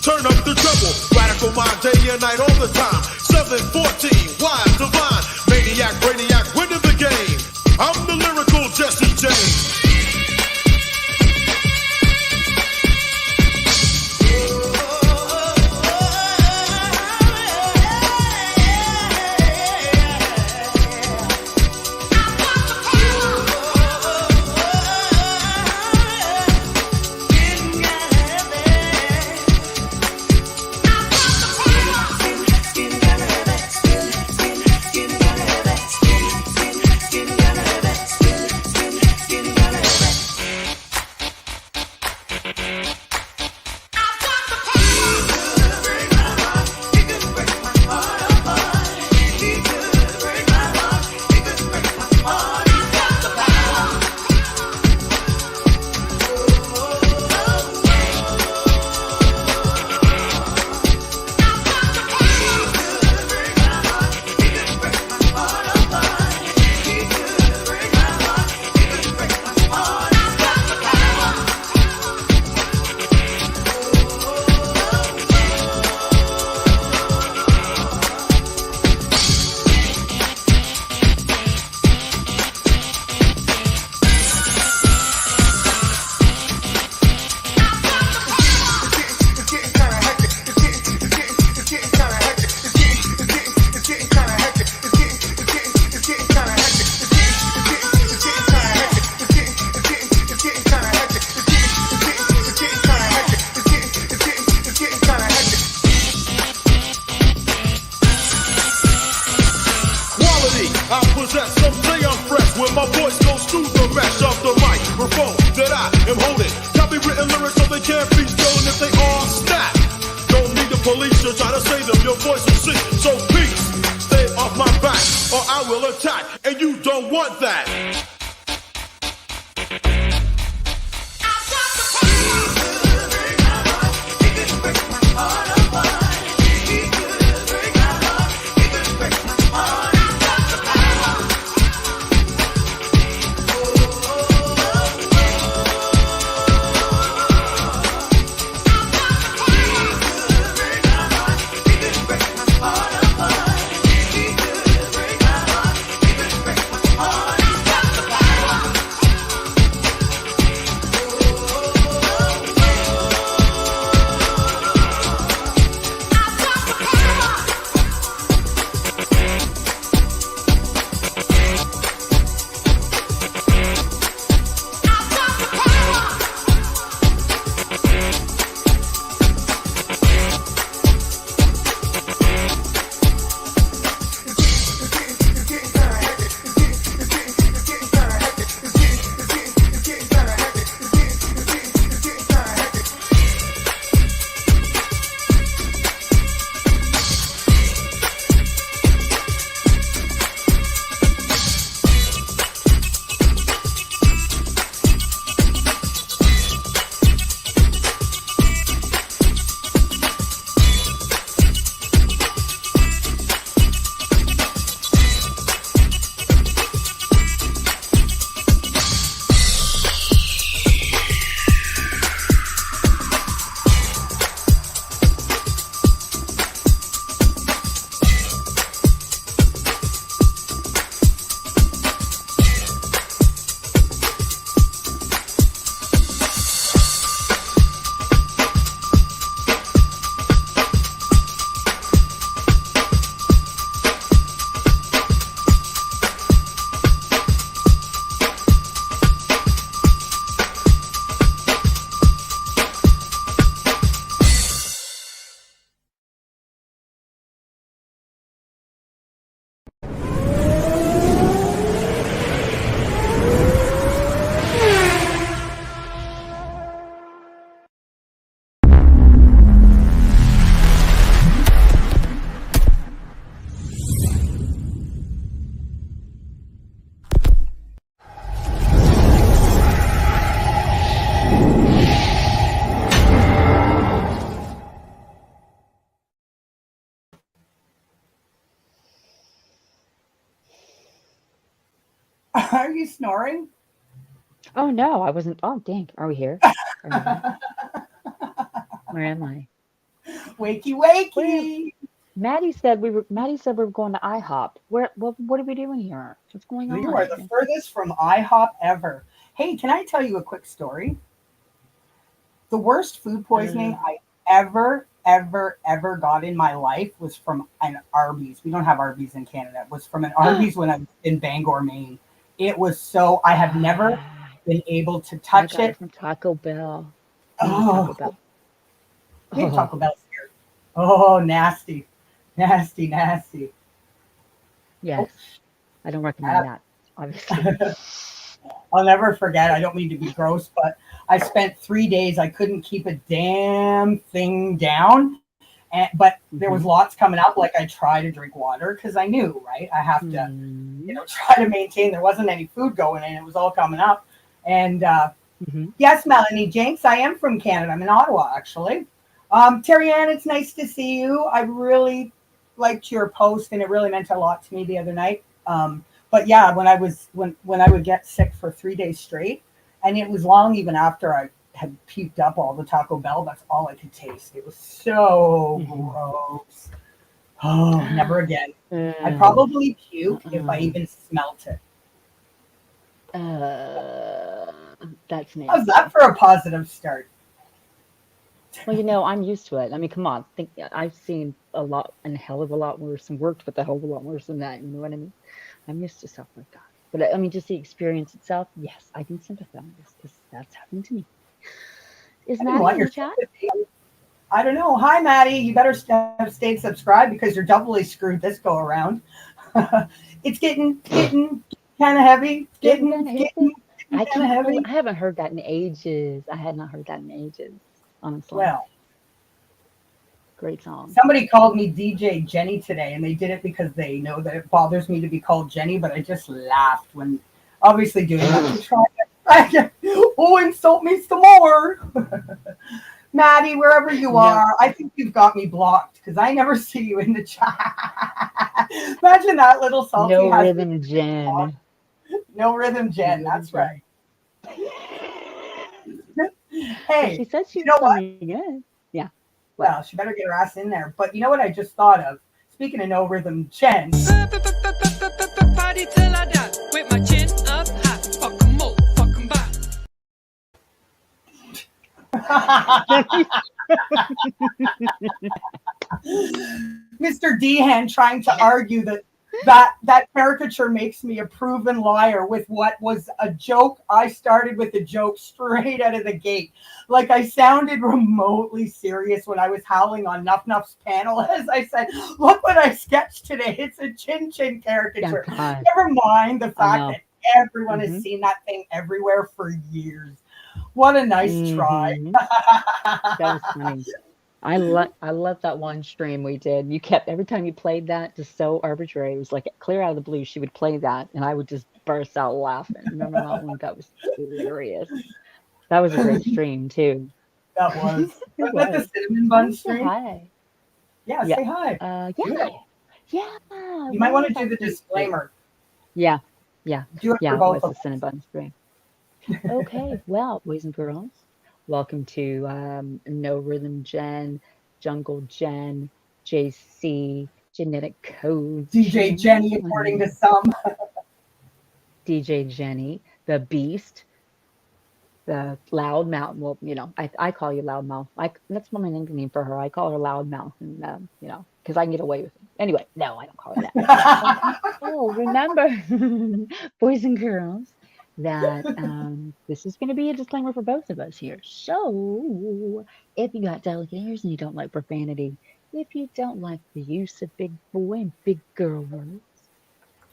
Turn up the treble, radical mind day and night all the time. 714, wise, divine, maniac, brainiac, winning the game. I'm the lyrical Jesse James. Are you snoring? Oh no, I wasn't. Oh dang, are we here? Are we here? Where am I? Wakey, Where wakey. Maddie said we were going to IHOP. What are we doing here? What's going You are on? the furthest from IHOP ever. Hey, can I tell you a quick story? The worst food poisoning Uh, I ever got in my life was from an Arby's. We don't have Arby's in Canada. It was from an Arby's when I was in Bangor, Maine. It was so, I have never been able to I touch got it it. from Taco Bell. Oh, Taco Oh, Bell. we have Oh, Taco Bell here. Oh, nasty, nasty, nasty. Oh, yes. I don't recommend that, obviously. I'll never forget. I don't mean to be gross, but I spent 3 days. I couldn't keep a damn thing down. But there was Mm-hmm. lots coming up. Like I try to drink water because I knew, right? I have to, Mm-hmm. try to maintain. There wasn't any food going in. It was all coming up. And Mm-hmm. yes, Melanie Jenks, I am from Canada. I'm in Ottawa, actually. Terry Ann, it's nice to see you. I really liked your post, and it really meant a lot to me the other night. But yeah, when I would get sick for 3 days straight, and it was long even after I had puked up all the Taco Bell. That's all I could taste. It was so Mm-hmm. gross. Oh, never again. I'd Uh, probably puke if I uh-uh. even smelt it. Uh, that's How's that nasty. for a positive start? Well, I'm used to it. I mean, come on. I've seen a lot and a hell of a lot worse and worked with a hell of a lot worse than that. You know what I mean? I'm used to stuff like that. But I mean, just the experience itself, yes, I can sympathize because that's happened to me. Is I didn't Maddie want in the your chat? sympathy. I don't know. Hi, Maddie. You better have stayed subscribed because you're doubly screwed this go around. It's getting kind of heavy. It's Getting getting, kind of it's hippie. getting, getting kind of I heavy. haven't heard that in ages. I had not heard that in ages, honestly. Well, Great song. somebody called me DJ Jenny today, and they did it because they know that it bothers me to be called Jenny, but I just laughed when obviously doing that to try to, oh, insult me some more. Maddie, wherever you No, are, I think you've got me blocked because I never see you in the chat. Imagine that little salty no has me rhythm, blocked. Jen. No rhythm, No Jen. rhythm, That's Jen. right. Well, Hey, she said she you was know what? coming in. Yeah. What? Well, she better get her ass in there. But you know what I just thought of? Speaking of no rhythm, Jen. Party till I die with my chin up high. Fuck 'em all, fuck 'em back. Mr. Dehan trying to argue that caricature makes me a proven liar with what was a joke. I started with a joke straight out of the gate. Like I sounded remotely serious when I was howling on Nuff Nuff's panel as I said, look what I sketched today. It's a chin chin Yeah, caricature. God. Never mind the I fact know. that everyone has Mm-hmm. seen that thing everywhere for years. What a nice try. Mm-hmm. That was funny. I love that one stream we did. You kept every time you played that, just so arbitrary. It was like clear out of the blue. She would play that, and I would just burst out laughing. Remember that one? That was hilarious. That was a great stream too. That was. It Wasn't that the was. cinnamon I bun want to say stream? hi. Yeah, Yeah. say hi. Do Yeah. it. Yeah. It You might want was to do the actually great. disclaimer. Yeah. Yeah. Do it for Yeah. It both was of the us. Cinnabon stream. Okay. Well, boys and girls, welcome to No Rhythm Jen, Jungle Jen, JC, Genetic Code DJ Jen, Jenny, according to some. DJ Jenny, the Beast, the Loudmouth. Well, I call you Loudmouth. That's my nickname for her. I call her Loudmouth, and because I can get away with it. Anyway, no, I don't call her that. Oh, remember, boys and girls, that this is going to be a disclaimer for both of us here. So, if you got delicate ears and you don't like profanity, if you don't like the use of big boy and big girl words,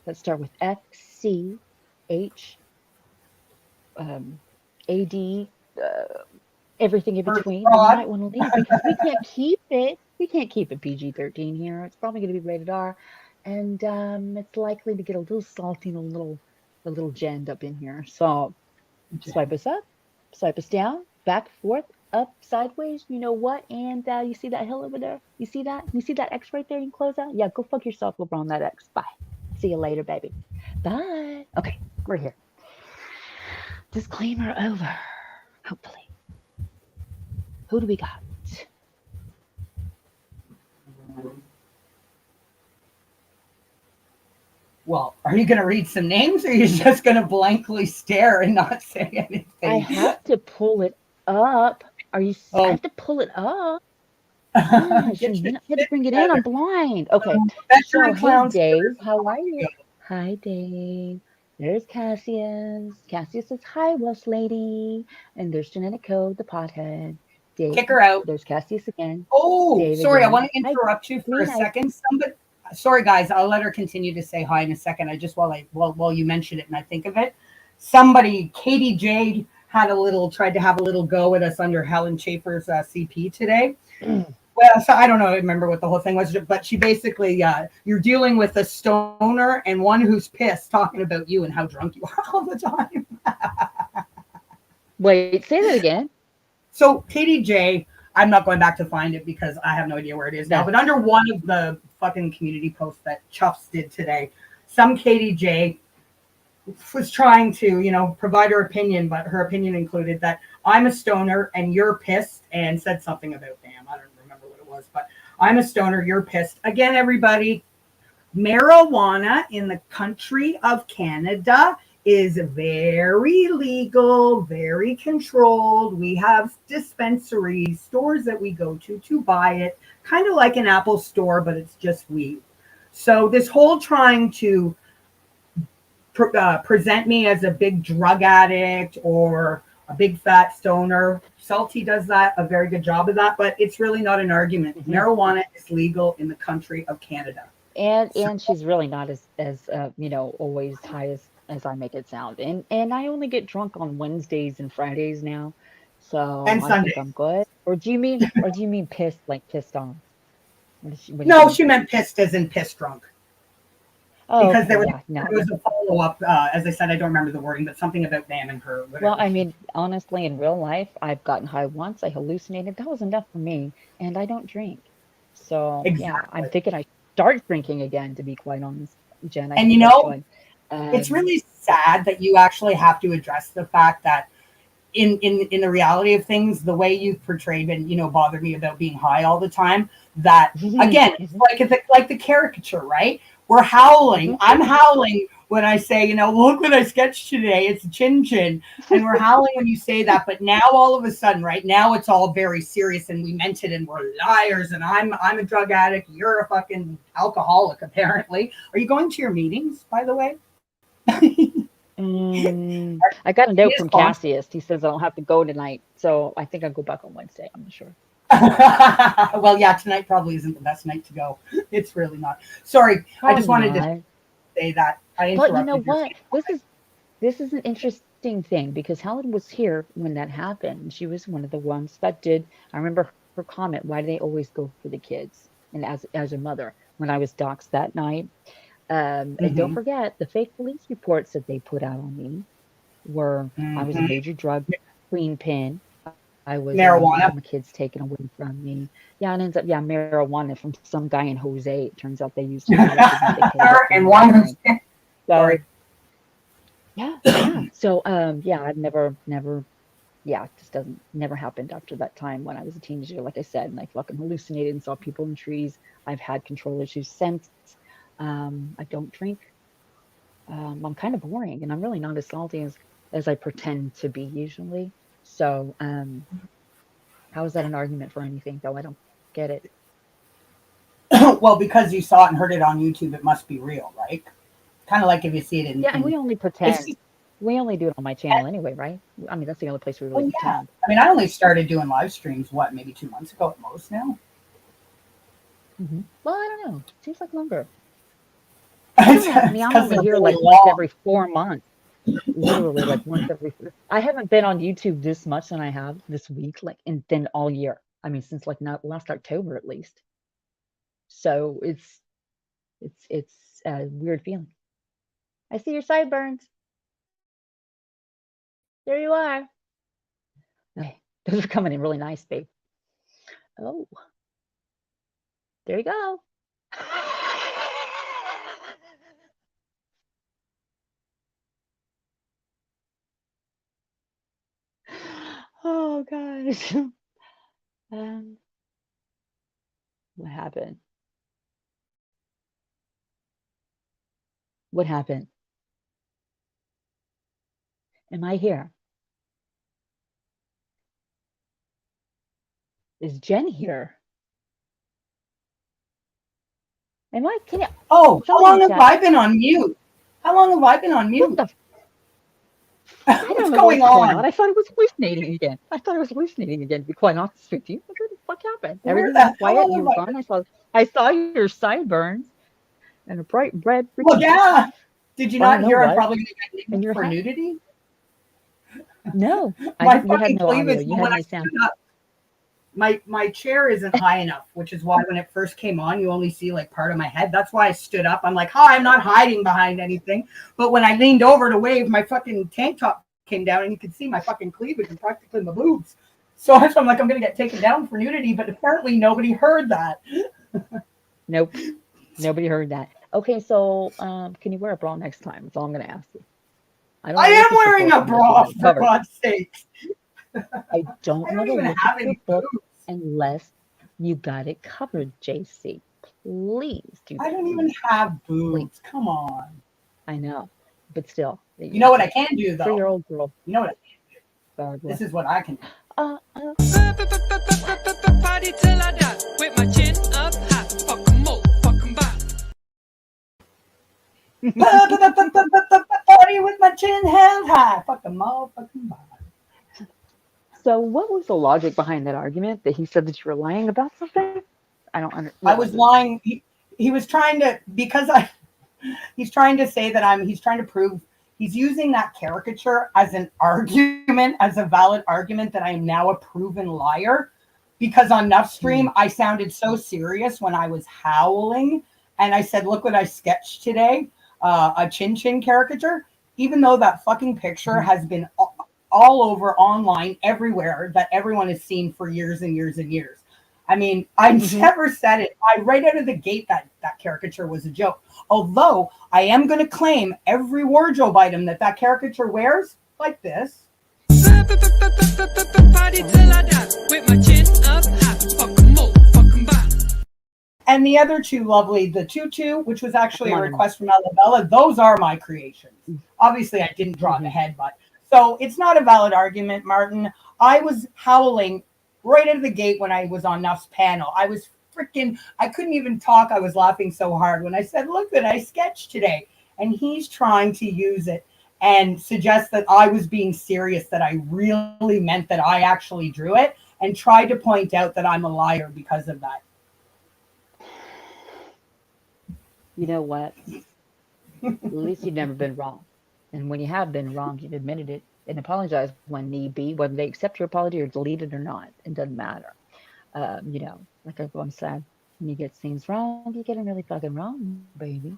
let's start with F, C, H, um, AD, everything in First between, then you fraud. might want to leave because we can't keep it. We can't keep it PG-13 here. It's probably going to be rated R, and it's likely to get a little salty and a little jammed up in here. So swipe us up, swipe us down, back, forth, up, sideways. You know what? And you see that hill over there? You see that? You see that X right there? You can close out. Yeah, go fuck yourself over on that X. Bye. See you later, baby. Bye. Okay, we're here. Disclaimer over. Hopefully. Who do we got? Well, are you going to read some names or are you just going to blankly stare and not say I anything? have to pull it up. I Oh, have to pull it up. Gosh, get and your then I had to shit bring it in. I'm together. blind. Okay. So, Veteran hey, clown Dave, stickers. how are You you? go. Hi, Dave. There's Cassius. Cassius says, hi, Welsh lady. And there's Genetic Code, the pothead. Dave, Kick her out. there's Cassius again. Oh, Dave sorry. I again. want to Hi, interrupt you for a Green Eye. second. Somebody, sorry, guys. I'll let her continue to say hi in a second. I just while you mention it and I think of it, somebody, Katie Jade, tried to have a little go at us under Helen Schaefer's CP today. Well, so I don't know, I remember what the whole thing was, but she basically, you're dealing with a stoner and one who's pissed talking about you and how drunk you are all the time. Wait, say that again. So Katie J, I'm not going back to find it because I have no idea where it is now, That's but under one of the fucking community posts that Chuffs did today, some Katie J was trying to, provide her opinion, but her opinion included that I'm a stoner and you're pissed and said something about damn. I don't remember what it was, but I'm a stoner, you're pissed. Again, everybody, marijuana in the country of Canada is very legal, very controlled. We have dispensaries, stores that we go to buy it, kind of like an Apple store, but it's just weed. So this whole trying to present me as a big drug addict or a big fat stoner. Salty does that a very good job of that, but it's really not an argument. mhm. Marijuana is legal in the country of Canada. So, And she's really not as always high as I make it sound. And I only get drunk on Wednesdays and Fridays now. So and I think Sunday. I'm good. Or do you mean pissed, like pissed off? What do you No, mean? she meant pissed as in piss drunk Oh, because okay, there was, yeah, no. there was a follow up. As I said, I don't remember the wording, but something about damning her, Well, whatever I she. mean, honestly, in real life, I've gotten high once. I hallucinated. That was enough for me, and I don't drink. So yeah, I'm Exactly. thinking I start drinking again, to be quite honest, Jen. I And think I should. it's Um, really sad that you actually have to address the fact that in the reality of things, the way you've portrayed and bothered me about being high all the time. That again, it's mhm, like the caricature, right? We're howling. mhm. I'm howling when I say, look what I sketched today. It's a chin chin, and we're howling when you say that. But now all of a sudden, right now, it's all very serious, and we meant it, and we're liars, and I'm a drug addict. You're a fucking alcoholic, apparently. Are you going to your meetings, by the way? I got a It note is from fun. Cassius. He says I don't have to go tonight, so I think I'll go back on Wednesday. I'm not sure. Well, yeah, tonight probably isn't the best night to go. It's really not. Sorry, I just Probably wanted to not. say that I But you know interrupted your. what? This is an interesting thing because Helen was here when that happened. And she was one of the ones that did. I remember her comment, why do they always go for the kids? And as a mother, when I was doxxed that night, and don't Mm-hmm, forget the fake police reports that they put out on me were I was a mm-hmm. major drug queen pin. I was all Marijuana my kids taken away from me. Yeah, and ends up marijuana from some guy in Jose. It turns out they used to do that because they paid up for and me to one who's drink. So sorry. yeah, yeah. So yeah, I've never yeah, it just doesn't never happened after that time when I was a teenager, like I said, and I fucking hallucinated and saw people in trees. I've had control issues since. I don't drink. I'm kind of boring and I'm really not as salty as I pretend to be usually. So how is that an argument for anything though? I don't get it. Well, because you saw it and heard it on YouTube, it must be real, right? Kind of like if you see it in Yeah, and we only it's pretend. We only do it on my channel anyway, right? I mean, that's the only place we really well, yeah. pretend. I mean, I only started doing live streams maybe 2 months ago at most now. Well, I don't know. Seems like longer. I it's don't have me. I'm because only they're here really like once long. every 4 months. Literally like once every. I haven't been on YouTube this much than I have this week, like and then all year. I mean, since like not last October at least. So it's a weird feeling. I see your sideburns. There you are. Okay, those are coming in really nice, babe. Oh, there you go. Oh gosh. Um, what happened? What happened? Am I here? Is Jen here? Am I? Can you? Oh, how Somebody long have chat. I been on mute? How long have I been on What mute? the? I What's don't know going what's going on. on? I thought it was hallucinating again. I thought I was hallucinating again. To be quite honest with you, what the fuck happened? Where Everything was the how quiet. long You have were I gone. been? I saw your sideburns and a bright red Well, freaking yeah. Did you I don't not know hear I'm what probably going to get in labeled your for hat. nudity? No, I My didn't. You had fucking no audio. cleavage, You when had I no sound. stood up, my chair isn't high enough, which is why when it first came on, you only see like part of my head. That's why I stood up. I'm like, hi, I'm not hiding behind anything. But when I leaned over to wave, my fucking tank top came down and you could see my fucking cleavage and practically my boobs. So I'm like, I'm going to get taken down for nudity, but apparently nobody heard that. Nope, nobody heard that. Okay, so can you wear a bra next time? That's all I'm gonna ask you. I don't I know to am look at your wearing book a unless you bra, have it for covered. God's sake. I don't I know don't to even look have at your any book boobs. unless you got it covered, JC. Please do I that. don't even have Please. boobs. Come on. I know, but still, You know what I can do, though? 3-year-old girl. You know what? God This bless. is what I can do. Party till I die with my chin up high. Fuck 'em all, fuck 'em bye. Party with my chin held high. Fuck them all, fucking bye. So, what was the logic behind that argument that he said that you were lying about something? I don't I what was was it? lying. He was trying to, because he's trying to say that he's trying to prove, he's using that caricature as an argument, as a valid argument that I am now a proven liar. Because on Nuff Stream, I sounded so serious when I was howling. And I said, look what I sketched today, a Chin Chin caricature. Even though that fucking picture has been all over online, everywhere, that everyone has seen for years and years and years. I mean, I never said it. Right out of the gate, that caricature was a joke. Although I am going to claim every wardrobe item that caricature wears, like this. Party till I die with my chin up high. Fuck 'em all, fuck 'em bye. And the other two lovely, the tutu, which was actually Come a on. request from Alabella, those are my creations. Obviously, I didn't draw the head, but so it's not a valid argument, Martin. I was howling right out of the gate when I was on Nuff's panel. I was freaking, I couldn't even talk. I was laughing so hard when I said, look what I sketched today. And he's trying to use it and suggest that I was being serious, that I really meant that I actually drew it, and tried to point out that I'm a liar because of that. You know what? At least you've never been wrong. And when you have been wrong, you've admitted it and apologized when need be, whether they accept your apology or delete it or not. It doesn't matter. Like everyone said, when you get things wrong, you get them really fucking wrong, baby.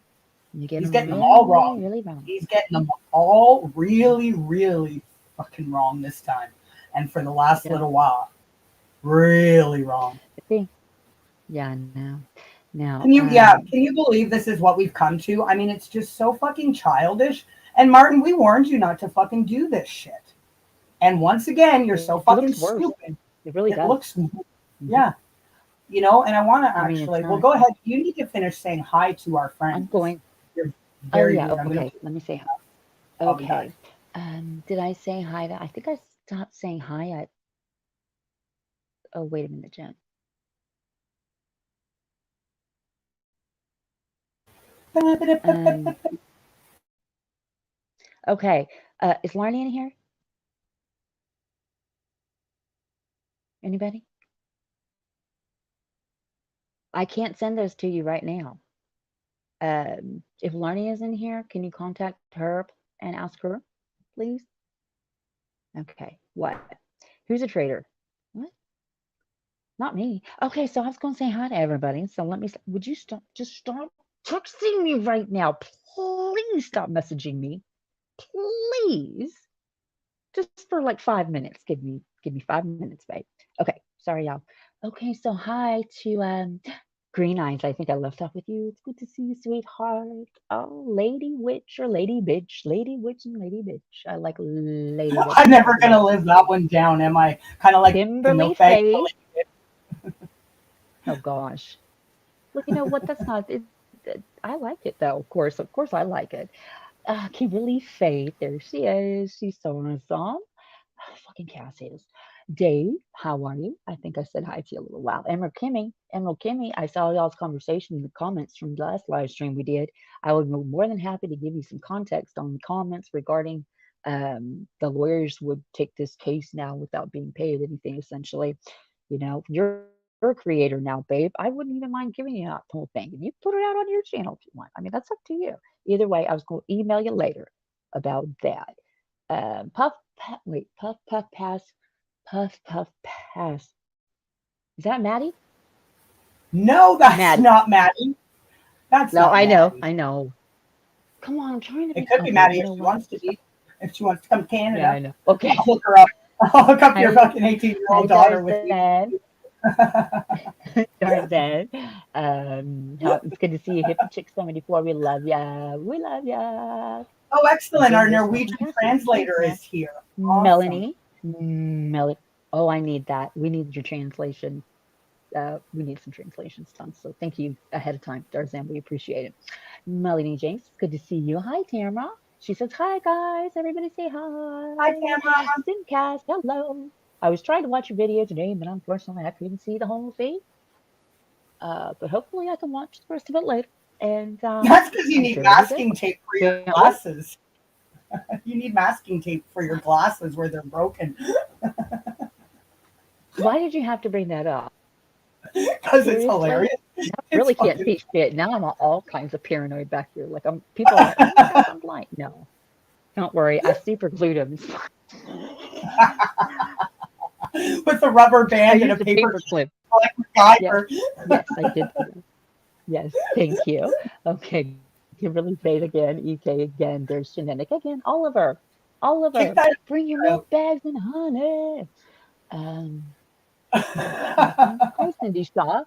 You get He's them getting them all really, wrong. really wrong. He's getting them all really, really fucking wrong this time. And for the last little while, really wrong. See? Yeah, no. Now, Can you believe this is what we've come to? I mean, it's just so fucking childish. And Martin, we warned you not to fucking do this shit. And once again, you're so fucking looks worse. stupid. It really does. Looks, yeah. You know, and I want to actually, it's well, not. go ahead. You need to finish saying hi to our friends. I'm going. You're Oh, very yeah. rude. I'm Okay. gonna, Let me say hi. I'll be hi. Okay. Did I say hi to? I think I stopped saying hi at. Oh, wait a minute, Jen. Okay. Is Larnie in here? Anybody? I can't send those to you right now. If Larnie is in here, can you contact her and ask her, please? Okay. What? Who's a traitor? What? Not me. Okay, so I was going to say hi to everybody. So would you stop texting me right now? Please stop messaging me. Please. Just for like 5 minutes. Give me 5 minutes, babe. Okay, sorry, y'all. Okay, so hi to Green Eyes. I think I left off with you. It's good to see you, sweetheart. Oh, Lady Witch or Lady Bitch. Lady Witch and Lady Bitch. I like Lady Witch. I'm never going to live that one down, am I? Kind of like Kimberly Faye. Oh, gosh. Well, you know what? That's not it. I like it though. Of course, I like it. Kimberly Faith, there she is. She's so awesome. Fucking Cassius. Dave, how are you? I think I said hi to you a little while. Emerald Kimmy, I saw y'all's conversation in the comments from the last live stream we did. I would be more than happy to give you some context on the comments regarding the lawyers would take this case now without being paid anything, essentially. You're a creator now, babe. I wouldn't even mind giving you that whole thing. And you put it out on your channel if you want. I mean, that's up to you. Either way, I was going to email you later about that. Puff, puff, pass. Puff, puff, pass. Is that Maddie? No, that's Maddie. not Maddie. That's No, not I know. Maddie. I know. Come on, I'm trying to be. It could be Okay, Maddie you if know she what? wants to be. If she wants to come to Canada, Yeah, I know. Okay. I'll hook her up. I'll hook up your Hi, fucking 18-year-old hi, daughter with you. Tarzan. Tarzan. It's good to see you, Hippie Chick 74. We love ya. We love ya. Oh, excellent. Again, Our there's Norwegian fantastic translator things, is here. Awesome. Melanie. Oh, I need that. We need your translation. We need some translations done. So thank you ahead of time, Tarzan. We appreciate it. Melanie James, it's good to see you. Hi, Tamara. She says, hi, guys. Everybody say hi. Hi, Tamara. Simcast, hello. I was trying to watch your video today, but unfortunately I couldn't see the whole thing. But hopefully I can watch the rest of it later. And That's because you I'm need sure it'll be masking good. tape for your Can't wait. glasses. You need masking tape for your glasses where they're broken. Why did you have to bring that up? Because it's Seriously? hilarious. I really can't see shit. Now I'm all kinds of paranoid back here. Like people are like, oh my God, I'm blind. No, don't worry. I super glued them. With a rubber I band and a used a paper clip. like MacGyver. Yes, I did. Yes, thank you. Okay, Kimberly Faith again, EK again. There's Genetic again. Oliver, Kick that bring your milk bags and honey. out. Hi, Cindy Shaw.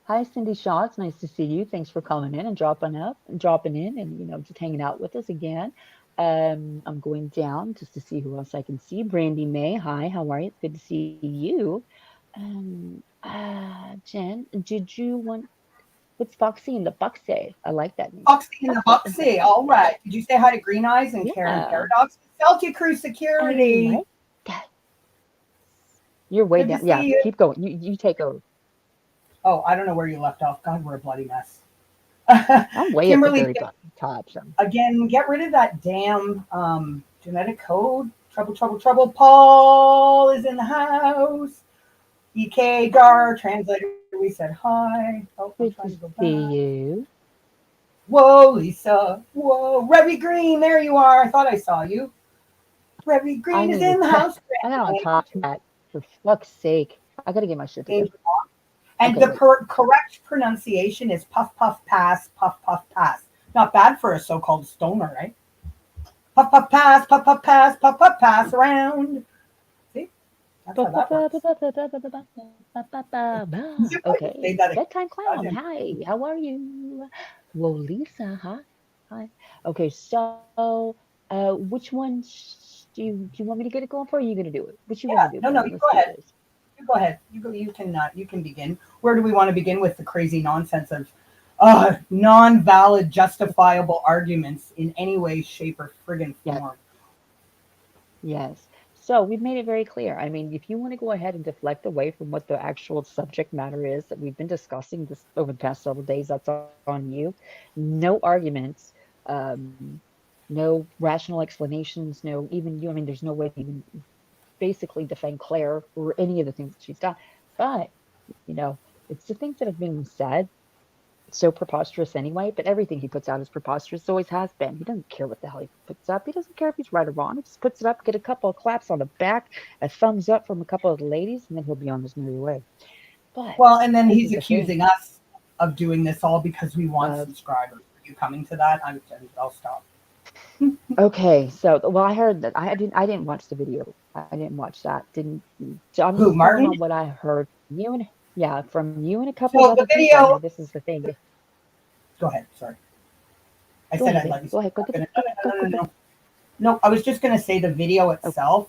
Hi, Cindy Shaw. It's nice to see you. Thanks for coming in and dropping in, and just hanging out with us again. I'm going down just to see who else I can see. Brandy May. Hi, how are you? It's good to see you. Jen, did you want? What's Foxy in the Bucksy? I like that name. Foxy in the Bucksy. All right. Did you say hi to Green Eyes and Karen Yeah. Paradox? Celtic Crew I Security. like that. You're way Good to down. Yeah, see you. keep going. You take over. Oh, I don't know where you left off. God, we're a bloody mess. I'm way Kimberly, at the very top. So. again, get rid of that damn genetic code. Trouble. Paul is in the house. EK Gar, translator, we said hi. Oh, I'm Good trying to to go see back. you. Whoa, Lisa. Whoa, Revy Green, there you are. I thought I saw you. Revy Green is in the house. I got on top of that. For fuck's sake. I gotta get my shit together. And Okay, the correct pronunciation is puff, puff, pass, puff, puff, pass. Not bad for a so-called stoner, right? Puff, puff, pass, puff, puff, pass, puff, puff, pass around. See? That's how that works. Okay. Bedtime clown. Hi. How are you? Well, Lisa, hi. Okay, so which one do you want me to get it going for? Or are you gonna do it? What you want to do? No, you go ahead. You go ahead. You can begin. Where do we want to begin with the crazy nonsense of non-valid, justifiable arguments in any way, shape, or friggin' form? Yes. So we've made it very clear. I mean, if you want to go ahead and deflect away from what the actual subject matter is that we've been discussing this over the past several days, that's on you. No arguments, no rational explanations, no even you. I mean, there's no way to even basically defend Claire or any of the things that she's done. But it's the things that have been said. So preposterous anyway, but everything he puts out is preposterous. Always has been. He doesn't care what the hell he puts up. He doesn't care if he's right or wrong. He just puts it up, get a couple of claps on the back, a thumbs up from a couple of the ladies, and then he'll be on his merry way. But and then he's accusing us of doing this all because we want subscribers. Are you coming to that? I'll stop. Okay, so I heard that I didn't watch the video. I didn't watch that. I'm Who, Martin? On what I heard from you and a couple of other people. This is the thing. Go ahead. Sorry. I said I'd let you. Go ahead. No, I was just going to say the video itself.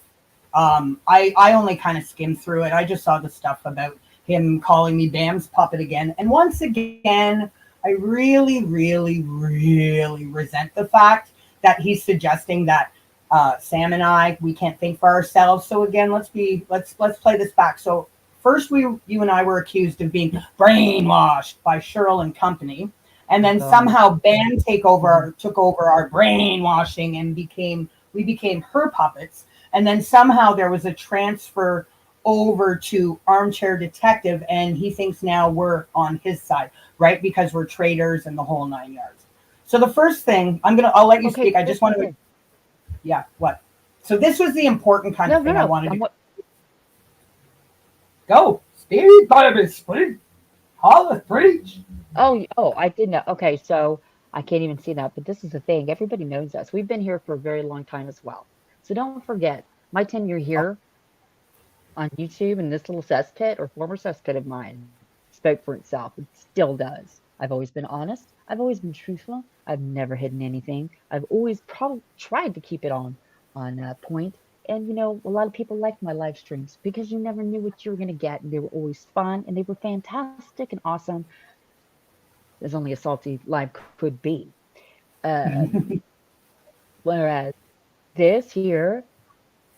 I only kind of skimmed through it. I just saw the stuff about him calling me Bam's puppet again. And once again, I really, really, really resent the fact that he's suggesting that Sam and I, we can't think for ourselves. So again, let's play this back. So first, you and I were accused of being brainwashed by Cheryl and company, and then somehow Ben took over our brainwashing and we became her puppets. And then somehow there was a transfer over to Armchair Detective, and he thinks now we're on his side, right? Because we're traitors and the whole 9 yards. So the first thing I'll let you speak. I just want to, yeah, what? So this was the important kind of thing I wanted to go. Speak, baby, speak. Holla, preach. Oh, I did know. Okay, so I can't even see that, but this is the thing. Everybody knows us. We've been here for a very long time as well. So don't forget, my tenure here on YouTube and this little cesspit or former cesspit of mine spoke for itself. It still does. I've always been honest. I've always been truthful. I've never hidden anything. I've always probably tried to keep it on point. And you know, a lot of people liked my live streams because you never knew what you were going to get, and they were always fun and they were fantastic and awesome, as only a salty live could be. Whereas this here,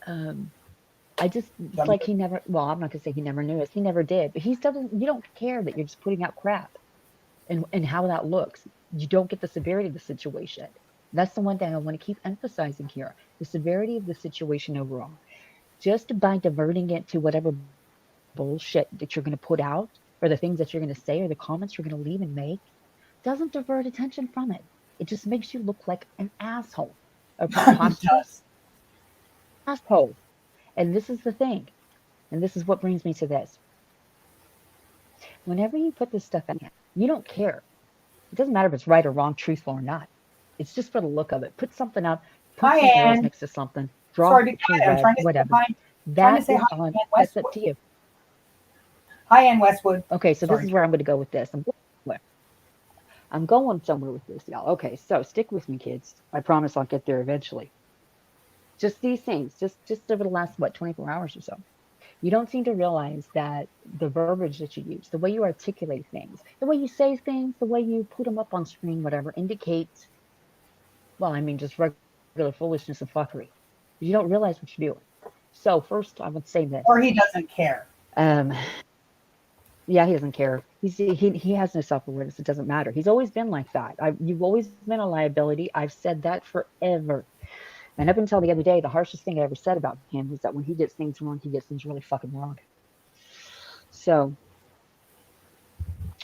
I just, it's like he never, well, I'm not gonna say he never knew us. He never did, but he doesn't, you don't care that you're just putting out crap and how that looks. You don't get the severity of the situation. That's the one thing I want to keep emphasizing here. The severity of the situation overall. Just by diverting it to whatever bullshit that you're going to put out, or the things that you're going to say, or the comments you're going to leave and make, doesn't divert attention from it. It just makes you look like an asshole. A preposterous asshole. And this is the thing. And this is what brings me to this. Whenever you put this stuff out, you don't care. It doesn't matter if it's right or wrong, truthful or not. It's just for the look of it. Put something up, put something else next to something, draw a picture red, whatever. That's up to you. Hi, Ann Westwood. Okay, so this is where I'm going to go with this. I'm going somewhere with this, y'all. Okay, so stick with me, kids. I promise I'll get there eventually. Just these things, just over the last, 24 hours or so. You don't seem to realize that the verbiage that you use, the way you articulate things, the way you say things, the way you put them up on screen, whatever, indicates, well, I mean, just regular foolishness and fuckery. You don't realize what you're doing. So first, I would say this. Or he doesn't care. Yeah, he doesn't care. He has no self-awareness. It doesn't matter. He's always been like that. You've always been a liability. I've said that forever. And up until the other day, the harshest thing I ever said about him was that when he gets things wrong, he gets things really fucking wrong. So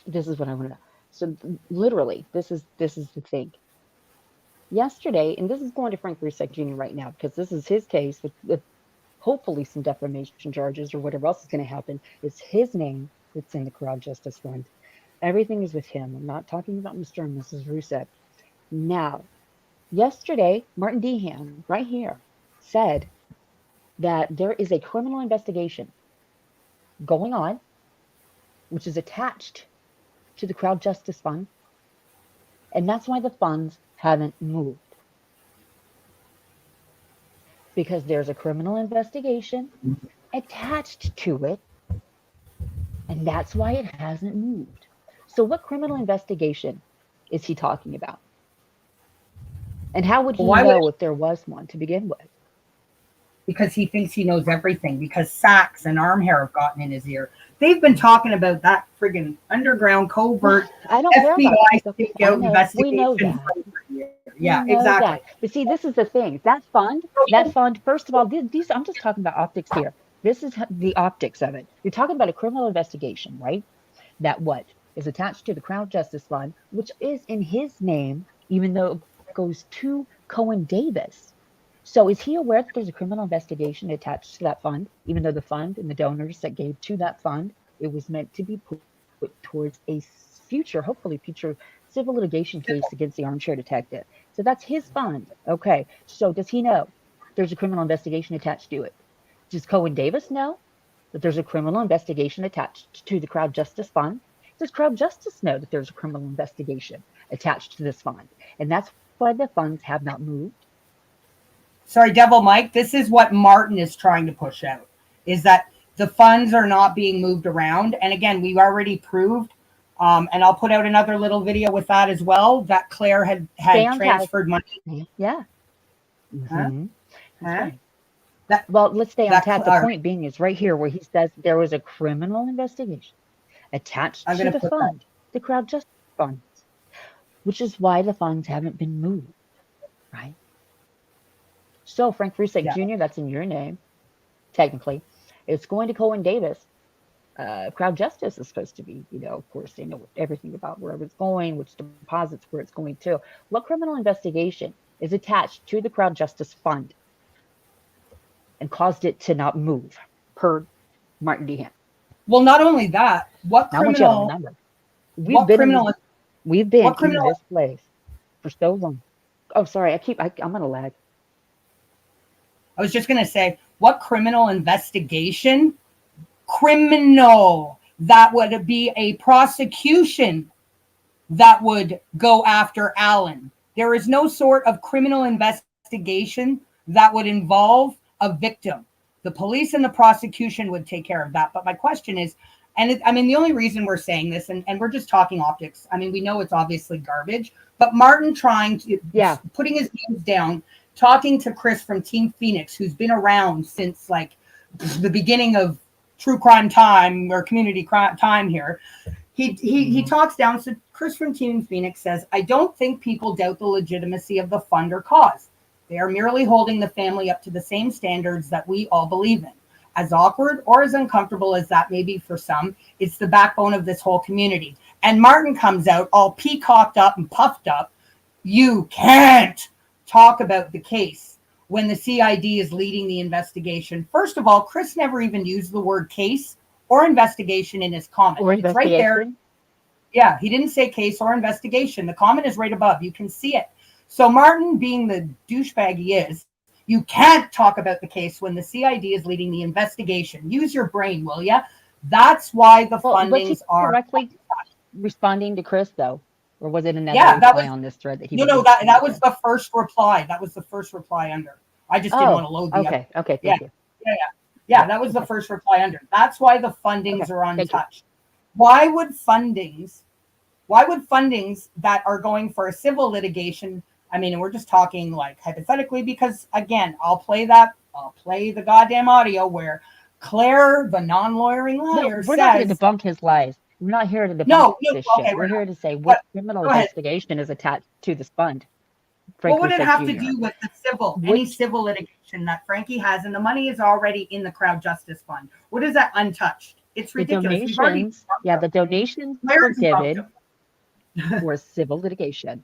this is what I want to know. So literally, this is the thing. Yesterday, and this is going to Frank Rusak Jr. right now, because this is his case with hopefully some defamation charges or whatever else is going to happen. It's his name that's in the Crowd Justice Fund. Everything is with him. I'm not talking about Mr. and Mrs. Rusak. Now, yesterday, Martin Dehan, right here, said that there is a criminal investigation going on, which is attached to the Crowd Justice Fund, and that's why the funds haven't moved. Because there's a criminal investigation attached to it, and that's why it hasn't moved. So what criminal investigation is he talking about? And how would he know if there was one to begin with? Because he thinks he knows everything, because Sachs and Armchair have gotten in his ear. They've been talking about that friggin' underground covert FBI investigation. We know that. Yeah, exactly. That. But see, this is the thing. That fund, first of all, these I'm just talking about optics here. This is the optics of it. You're talking about a criminal investigation, right? That what is attached to the Crowd Justice Fund, which is in his name, even though it goes to Cohen Davis. So is he aware that there's a criminal investigation attached to that fund, even though the fund and the donors that gave to that fund, it was meant to be put towards a hopefully future civil litigation case against the Armchair Detective. So that's his fund. Okay. So does he know there's a criminal investigation attached to it? Does Cohen Davis know that there's a criminal investigation attached to the Crowd Justice Fund? Does Crowd Justice know that there's a criminal investigation attached to this fund? And that's why the funds have not moved. Sorry, Devil Mike, this is what Martin is trying to push out, is that the funds are not being moved around. And again, we've already proved And I'll put out another little video with that as well. That Claire had Stay on task. transferred money. Yeah. Huh? Mhm. That's Huh? right. That Well, let's stay on that task. The point being is right here where he says there was a criminal investigation attached I'm to going to the put that. fund, the crowd justice funds, which is why the funds haven't been moved, right? So Frank Rusick Yeah. Jr., that's in your name, technically. It's going to Cohen Davis. Crowd justice is supposed to be, of course, they know everything about where it's going, which deposits, where it's going to. What criminal investigation is attached to the crowd justice fund and caused it to not move, per Martin Dehan? Well, not only that, Now I want you to remember, we've what been in this, criminal, we've been what in criminal, this place for so long. Oh, sorry, I'm gonna lag. I was just going to say, what criminal investigation, criminal, that would be a prosecution that would go after Allen. There is no sort of criminal investigation that would involve a victim. The police and the prosecution would take care of that. But my question is, the only reason we're saying this, and we're just talking optics. I mean, we know it's obviously garbage, but Martin putting his hands down, talking to Chris from Team Phoenix, who's been around since like the beginning of true crime time or community crime time here. He talks down. So Chris from Team Phoenix says, I don't think people doubt the legitimacy of the fund or cause. They are merely holding the family up to the same standards that we all believe in. As awkward or as uncomfortable as that may be for some, it's the backbone of this whole community. And Martin comes out all peacocked up and puffed up. You can't talk about the case when the CID is leading the investigation. First of all, Chris never even used the word case or investigation in his comment. It's right there. Yeah, he didn't say case or investigation. The comment is right above. You can see it. So Martin, being the douchebag he is, you can't talk about the case when the CID is leading the investigation. Use your brain, will ya? That's why the fundings are directly responding to Chris, though, or was it another reply on this thread that he? No, that was the first reply. That was the first reply under. I just didn't want to load the okay. other. Okay, thank you. Yeah, that was the first reply under. That's why the fundings are untouched. Why would fundings that are going for a civil litigation? I mean, and we're just talking like hypothetically, because again, I'll play the goddamn audio where Claire, the non-lawyering liar, we're not here to debunk his lies. We're not here to debunk this shit. We're here to say what criminal investigation is attached to this fund. What would it have to do with the any civil litigation that Frankie has, and the money is already in the crowd justice fund? What is that untouched? It's ridiculous. The donations were given for civil litigation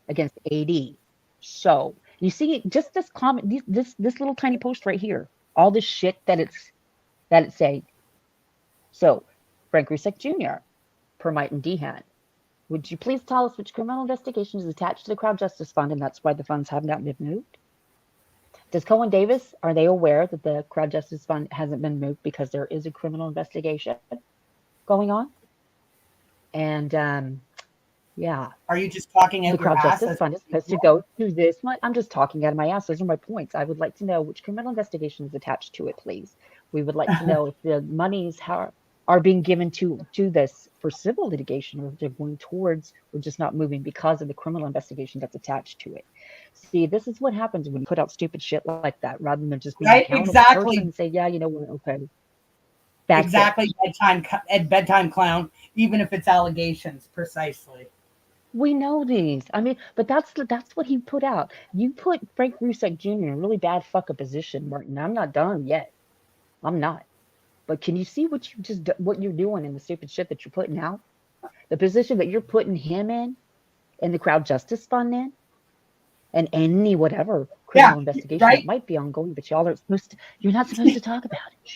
against AD. So you see, just this comment, this little tiny post right here, all this shit that it's saying. So Frank Rusick Jr., per Martin Dehan, would you please tell us which criminal investigation is attached to the crowd justice fund, and that's why the funds have not been moved? Does Cohen Davis, are they aware that the crowd justice fund hasn't been moved because there is a criminal investigation going on? And yeah. Are you just talking out the crowd justice fund is supposed to go to this one? I'm just talking out of my ass. Those are my points. I would like to know which criminal investigation is attached to it, please. We would like to know if the monies are being given to this for civil litigation, or if they're going towards or just not moving because of the criminal investigation that's attached to it. See, this is what happens when you put out stupid shit like that, rather than just being accountable person and say, yeah, you know what, okay. That's exactly bedtime clown, even if it's allegations, precisely. We know these. I mean, but that's what he put out. You put Frank Rusick Jr. in a really bad fucking position, Martin. I'm not done yet. I'm not. But can you see what you're doing in the stupid shit that you're putting out? The position that you're putting him in the crowd justice fund in, and any whatever criminal investigation that might be ongoing, but you're not supposed to talk about it.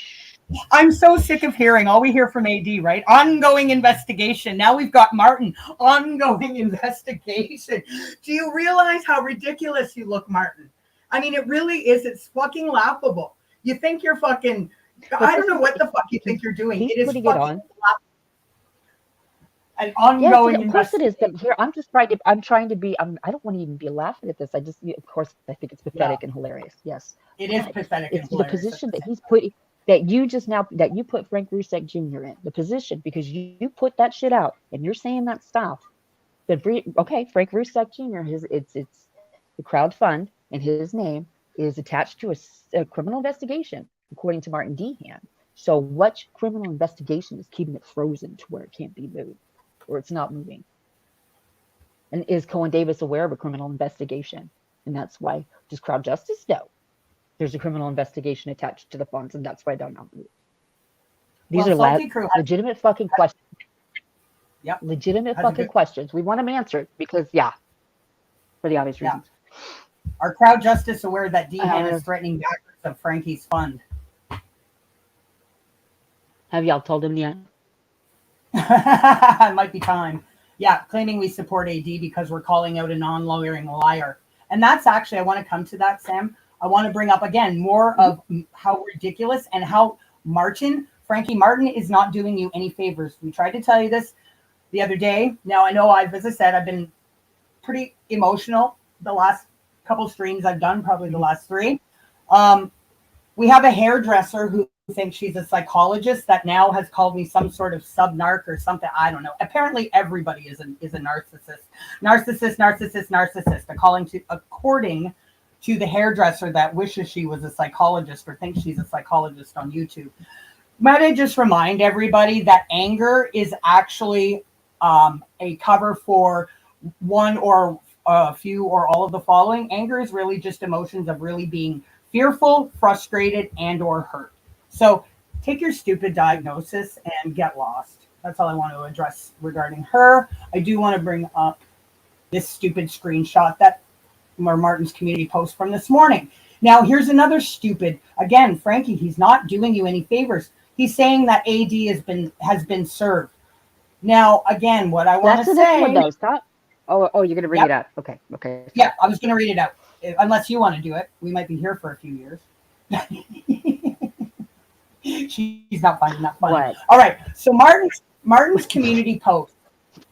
I'm so sick of hearing all we hear from AD, right? Ongoing investigation. Now we've got Martin. Ongoing investigation. Do you realize how ridiculous you look, Martin? I mean, it really is. It's fucking laughable. You think you're fucking... I don't know what the fuck you think you're doing. It is fucking laughable. An ongoing of course it is. But here, I'm trying to be... I don't want to even be laughing at this. Of course, I think it's pathetic and hilarious. Yes. It is pathetic and hilarious. The position that he's putting... that you just now that you put Frank Rusek Jr. in the position because you put that shit out and you're saying that stuff. Then okay, Frank Rusek Jr. It's the crowd fund and his name is attached to a criminal investigation according to Martin Dehan. So what criminal investigation is keeping it frozen to where it can't be moved or it's not moving? And is Cohen Davis aware of a criminal investigation? And that's why does Crowd Justice know there's a criminal investigation attached to the funds, and that's why they're not moved. These are legitimate fucking questions. Yep. Legitimate fucking questions. We want them answered because, for the obvious reasons. Are Crowd Justice aware that Dehan is threatening backers of Frankie's fund? Have y'all told him yet? It might be time. Yeah, claiming we support AD because we're calling out a non-lawyering liar. And that's actually, I want to come to that, Sam. I want to bring up again more of how ridiculous and how Frankie Martin is not doing you any favors. We tried to tell you this the other day. Now, I know as I said, I've been pretty emotional the last couple streams I've done, probably the last 3. We have a hairdresser who thinks she's a psychologist that now has called me some sort of sub-narc or something. I don't know. Apparently everybody is a narcissist. According to the hairdresser that wishes she was a psychologist or thinks she's a psychologist on YouTube. Might I just remind everybody that anger is actually a cover for one or a few or all of the following. Anger is really just emotions of really being fearful, frustrated, and or hurt. So take your stupid diagnosis and get lost. That's all I want to address regarding her. I do want to bring up this stupid screenshot that Martin's community post from this morning. Now, here's another stupid. Again, Frankie, he's not doing you any favors. He's saying that AD has been served. Now, again, what I want to say. One, though. Stop. Oh, you're going to read it out. Okay. Yeah, I was going to read it out. Unless you want to do it. We might be here for a few years. She's not finding that funny. What? All right. So Martin's community post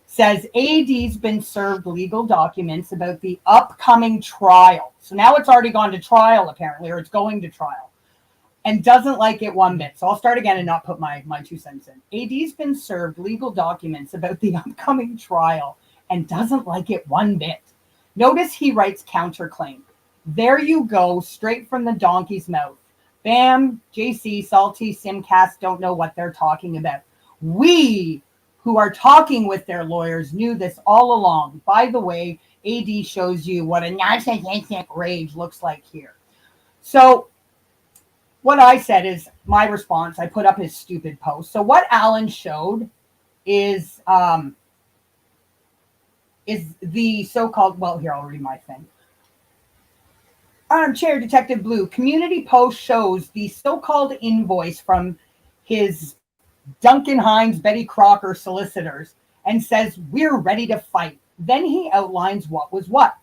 says AD's been served legal documents about the upcoming trial. So now it's already gone to trial, apparently, or it's going to trial. And doesn't like it one bit. So I'll start again and not put my 2 cents in. AD's been served legal documents about the upcoming trial and doesn't like it one bit. Notice he writes counterclaim. There you go, straight from the donkey's mouth. Bam, JC, Salty, Simcast don't know what they're talking about. We, who are talking with their lawyers, knew this all along. By the way, AD shows you what a narcissistic rage looks like here. So what I said is my response. I put up his stupid post. So what Alan showed is the so-called, well, here, I'll read my thing. Armchair Detective Blue, community post shows the so-called invoice from his Duncan Hines, Betty Crocker solicitors and says, we're ready to fight. Then he outlines what was what.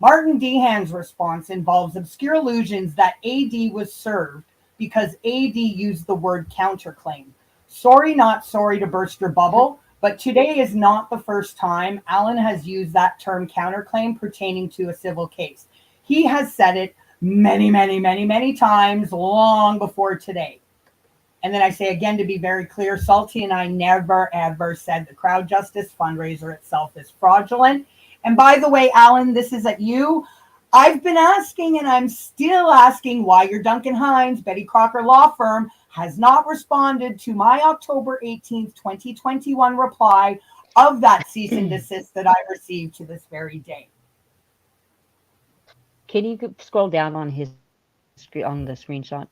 Martin Dehan's response involves obscure allusions that AD was served because AD used the word counterclaim. Sorry, not sorry to burst your bubble, but today is not the first time Alan has used that term counterclaim pertaining to a civil case. He has said it many, many, many, many times long before today. And then I say again, to be very clear, Salty and I never, ever said the Crowd Justice fundraiser itself is fraudulent. And by the way, Alan, this is at you. I've been asking and I'm still asking why your Duncan Hines, Betty Crocker law firm has not responded to my October 18th, 2021 reply of that cease and desist that I received to this very day. Can you scroll down on his on the screenshot?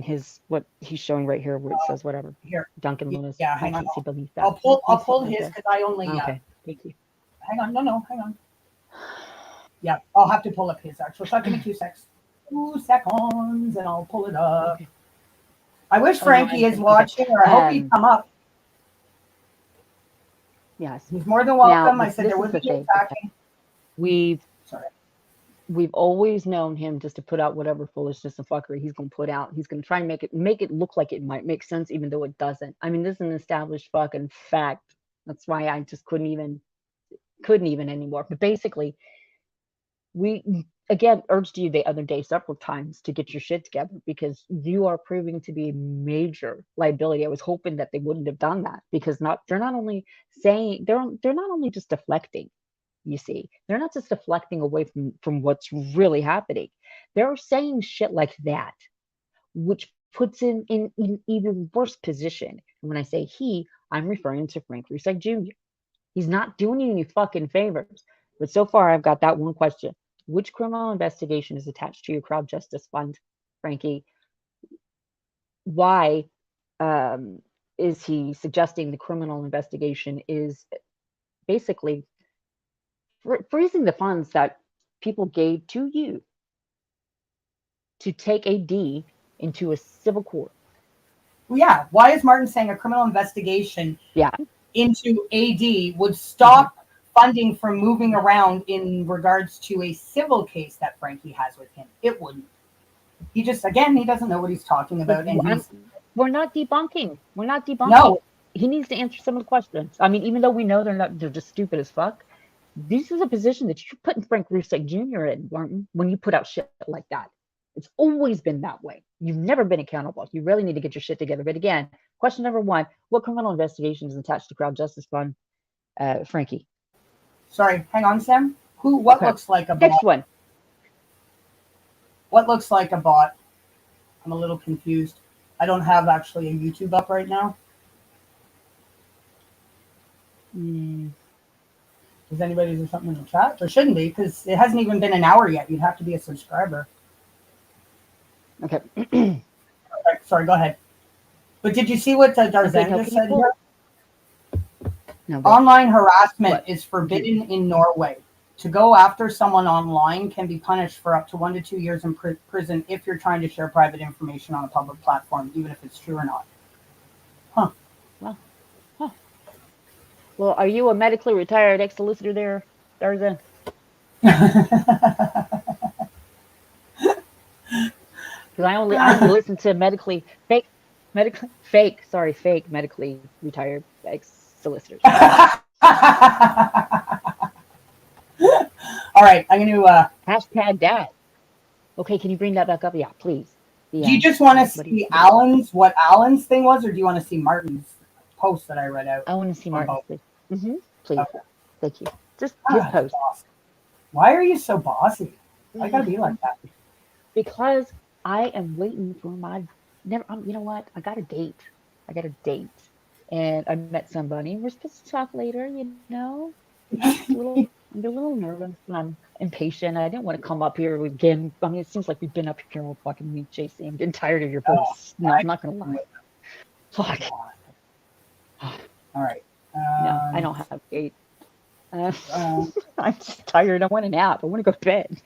His what he's showing right here where it says whatever. Here, Duncan Lewis. Yeah, hang on. That. I'll pull his because I only. Okay, thank you. Hang on, hang on. Yeah, I'll have to pull up his actually. So give me 2 seconds. 2 seconds, and I'll pull it up. Okay. I wish Frankie is watching, or I hope he'd come up. Yes, he's more than welcome. I said there would be attacking. We've always known him just to put out whatever foolishness and fuckery he's going to put out. He's going to try and make it look like it might make sense, even though it doesn't. I mean, this is an established fucking fact. That's why I just couldn't even anymore. But basically, again urged you the other day several times to get your shit together because you are proving to be a major liability. I was hoping that they wouldn't have done that because they're not only saying they're not only just deflecting. You see, they're not just deflecting away from what's really happening. They're saying shit like that, which puts him in an even worse position. And when I say he, I'm referring to Frank Rusak Jr. He's not doing you any fucking favors. But so far, I've got that one question. Which criminal investigation is attached to your crowd justice fund, Frankie? Why is he suggesting the criminal investigation is basically freezing the funds that people gave to you to take a D into a civil court? Well, yeah. Why is Martin saying a criminal investigation Yeah. into AD would stop funding from moving around in regards to a civil case that Frankie has with him? It wouldn't. He just, again, he doesn't know what he's talking about. And we're not debunking. We're not debunking. No. He needs to answer some of the questions. I mean, even though we know they're just stupid as fuck, this is a position that you're putting Frank Rusak Jr. in, Martin, when you put out shit like that. It's always been that way. You've never been accountable. You really need to get your shit together. But again, question number one, what criminal investigation is attached to Crowd Justice Fund, Frankie? Sorry, hang on, Sam. What looks like a bot? Next one. What looks like a bot? I'm a little confused. I don't have actually a YouTube up right now. Does anybody do something in the chat? There shouldn't be, because it hasn't even been an hour yet. You'd have to be a subscriber. Okay. Okay, sorry, go ahead. But did you see what Darzan just said here? No, online harassment is forbidden in Norway. To go after someone online can be punished for up to 1 to 2 years in prison if you're trying to share private information on a public platform, even if it's true or not. Huh. Well, are you a medically retired ex-solicitor there, Darzan? Because I only listen to fake medically retired ex-solicitors. All right, I'm going to... Hashtag that. Okay, can you bring that back up? Yeah, please. Do you just want to see what Alan's thing was, or do you want to see Martin's post that I read out? I want to see Martin's, please. Please. Okay. Thank you. Just his post. Bossy. Why are you so bossy? I gotta be like that. Because I am waiting for my... you know what? I got a date. And I met somebody. We're supposed to talk later, you know? I'm a little nervous and I'm impatient. I didn't want to come up here again. I mean, it seems like we've been up here all fucking week, JC. I'm getting tired of your posts. No, I'm not going to lie. Fuck. All right. No, I don't have a date. I'm just tired. I want a nap. I want to go to bed.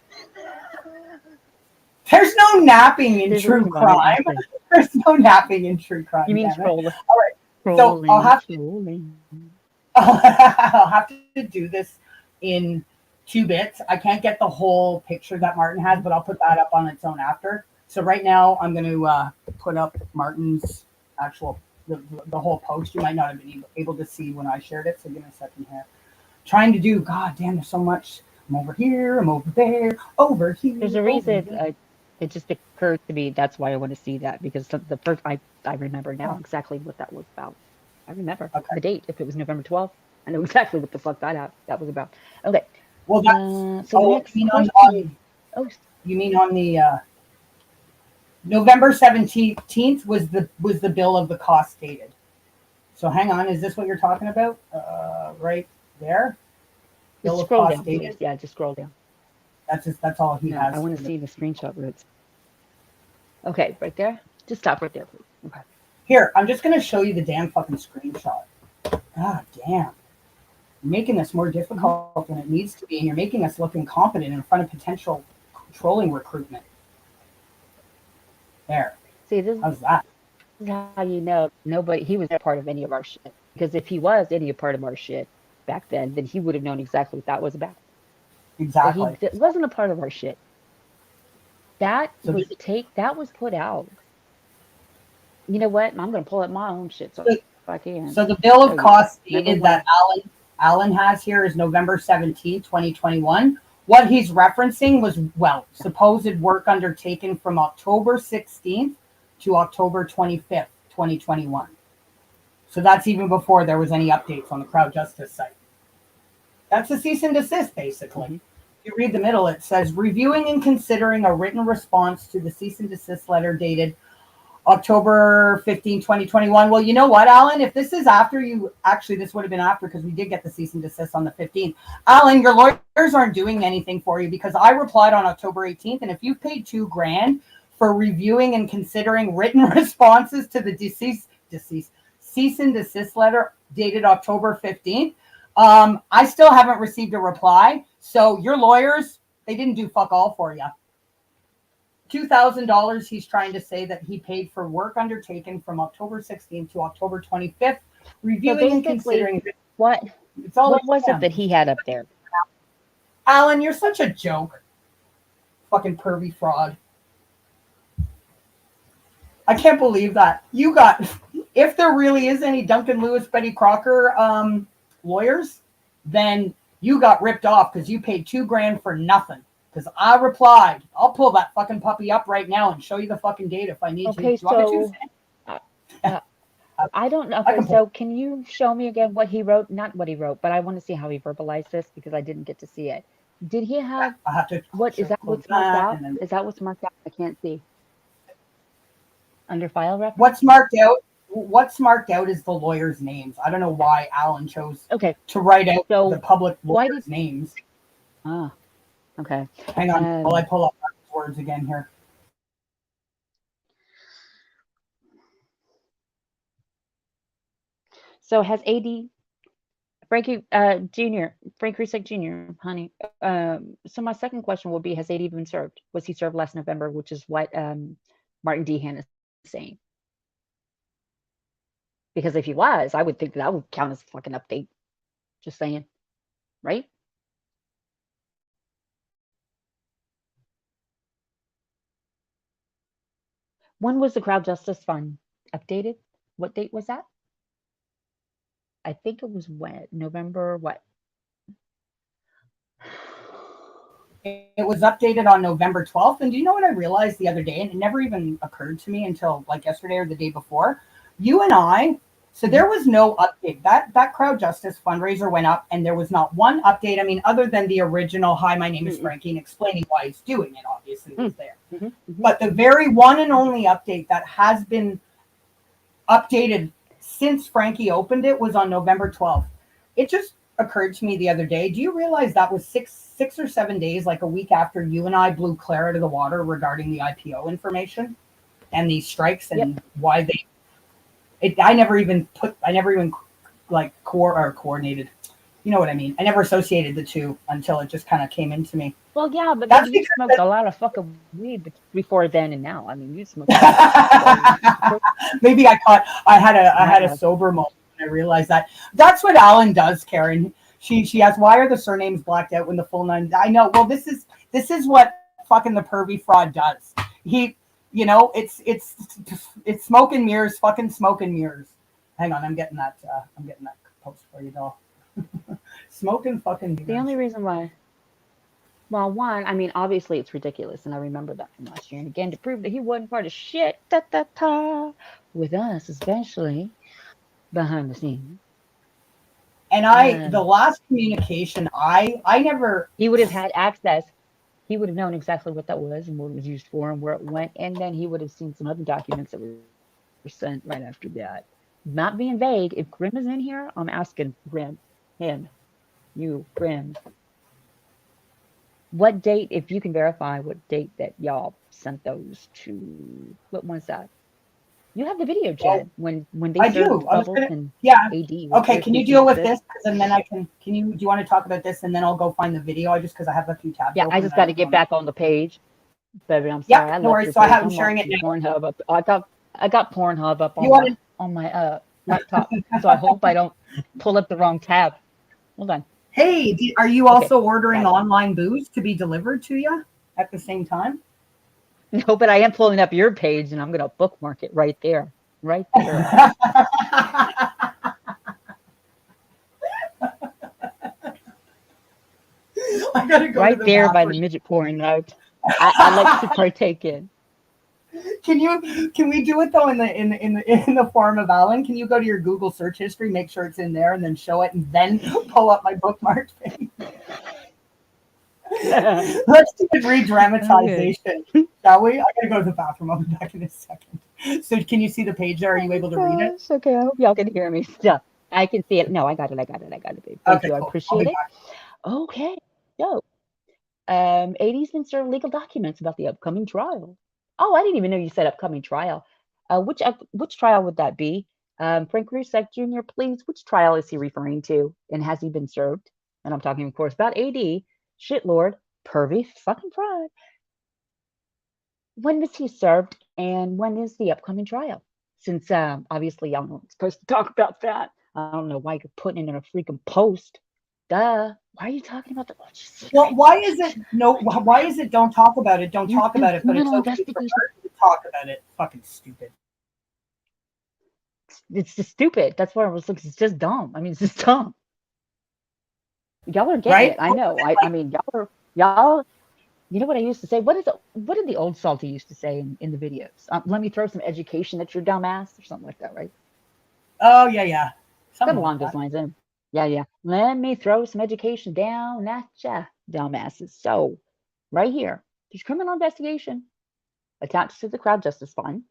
There's no napping in true crime. There's no napping in true crime. You mean scrolling? All right. So I'll have to do this in 2 bits. I can't get the whole picture that Martin has, but I'll put that up on its own after. So right now I'm going to put up Martin's actual the whole post. You might not have been able to see when I shared it. So give me a second here. Trying to do. God damn, there's so much. I'm over here. I'm over there. Over here. There's a reason. It just occurred to me. That's why I want to see that, because the first I remember now exactly what that was about. I remember the date. If it was November 12th, I know exactly what the fuck that was about. Okay. Well, that's so you mean on the November 17th was the bill of the cost dated. So hang on, is this what you're talking about? Right there. Bill of cost dated. Yeah, just scroll down. That's all he has. I want to see the screenshot roots. Okay, right there. Just stop right there, please. Okay. Here, I'm just going to show you the damn fucking screenshot. God damn. You're making this more difficult than it needs to be, and you're making us look incompetent in front of potential trolling recruitment. There. See, how's that? This is how you know he was a part of any of our shit. Because if he was any part of our shit back then he would have known exactly what that was about. Exactly. It wasn't a part of our shit. That was put out. You know what? I'm going to pull up my own shit if I can. So the bill of costs dated that Alan has here is November 17, 2021. What he's referencing was, well, supposed work undertaken from October 16th to October 25th, 2021. So that's even before there was any updates on the Crowd Justice site. That's a cease and desist, basically. Mhm. If you read the middle, it says, reviewing and considering a written response to the cease and desist letter dated October 15, 2021. Well, you know what, Alan? If this is after you, actually, this would have been after because we did get the cease and desist on the 15th. Alan, your lawyers aren't doing anything for you because I replied on October 18th. And if you've paid $2,000 for reviewing and considering written responses to the cease and desist letter dated October 15th, I still haven't received a reply. So your lawyers, they didn't do fuck all for you. $2,000 he's trying to say that he paid for work undertaken from October 16th to October 25th, reviewing and considering. What was it that he had up there? Alan, you're such a joke. Fucking pervy fraud. I can't believe that. You got, if there really is any Duncan Lewis, Betty Crocker lawyers, then you got ripped off because you paid $2,000 for nothing. Because I replied. I'll pull that fucking puppy up right now and show you the fucking date if I need to. Okay, so I don't know. Okay, so can you show me again what he wrote? Not what he wrote, but I want to see how he verbalized this because I didn't get to see it. Did he have? I have to. What is that? What's marked out? Is that what's marked out? I can't see. Under file reference. What's marked out? What's marked out is the lawyers' names. I don't know why Alan chose to write out the public lawyers' names. Ah. Okay. Hang on while I pull up his words again here. So has AD Frankie Jr. Frank Rusick Jr. Honey. So my second question will be: has AD been served? Was he served last November? Which is what Martin Dehan is saying. Because if he was, I would think that would count as a fucking update. Just saying, right? When was the Crowd Justice Fund updated? What date was that? I think it was when? November what? It was updated on November 12th. And do you know what I realized the other day? And it never even occurred to me until like yesterday or the day before. You and I, so there was no update. That Crowd Justice fundraiser went up and there was not one update. I mean, other than the original, hi, my name is Frankie, and explaining why he's doing it, obviously was there. But the very one and only update that has been updated since Frankie opened it was on November 12th. It just occurred to me the other day. Do you realize that was six or 7 days, like a week after you and I blew Claire out of the water regarding the IPO information and these strikes and why they, I never even like coordinated. You know what I mean? I never associated the two until it just kind of came into me. Well, yeah, but that's you smoked a lot of fucking weed before then and now. I mean, you smoked. Maybe I had a sober moment when I realized that. That's what Alan does, Karen. She asks, why are the surnames blacked out when the full name? I know. Well, this is what fucking the pervy fraud does. He, you know, it's smoke and mirrors, fucking smoke and mirrors. Hang on, I'm getting that post for you, doll. Smoke and fucking mirrors. The only reason why. Well, one, I mean, obviously it's ridiculous, and I remember that from last year. And again, to prove that he wasn't part of shit, with us, especially behind the scenes. And the last communication, I never. He would have had access. He would have known exactly what that was and what it was used for and where it went. And then he would have seen some other documents that were sent right after that. Not being vague. If Grim is in here, I'm asking Grim, him, you, Grim. What date, if you can verify what date that y'all sent those to, what was that? You have the video, Jed, when they served Bubbles and AD. Okay, can you deal with this? And then do you want to talk about this and then I'll go find the video just because I have a few tabs. Yeah, I just got to get back on the page. Baby, I'm sorry. Yeah, no worries. So I haven't sharing it now. Pornhub up. I got Pornhub up on my laptop, so I hope I don't pull up the wrong tab. Hold on. Hey, are you also ordering online booze to be delivered to you at the same time? No, but I am pulling up your page and I'm going to bookmark it right there. Right there. I gotta go right to the there by the bathroom. midget porn that I like to partake in. Can we do it though in the form of Alan? Can you go to your Google search history, make sure it's in there, and then show it, and then pull up my bookmark thing? Let's do a re-dramatization, shall we? I gotta go to the bathroom. I'll be back in a second. So can you see the page there? Are you able to read it? Gosh, okay, I hope y'all can hear me still. I can see it. No, I got it, babe. Thank Okay, you. I cool. I'll appreciate be it. back. Okay. So, AD's been served legal documents about the upcoming trial. Oh, I didn't even know you said upcoming trial. Which trial would that be? Frank Rusek Jr., please, which trial is he referring to? And has he been served? And I'm talking, of course, about AD, shitlord, pervy, fucking fraud. When was he served, and when is the upcoming trial? Since obviously I'm not supposed to talk about that. I don't know why you're putting it in a freaking post. Duh. Why are you talking about the Well, why is it no? Why is it don't talk about it? Don't talk about it, but it's criminal okay for investigation? her to talk about it. Fucking stupid. It's just stupid. That's why I was like, it's just dumb. I mean, it's just dumb. Y'all are getting Right? it. I know. I mean, y'all. You know what I used to say? What did the old salty used to say in the videos? Let me throw some education at your dumb ass or something like that, right? Oh yeah. Something Something along like those lines. Yeah. Let me throw some education down at ya, dumbasses. So, right here, there's criminal investigation attached to the crowd justice fund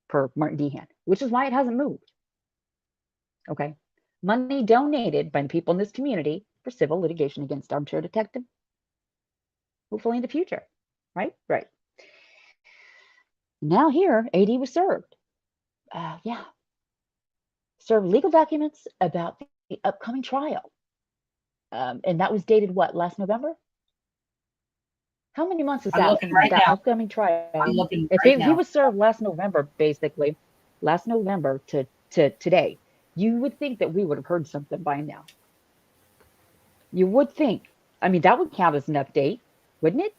per Martin Dehan, which is why it hasn't moved. Okay. Money donated by the people in this community for civil litigation against Armchair Detective. Hopefully in the future. Right? Right. Now here, AD was served. Yeah. Served legal documents about the upcoming trial. And that was dated what, last November? How many months is I'm that looking from right that now. upcoming trial? I'm looking If right he now. was served last November, basically, last November to today, you would think that we would have heard something by now. You would think. I mean, that would count as an update, wouldn't it?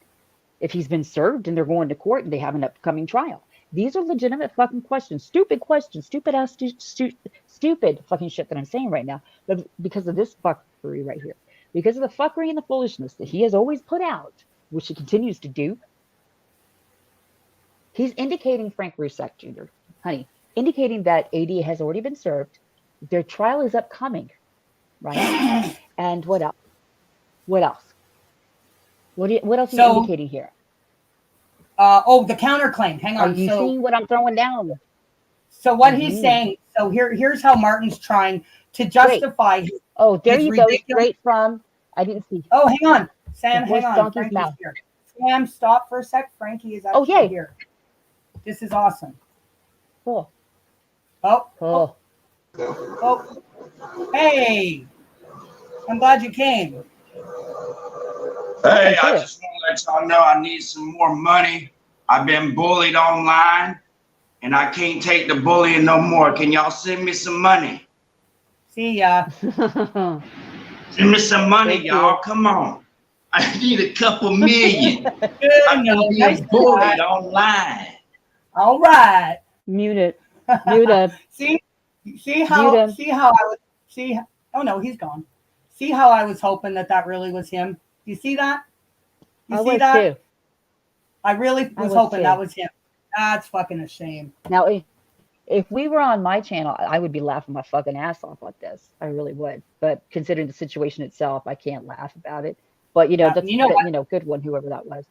If he's been served and they're going to court and they have an upcoming trial. These are legitimate fucking questions, stupid ass, stupid fucking shit that I'm saying right now, but because of this fuckery right here, because of the fuckery and the foolishness that he has always put out, which he continues to do, he's indicating Frank Rusek Jr., honey, indicating that AD has already been served, their trial is upcoming, right? And what else? What else? What else are you So, indicating here? the counterclaim. Hang Are on. you seeing what I'm throwing down? So what he's saying. So here's how Martin's trying to justify his, Oh, there you go. ridiculous. Straight from, I didn't see. Oh, hang on, Sam. The Hang horse on. donkey's Frankie's mouth. here. Sam, stop for a sec. Frankie is Oh, actually yay. here. This is awesome. Cool. Oh. Hey, I'm glad you came. Hey, I just want to let y'all know I need some more money. I've been bullied online, and I can't take the bullying no more. Can y'all send me some money? See ya. Send me some money, Thank y'all. you. Come on. I need a couple million. Good, I've been being nice bullied try. online. All right. Mute it. Mute him. See Mute how him. I was see. Oh no, he's gone. See how I was hoping that really was him. You see that? You I see was that? too. I really I was was hoping too. that was him. That's fucking a shame. Now, if we were on my channel, I would be laughing my fucking ass off like this. I really would. But considering the situation itself, I can't laugh about it. But that's You know what? good one, whoever that was.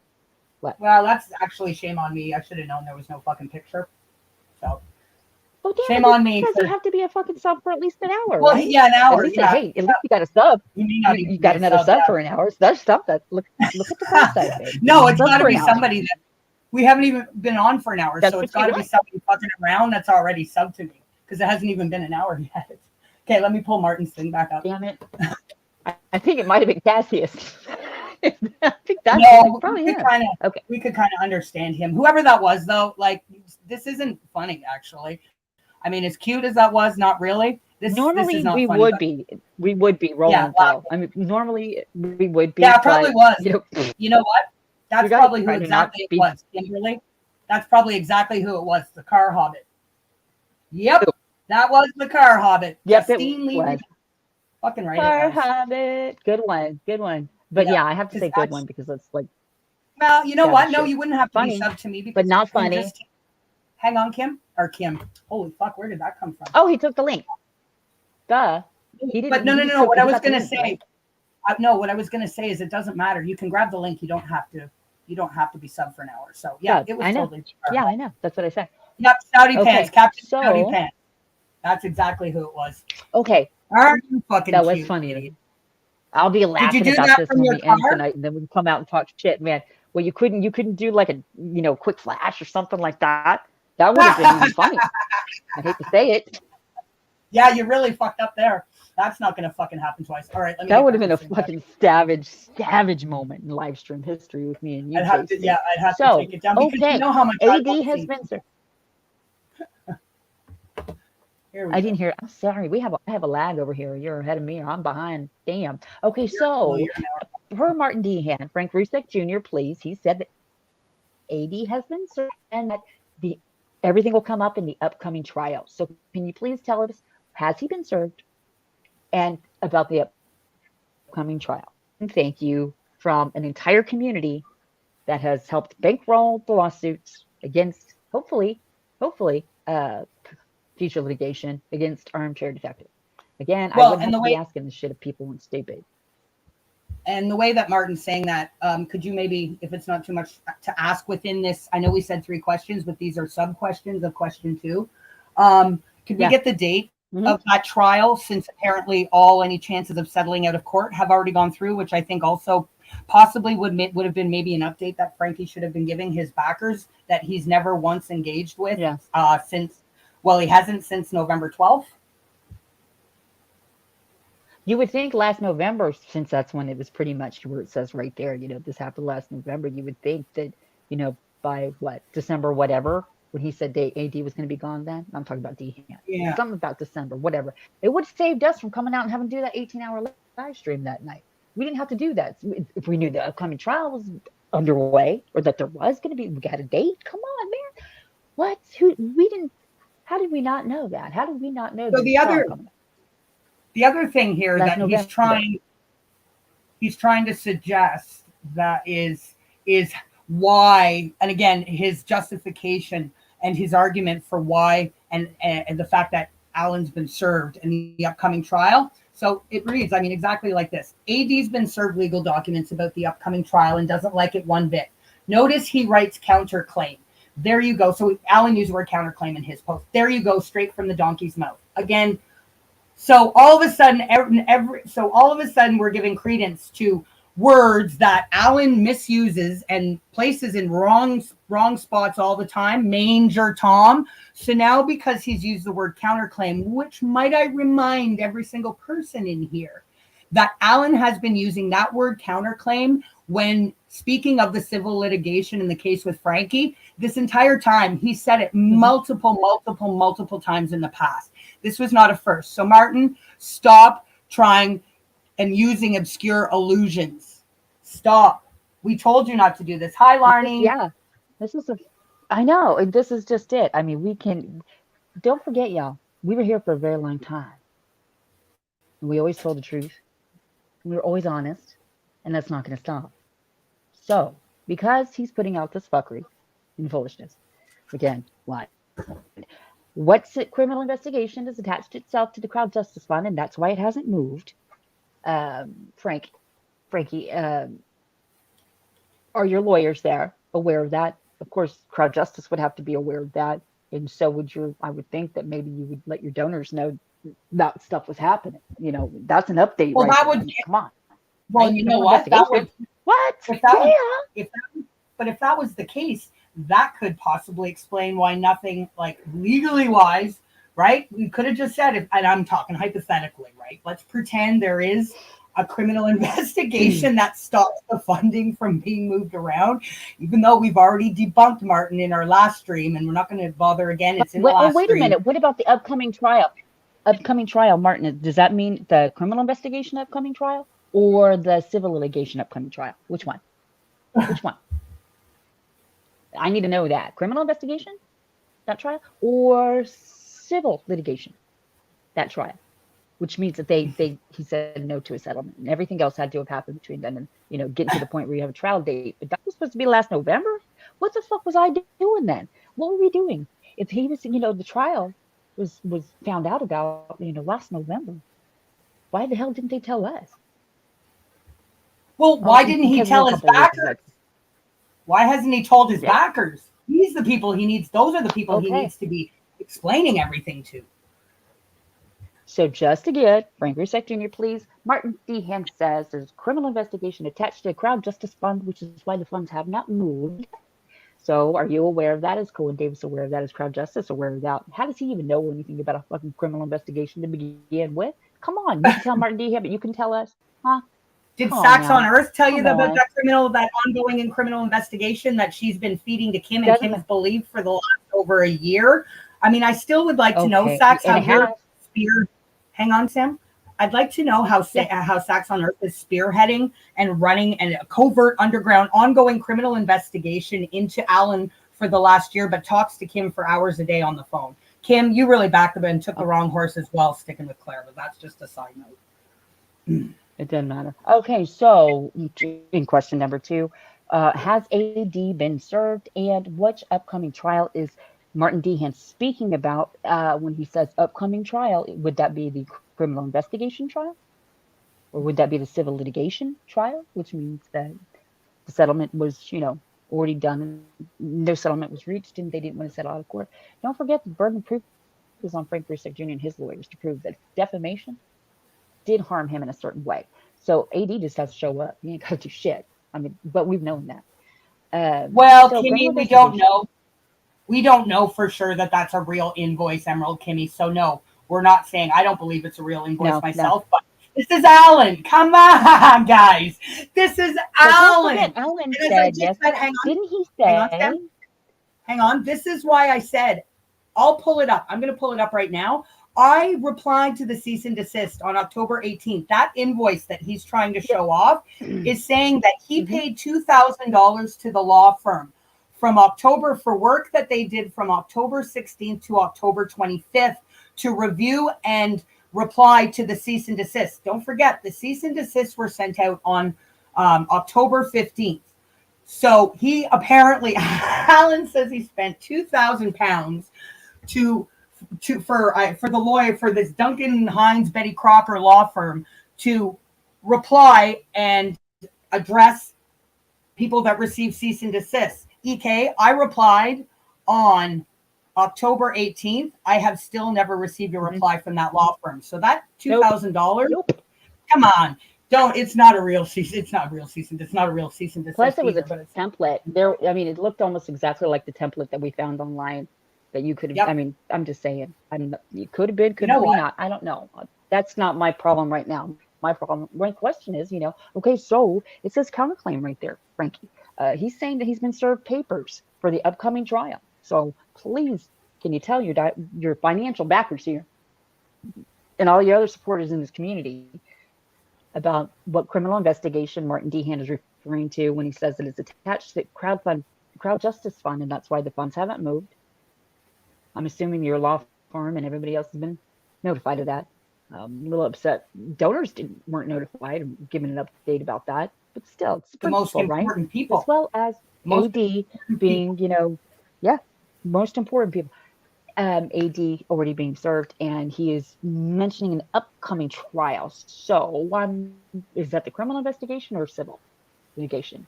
What? Well, that's actually shame on me. I should have known there was no fucking picture. So Oh, damn shame it, on me because for. you have to be a fucking sub for at least an hour, Well, right? yeah, an hour. At least, Yeah. hey, at least you got a sub. You may not You even got be a another sub, sub yeah. for an hour. So that's something. Look at the price tag, babe. No, it's Sub got to for be an hour. somebody that we haven't even been on for an hour. That's So it's what you got to be want. somebody fucking around that's already subbed to me because it hasn't even been an hour yet. Okay, let me pull Martin's thing back up. Damn it. I think it might have been Cassius. I think that's No, probably we him. could kind of understand him. Whoever that was, though, like this isn't funny. Actually, I mean, as cute as that was, not really. Normally this is not we funny. we would be rolling Yeah, though. I mean, normally we would be. Yeah, it probably was. You know, You know what? That's probably who try to exactly not it be- was. Kimberly. That's probably exactly who it was. The car hobbit. Yep, that was the car hobbit. Yep, it Justine Levy. was. Fucking right. Car It was. Hobbit. Good one. Good one. But Yeah, yeah, I have to 'cause say good that's- one because it's like Well, you know savage what? No, shit. you wouldn't have to Funny, be sub to me because but not you can funny. just hang on, Kim or Kim. Holy fuck, where did that come from? Oh, he took the link. Duh. He didn't. But no. He took, What he I was got the gonna link, say, right? no, what I was gonna say is it doesn't matter. You can grab the link. You don't have to. You don't have to be sub for an hour. So yeah, Good. it was I know. totally. Yeah, I know. That's what I said. Yep, Saudi Okay, Pants, Captain so- Saudi Pants. That's exactly who it was. Okay, Aren't you fucking that was cute, funny. idiot? I'll be laughing do about that this from when your we end car? tonight, and then we can come out and talk shit, man. Well, you couldn't do like a quick flash or something like that. That would have been even funny. I hate to say it. Yeah, you really fucked up there. That's not gonna fucking happen twice. All right, let me. That get would have back been a to this thing. fucking savage moment in live stream history with me and you. I'd have to, Casey. yeah, I'd have to So take it down because okay, you know how much I AD love has seeing- been served. Here we I go. didn't hear. I'm sorry. I have a lag over here. You're ahead of me, or I'm behind. Damn. Okay, Oh, so you're now- per Martin Dehan, Frank Rusek Jr., please. He said that AD has been served and that everything will come up in the upcoming trial. So can you please tell us, has he been served and about the upcoming trial? And thank you from an entire community that has helped bankroll the lawsuits against, hopefully, future litigation against Armchair Detective. Again, I Well, wouldn't and have the to be way- asking this shit if people wouldn't stay big. And the way that Martin's saying that, could you maybe, if it's not too much to ask within this, I know we said 3 questions, but these are sub questions of question 2. Could we Yeah. get the date Mhm. of that trial, since apparently any chances of settling out of court have already gone through, which I think also possibly would have been maybe an update that Frankie should have been giving his backers that he's never once engaged with Yes. he hasn't since November 12th. You would think last November, since that's when it was pretty much where it says right there, this happened last November, you would think that, by December, whatever, when he said AD was going to be gone then, I'm talking about Dehan. Yeah. Something about December, whatever. It would have saved us from coming out and having to do that 18-hour live stream that night. We didn't have to do that. If we knew the upcoming trial was underway or that there was going to be, we got a date. Come on, man. What? How did we not know that? How did we not know So that the other thing here Last that November. he's trying to suggest that is why, and again, his justification and his argument for why, and the fact that Alan's been served in the upcoming trial. So it reads, exactly like this. AD's been served legal documents about the upcoming trial and doesn't like it one bit. Notice he writes counterclaim. There you go. So Alan used the word counterclaim in his post. There you go, straight from the donkey's mouth. Again, so all of a sudden, we're giving credence to words that Alan misuses and places in wrong spots all the time. Manger Tom. So now, because he's used the word counterclaim, which might I remind every single person in here that Alan has been using that word counterclaim when speaking of the civil litigation in the case with Frankie. This entire time, he said it multiple times in the past. This was not a first. So Martin, stop trying and using obscure allusions. Stop. We told you not to do this. Hi, Larnie. Yeah, I know. And this is just it. Don't forget, y'all, we were here for a very long time. And we always told the truth. We were always honest. And that's not going to stop. So, because he's putting out this fuckery and foolishness, again, why? What's it? Criminal investigation has attached itself to the Crowd Justice Fund, and that's why it hasn't moved. Frankie, are your lawyers there aware of that? Of course, Crowd Justice would have to be aware of that, and so would I would think that maybe you would let your donors know that stuff was happening. That's an update. Well, right that there. would. Come on. Well, Right? you know Criminal what? That would. investigation. What? If that was- Yeah. If that was the case, that could possibly explain why nothing, like legally wise, right? We could have just said, and I'm talking hypothetically, right? Let's pretend there is a criminal investigation that stops the funding from being moved around, even though we've already debunked Martin in our last stream, and we're not going to bother again. It's in the last wait stream. a minute. What about the upcoming trial? Martin, does that mean the criminal investigation upcoming trial or the civil litigation upcoming trial? Which one? Which one? I need to know that. Criminal investigation, that trial, or civil litigation, that trial? which means that he said no to a settlement, and everything else had to have happened between then and getting to the point where you have a trial date. But that was supposed to be last November. What the fuck was I doing then? What were we doing? If he was, the trial was found out about, last November, why the hell didn't they tell us? Well, why didn't he Because we're a tell his couple years backers? ahead. Why hasn't he told his Yeah. backers? He's the people he needs. Those are the people he Okay. needs to be explaining everything to. So just again, Frank Ruseck Jr., please. Martin Dehan says there's a criminal investigation attached to a crowd justice fund, which is why the funds have not moved. So are you aware of that? Is Cohen Davis aware of that? Is Crowd Justice aware of that? How does he even know anything about a fucking criminal investigation to begin with? Come on, you can tell Martin Dehan, but you can tell us, huh? Did Come on Sacks now. on Earth tell you Come about on. that ongoing and criminal investigation that she's been feeding to Kim and Doesn't Kim's believed for the last over a year? I mean, I still would like to know, okay, Sacks, and how it you're has. spear. Hang on, Sam. I'd like to know how Yeah. how Sacks on Earth is spearheading and running a covert underground ongoing criminal investigation into Allen for the last year, but talks to Kim for hours a day on the phone. Kim, you really backed up and took the wrong horse as well, sticking with Claire, but that's just a side note. It doesn't matter. Okay, so in question number 2, has AD been served, and which upcoming trial is Martin Dehan speaking about when he says upcoming trial? Would that be the criminal investigation trial, or would that be the civil litigation trial, which means that the settlement was, already done and no settlement was reached and they didn't want to settle out of court? Don't forget the burden of proof is on Frank Ruseck Jr. and his lawyers to prove that defamation did harm him in a certain way. So AD just has to show up. He ain't got to do shit. I mean, but we've known that. Well, So Kimmy, criminal we don't investigation. know. We don't know for sure that that's a real invoice, Emerald Kimmy. So no, we're not saying I don't believe it's a real invoice No. myself, but this is Alan. Come on, guys. This is But don't Alan. forget, Alan And as I said just yes. said, hang on, Didn't he hang on, say? Sam. Hang on. This is why I said I'll pull it up. I'm going to pull it up right now. I replied to the cease and desist on October 18th. That invoice that he's trying to show off is saying that he Mhm. paid $2,000 to the law firm from October for work that they did from October 16th to October 25th to review and reply to the cease and desist. Don't forget, the cease and desists were sent out on October 15th. So he apparently, Alan says he spent £2,000 for the lawyer for this Duncan Hines Betty Crocker law firm to reply and address people that receive cease and desist. EK, I replied on October 18th. I have still never received a reply from that law firm. So that $2,000, Nope. come on. Don't, it's not a real cease. It's not a real cease. It's not a real cease and desist Plus, it was either, a but it's template. There, I mean, it looked almost exactly like the template that we found online that you could have. Yep. I mean, I'm just saying. It could have been, could You know be what? not. I don't know. That's not my problem right now. My question is, okay, so it says counterclaim right there, Frankie. He's saying that he's been served papers for the upcoming trial. So please, can you tell your financial backers here and all your other supporters in this community about what criminal investigation Martin Dehan is referring to when he says that it's attached to the crowd justice fund, and that's why the funds haven't moved. I'm assuming your law firm and everybody else has been notified of that. A little upset donors weren't notified or given an update about that, but still, it's The most principle, right? important people. As well as Most AD being, most important people. AD already being served, and he is mentioning an upcoming trial. So, is that the criminal investigation or civil litigation?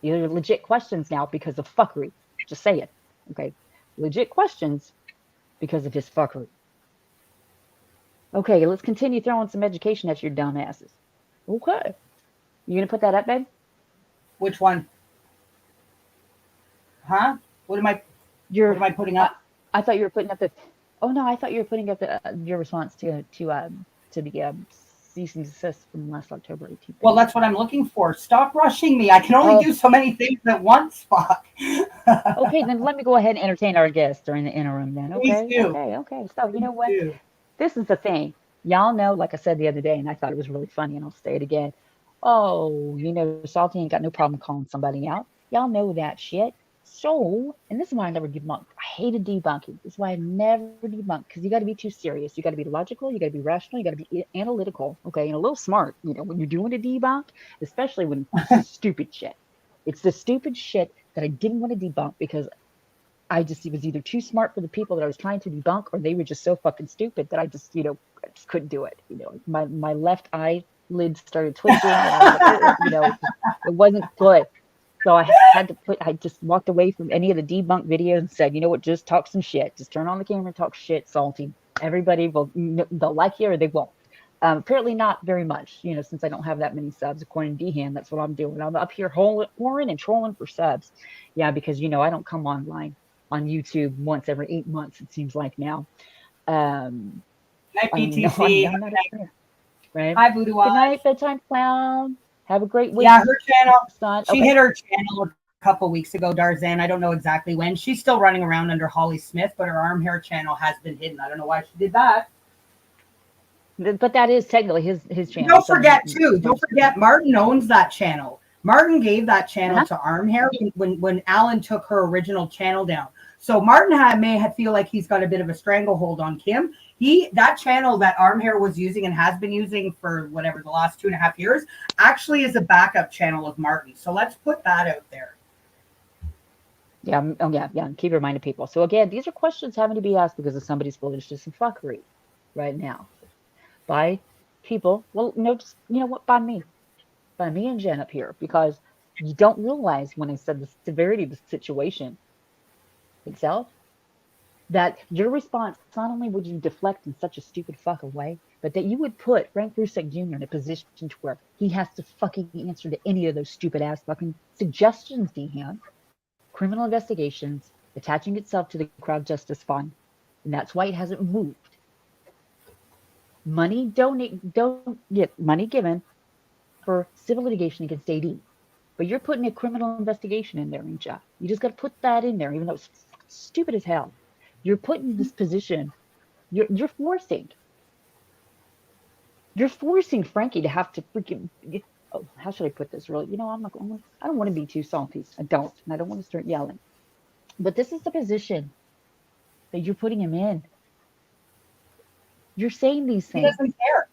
These are legit questions now because of fuckery. Just say it, okay? Legit questions because of his fuckery. Okay, let's continue throwing some education at your dumbasses. Okay, you gonna put that up, babe? Which one? Huh? What am I putting up? I thought you were putting up the. Oh no, I thought you were putting up your response to the cease and desist from last October 18th. Well, that's what I'm looking for. Stop rushing me. I can only do so many things at once, fuck. Okay, then let me go ahead and entertain our guests during the interim then. Okay. Please do. Okay. So you know what? Do. This is the thing. Y'all know, like I said the other day, and I thought it was really funny, and I'll say it again. Oh, Salty ain't got no problem calling somebody out. Y'all know that shit. So, and this is why I never give up. I hated debunking. That's why I never debunk, because you got to be too serious. You got to be logical. You got to be rational. You got to be analytical, okay, and a little smart. When you're doing a debunk, especially when it's stupid shit. It's the stupid shit that I didn't want to debunk because it was either too smart for the people that I was trying to debunk, or they were just so fucking stupid that I just couldn't do it. My left eyelid started twitching, and I was like, it wasn't good. So I just walked away from any of the debunk videos and said, you know what, just talk some shit. Just turn on the camera and talk shit, Salty. Everybody they'll like you or they won't. Apparently not very much, since I don't have that many subs. According to Dehan, that's what I'm doing. I'm up here whoring and trolling for subs. Yeah, because, I don't come online on YouTube once every 8 months, it seems like now. Night BTC. I'm not right? Hi, Voodoo Good Eyes. night, bedtime clown. Have a great week. Yeah, her channel. Son. She hit her channel a couple weeks ago, Darzan. I don't know exactly when. She's still running around under Holly Smith, but her Armchair channel has been hidden. I don't know why she did that. But that is technically his channel. Don't forget, Martin owns that channel. Martin gave that channel to Armchair when Alan took her original channel down. So Martin may feel like he's got a bit of a stranglehold on Kim. That channel that Armchair was using and has been using for the last 2.5 years, actually is a backup channel of Martin. So let's put that out there. Yeah. Keep reminding people. So again, these are questions having to be asked because of somebody's foolishness and fuckery right now by people. Well, just by me and Jen up here, because you don't realize when I said the severity of the situation itself, that your response, not only would you deflect in such a stupid fucking way, but that you would put Frank Rusek Jr. in a position to where he has to fucking answer to any of those stupid ass fucking suggestions, Dehan. Criminal investigations attaching itself to the Crowd Justice Fund, and that's why it hasn't moved. Money don't get money given for civil litigation against AD, but you're putting a criminal investigation in there, ain't ya? You just got to put that in there, even though it's stupid as hell. You're put in this position. You're forcing Frankie to have to freaking. Oh, how should I put this? Really, I don't want to be too salty. I don't want to start yelling. But this is the position that you're putting him in. You're saying these things. He doesn't care.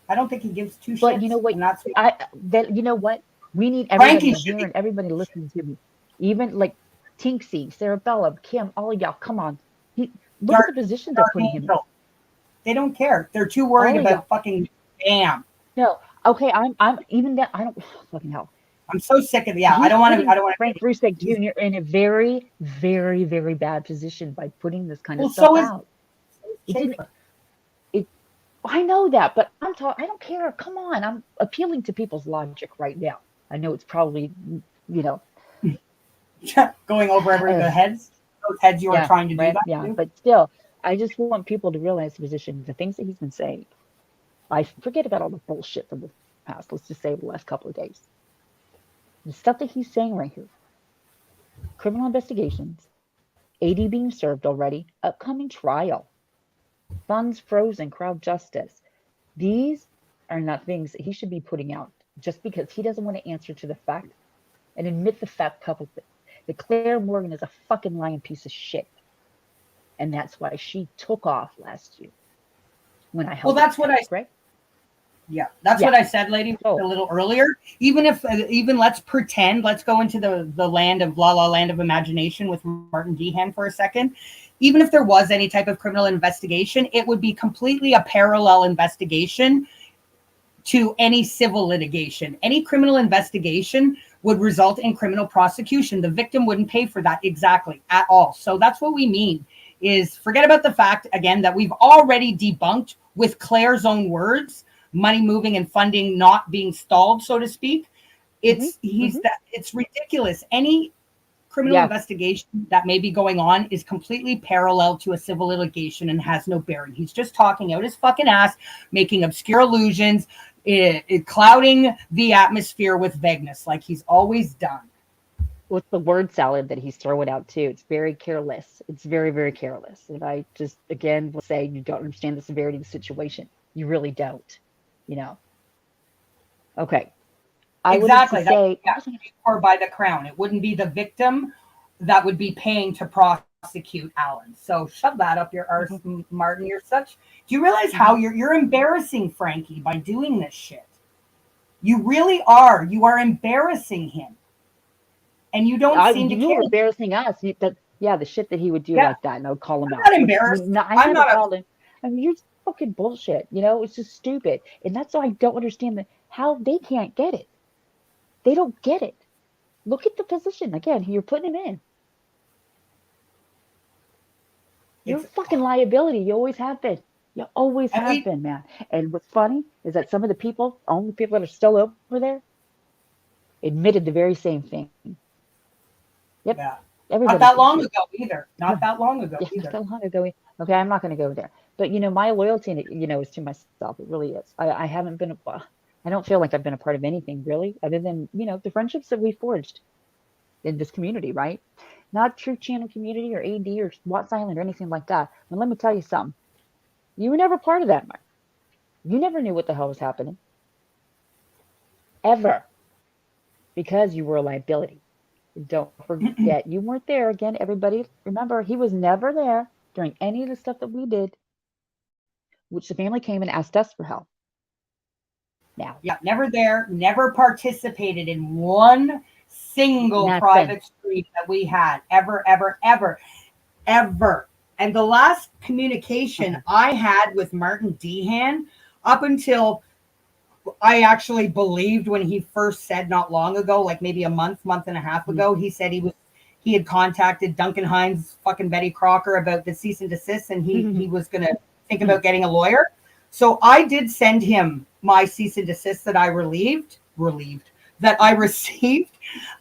I don't think he gives two shits. But you know what? You know what? We need everybody here and everybody listening to me. Even like Tinksy, Sarabella, Kim, all of y'all, come on. Look at the position they're putting him in. They don't care. They're too worried about fucking bam. No. Okay, I'm even that. I don't fucking hell. I'm so sick of I don't want to. Frank Rusek Jr. in a very, very, very bad position by putting this kind of stuff out. I know that, but I don't care. Come on, I'm appealing to people's logic right now. I know it's probably, going over the heads. Those heads you are trying to do that. Yeah, but still, I just want people to realize the position, the things that he's been saying. I forget about all the bullshit from the past. Let's just say the last couple of days. The stuff that he's saying right here. Criminal investigations, AD being served already, upcoming trial, funds frozen, crowd justice. These are not things that he should be putting out just because he doesn't want to answer to the fact and admit the fact coupled with that Claire Morgan is a fucking lying piece of shit. And that's why she took off last year. When I held that's what I right? Yeah, that's what I said, lady, a little earlier. Even let's pretend, let's go into the land of La La Land of imagination with Martin Dehan for a second. Even if there was any type of criminal investigation, it would be completely a parallel investigation to any civil litigation. Any criminal investigation would result in criminal prosecution. The victim wouldn't pay for that exactly at all. So that's what we mean is forget about the fact, again, that we've already debunked with Claire's own words, money moving and funding not being stalled, so to speak. It's ridiculous. Any criminal investigation that may be going on is completely parallel to a civil litigation and has no bearing. He's just talking out his fucking ass, making obscure allusions, clouding the atmosphere with vagueness like he's always done. With the word salad that he's throwing out too, it's very careless. It's very, very careless. And I just, again, will say you don't understand the severity of the situation. You really don't, Okay. Exactly. That would be paid for by the Crown. It wouldn't be the victim that would be paying to prosecute Alan. So shove that up your arse, Martin. You're such. Do you realize how you're embarrassing Frankie by doing this shit? You really are. You are embarrassing him, and you don't seem to You care. were embarrassing us. The shit that he would do Yeah, like that, and I would call him I'm out. not embarrassed. I I'm never not. called him. I mean, you're fucking bullshit. It's just stupid, and that's why I don't understand how they can't get it. They don't get it. Look at the position again. You're putting him in. You're a It's fucking liability. You always have been. You always and have we. been, man. And what's funny is that some of the people, only people that are still over there, admitted the very same thing. Yep. Yeah. Not Everybody that did. long ago either. Not that long ago Yeah, not either. that long ago. Okay, I'm not going to go there. But my loyalty, is to myself. It really is. I haven't been. I don't feel like I've been a part of anything really, other than the friendships that we forged in this community, right? Not Truth Channel community or AD or Watts Island or anything like that. And let me tell you something. You were never part of that, Mark. You never knew what the hell was happening, ever, because you were a liability. Don't forget, you weren't there. Again, everybody, remember, he was never there during any of the stuff that we did, which the family came and asked us for help. Now, Yeah, never there, never participated in one single nothing. private stream that we had, ever, ever, ever, ever. And the last communication I had with Martin Dehan, up until I actually believed when he first said not long ago, like maybe a month and a half ago, he said he had contacted Duncan Hines, fucking Betty Crocker, about the cease and desist, and he was gonna think about getting a lawyer. So I did send him my cease and desist that I that I received.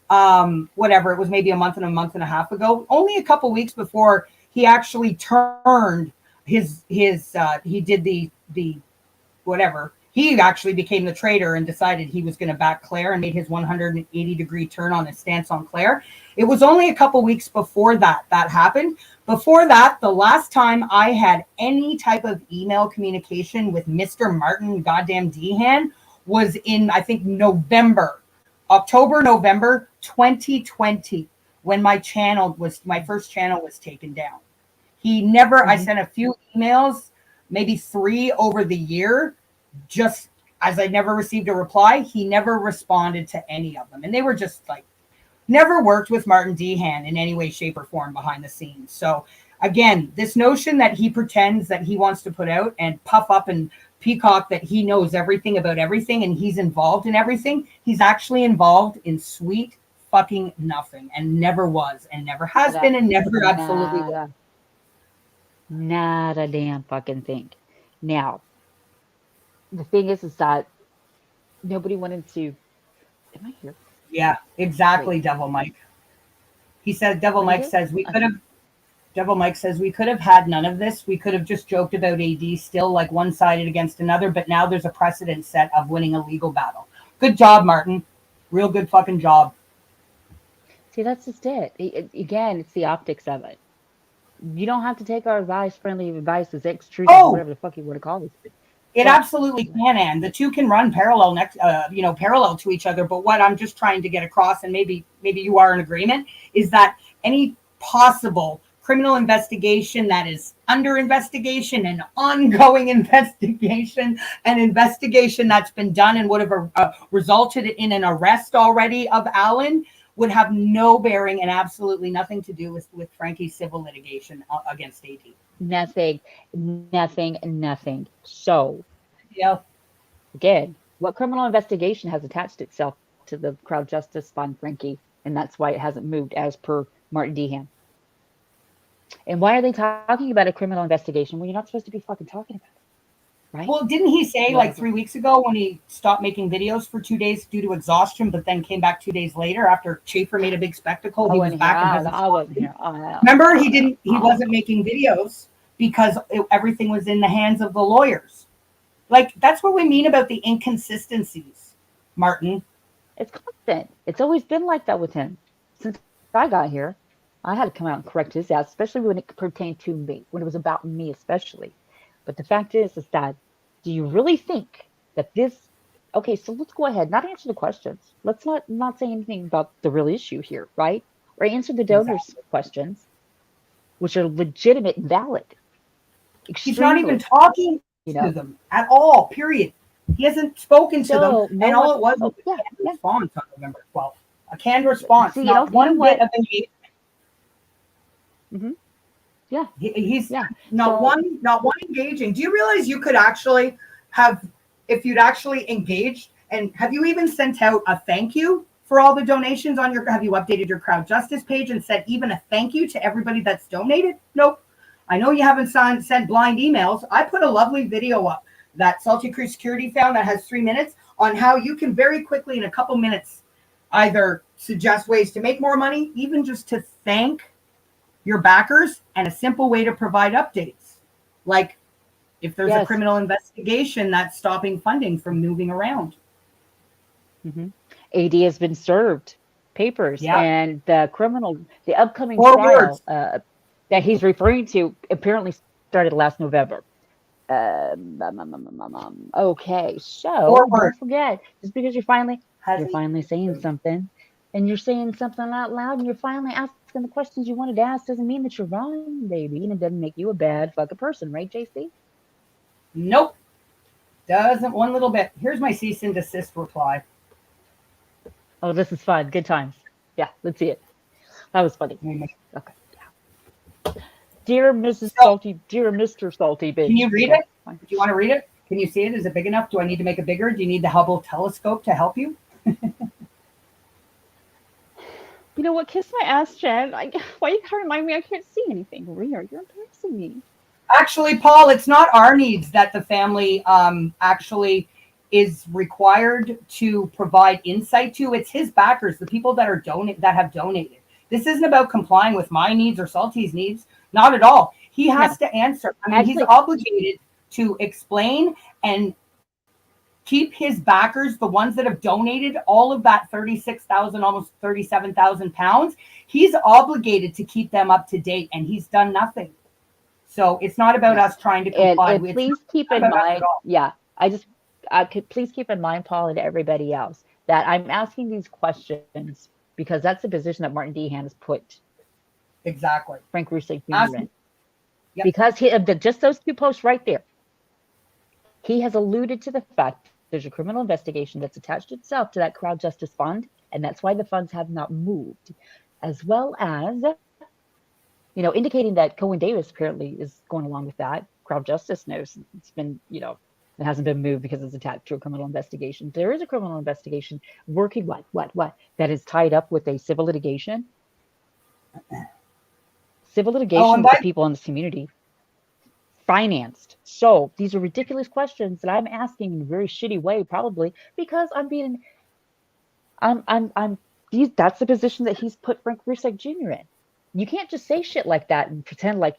Whatever, it was maybe a month and a half ago, only a couple weeks before he actually turned his he did the whatever. He actually became the traitor and decided he was going to back Claire and made his 180-degree turn on his stance on Claire. It was only a couple weeks before that happened. Before that, the last time I had any type of email communication with Mr. Martin goddamn Dehan was in, I think, October, November 2020, when my first channel was taken down. He never, I sent a few emails, maybe 3 over the year, just as I never received a reply. He never responded to any of them. And they were just like, never worked with Martin Dehan in any way, shape, or form behind the scenes. So again, this notion that he pretends that he wants to put out and puff up and peacock that he knows everything about everything and he's involved in everything, he's actually involved in sweet fucking nothing, and never was, and never has been, and never absolutely will. Not a damn fucking thing. Now, the thing is that nobody wanted to. Am I here? Yeah, exactly. Wait. Devil Mike. He said, Devil What is Mike it? says we could have. Devil Mike says we could have had none of this. We could have just joked about AD still, like one-sided against another. But now there's a precedent set of winning a legal battle. Good job, Martin. Real good fucking job. See, that's just it. Again, it's the optics of it. You don't have to take our advice, friendly advice, as truth, whatever the fuck you want to call it. It absolutely can, and the two can run parallel parallel to each other. But what I'm just trying to get across, and maybe you are in agreement, is that any possible criminal investigation that is under investigation and ongoing investigation, an investigation that's been done and would have resulted in an arrest already of Alan, would have no bearing and absolutely nothing to do with Frankie's civil litigation against AD. Nothing. So, Yeah. again, what criminal investigation has attached itself to the Crowd Justice Fund, Frankie? And that's why it hasn't moved, as per Martin Dehan. And why are they talking about a criminal investigation when you're not supposed to be fucking talking about it? Right? Well, didn't he say like 3 weeks ago when he stopped making videos for 2 days due to exhaustion, but then came back 2 days later after Schaefer made a big spectacle? He was back and hasn't stopped. Remember, he wasn't making videos because everything was in the hands of the lawyers. Like, that's what we mean about the inconsistencies, Martin. It's constant. It's always been like that with him since I got here. I had to come out and correct his ass, especially when it pertained to me, when it was about me especially. But the fact is that, do you really think that this... Okay, so let's go ahead, not answer the questions. Let's not say anything about the real issue here, right? Or answer the donors' questions. which are legitimate and valid. He's not even Extremely, talking you to know. them at all, period. He hasn't spoken to them, So no and one. all it was Oh a yeah, canned yeah. response on November 12th. A canned response, See, not you know one bit what? of engagement. Hmm. Yeah, He's yeah. not So one engaging. Do you realize you could actually have, if you'd actually engaged, and have you even sent out a thank you for all the donations on your, have you updated your crowd justice page and said even a thank you to everybody that's donated? Nope. I know you haven't sent blind emails. I put a lovely video up that Salty Creek Security found that has 3 minutes on how you can very quickly in a couple minutes either suggest ways to make more money, even just to thank your backers, and a simple way to provide updates. Like if there's a yes. criminal investigation that's stopping funding from moving around. Hmm. AD has been served papers, Yeah. and the upcoming 4 trial words. that he's referring to apparently started last November. Okay, 4 so words. don't forget, just because Has you're he? finally saying something, and you're saying something out loud, and you're finally asking the questions you wanted to ask, doesn't mean that you're wrong, baby, and it doesn't make you a bad fucking person, right, JC? Nope. Doesn't one little bit. Here's my cease and desist reply. Oh, this is fun. Good times. Yeah, let's see it. That was funny. Okay. Dear Mrs. So Salty, dear Mr. Salty can you Baby. read Okay, it? fine. Do you want to read it? Can you see it? Is it big enough? Do I need to make it bigger? Do you need the Hubble telescope to help you? You know what? Kiss my ass, Jen. Why you gotta remind me I can't see anything? Maria, you're embarrassing me. Actually, Paul, it's not our needs that the family actually is required to provide insight to. It's his backers, the people that have donated. This isn't about complying with my needs or Salty's needs. Not at all. He has No, to answer. I mean, he's actually, obligated to explain and keep his backers, the ones that have donated all of that 36,000, almost 37,000 pounds. He's obligated to keep them up to date, and he's done nothing. So it's not about no. us trying to And comply. and It's please keep not in about us at mind, all. yeah, could please keep in mind, Paul, and everybody else, that I'm asking these questions because that's the position that Martin Dehan has put Exactly. Frank Rusick Ask Jr. in. him. Yep. Because just those 2 posts right there, he has alluded to the fact there's a criminal investigation that's attached itself to that crowd justice fund, and that's why the funds have not moved, as well as, indicating that Cohen Davis apparently is going along with that. Crowd justice knows it's been, it hasn't been moved because it's attached to a criminal investigation. There is a criminal investigation working what that is tied up with a civil litigation. Civil Oh, litigation and with the by people in this community financed. So these are ridiculous questions that I'm asking in a very shitty way, probably because that's the position that he's put Frank Rusick Jr. in. You can't just say shit like that and pretend like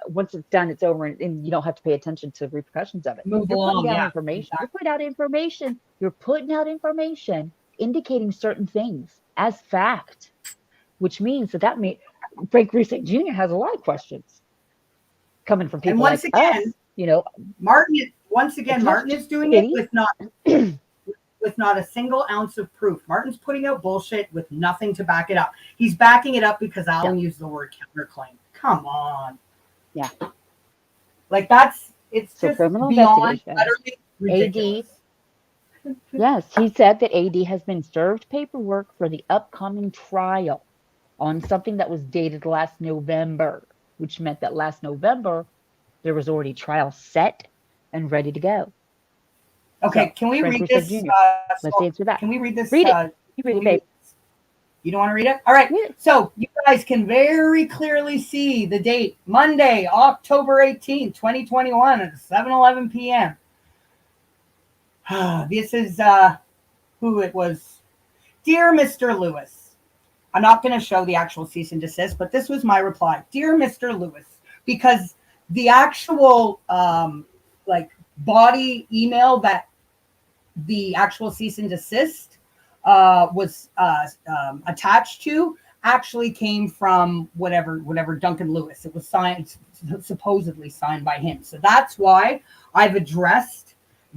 once it's done, it's over, and you don't have to pay attention to the repercussions of it. move You're putting along. down Yeah. information. Exactly. You're putting out information indicating certain things as fact, which means that means Frank Rusick Jr. has a lot of questions coming from And people once like us, again, attached Martin is doing it city. with not a single ounce of proof. Martin's putting out bullshit with nothing to back it up. He's backing it up because Alan used the word counterclaim. Come on. Yeah. Like it's So just criminal beyond investigation. utterly ridiculous. Yes, he said that AD has been served paperwork for the upcoming trial on something that was dated last November, which meant that last November there was already trial set and ready to go. Okay, So, can we Frank read Rusick this? Jr. Let's answer that. Can we read this? Read it. You read it, babe. You don't want to read it? All right. Read it. So you guys can very clearly see the date, Monday, October 18th, 2021 at 7:11 p.m. This is who it was. Dear Mr. Lewis, I'm not going to show the actual cease and desist, but this was my reply. Dear Mr. Lewis, because the actual body email that the actual cease and desist was attached to actually came from whatever Duncan Lewis. It was supposedly signed by him. So that's why I've addressed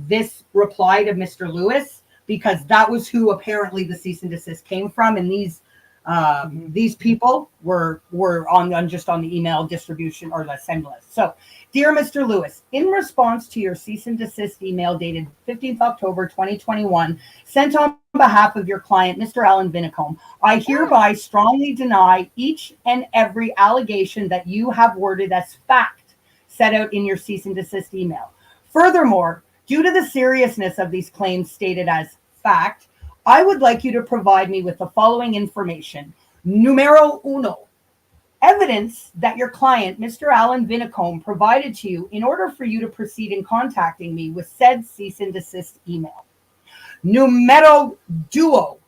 this reply to Mr. Lewis, because that was who apparently the cease and desist came from. And these These people were on just on the email distribution or the send list. So, dear Mr. Lewis, in response to your cease and desist email dated 15th October 2021, sent on behalf of your client, Mr. Alan Vinicombe, I hereby strongly deny each and every allegation that you have worded as fact set out in your cease and desist email. Furthermore, due to the seriousness of these claims stated as fact, I would like you to provide me with the following information. Numero uno, evidence that your client, Mr. Alan Vinicombe, provided to you in order for you to proceed in contacting me with said cease and desist email. Numero duo,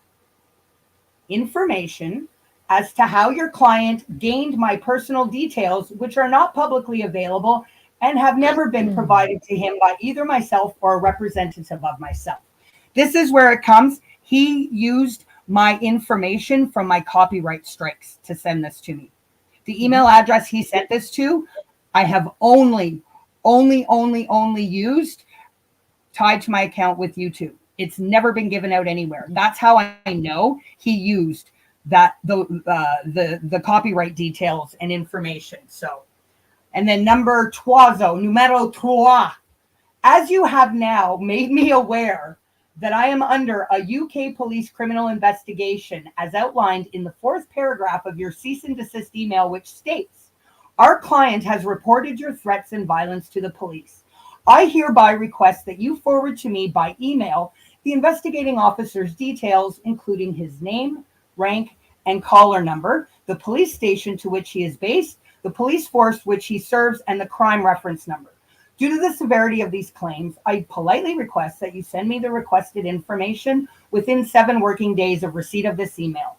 information as to how your client gained my personal details, which are not publicly available and have never been provided to him by either myself or a representative of myself. This is where it comes. He used my information from my copyright strikes to send this to me. The email address he sent this to, I have only used tied to my account with YouTube. It's never been given out anywhere. That's how I know he used that the copyright details and information. So, and then numero trois, as you have now made me aware that I am under a UK police criminal investigation as outlined in the 4th paragraph of your cease and desist email, which states, our client has reported your threats and violence to the police. I hereby request that you forward to me by email the investigating officer's details, including his name, rank, and caller number, the police station to which he is based, the police force which he serves, and the crime reference number. Due to the severity of these claims, I politely request that you send me the requested information within 7 working days of receipt of this email.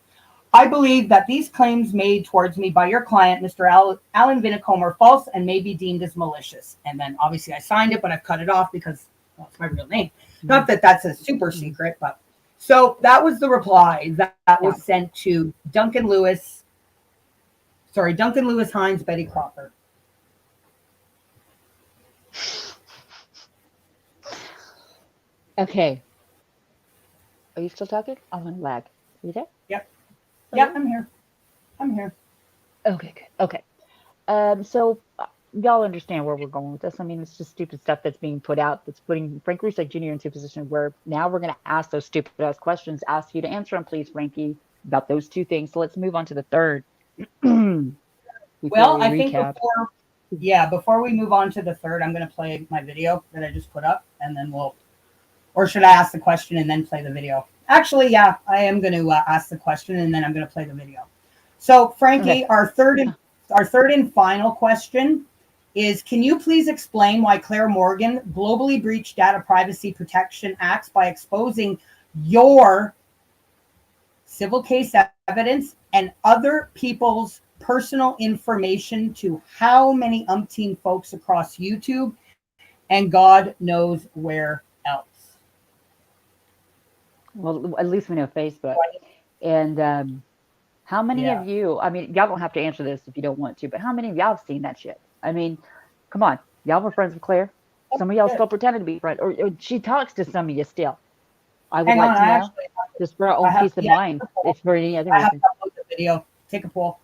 I believe that these claims made towards me by your client, Mr. Alan Vinicombe, are false and may be deemed as malicious. And then obviously I signed it, but I've cut it off because it's my real name. Not that that's a super secret, but so that was the reply that was sent to Duncan Lewis Hines, Betty Crawford. Okay. Are you still talking? I'm gonna lag. Are you there? Yep. Yep, I'm here. Okay, good. Okay. So y'all understand where we're going with this. I mean, it's just stupid stuff that's being put out that's putting Frank Rusak Jr. into a position where now we're going to ask those stupid ass questions, ask you to answer them, please, Frankie, about those two things. So let's move on to the third. Well, I think before we move on to the third, I'm going to play my video that I just put up, and then or should I ask the question and then play the video? Actually, yeah, I am going to ask the question and then I'm going to play the video. So, Frankie, our third and final question is, can you please explain why Claire Morgan globally breached data privacy protection acts by exposing your civil case evidence and other people's personal information to how many umpteen folks across YouTube and God knows where else? Well, at least we know Facebook. And how many of you, I mean, y'all don't have to answer this if you don't want to, but how many of y'all have seen that shit? I mean, come on. Y'all were friends with Claire. Some of y'all still pretending to be friends. Or she talks to some of you still. I would like to know. Just for our own peace of mind. If for any other reason. I have to upload the video. Take a poll.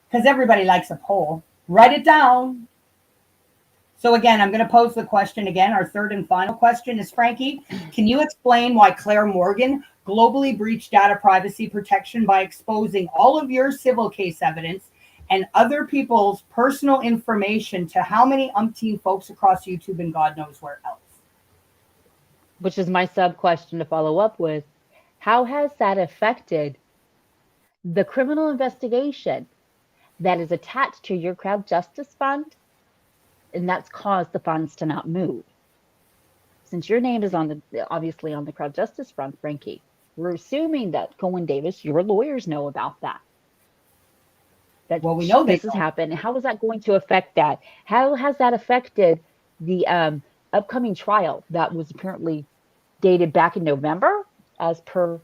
Because everybody likes a poll. Write it down. So again, I'm going to pose the question again. Our third and final question is, Frankie, can you explain why Claire Morgan globally breached data privacy protection by exposing all of your civil case evidence and other people's personal information to how many umpteen folks across YouTube and God knows where else? Which is my sub question to follow up with. How has that affected the criminal investigation that is attached to your crowd justice fund? And that's caused the funds to not move. Since your name is obviously on the crowd justice front, Frankie, we're assuming that Cohen Davis, your lawyers know about that. We know this has happened. How is that going to affect that? How has that affected the upcoming trial that was apparently dated back in November, as per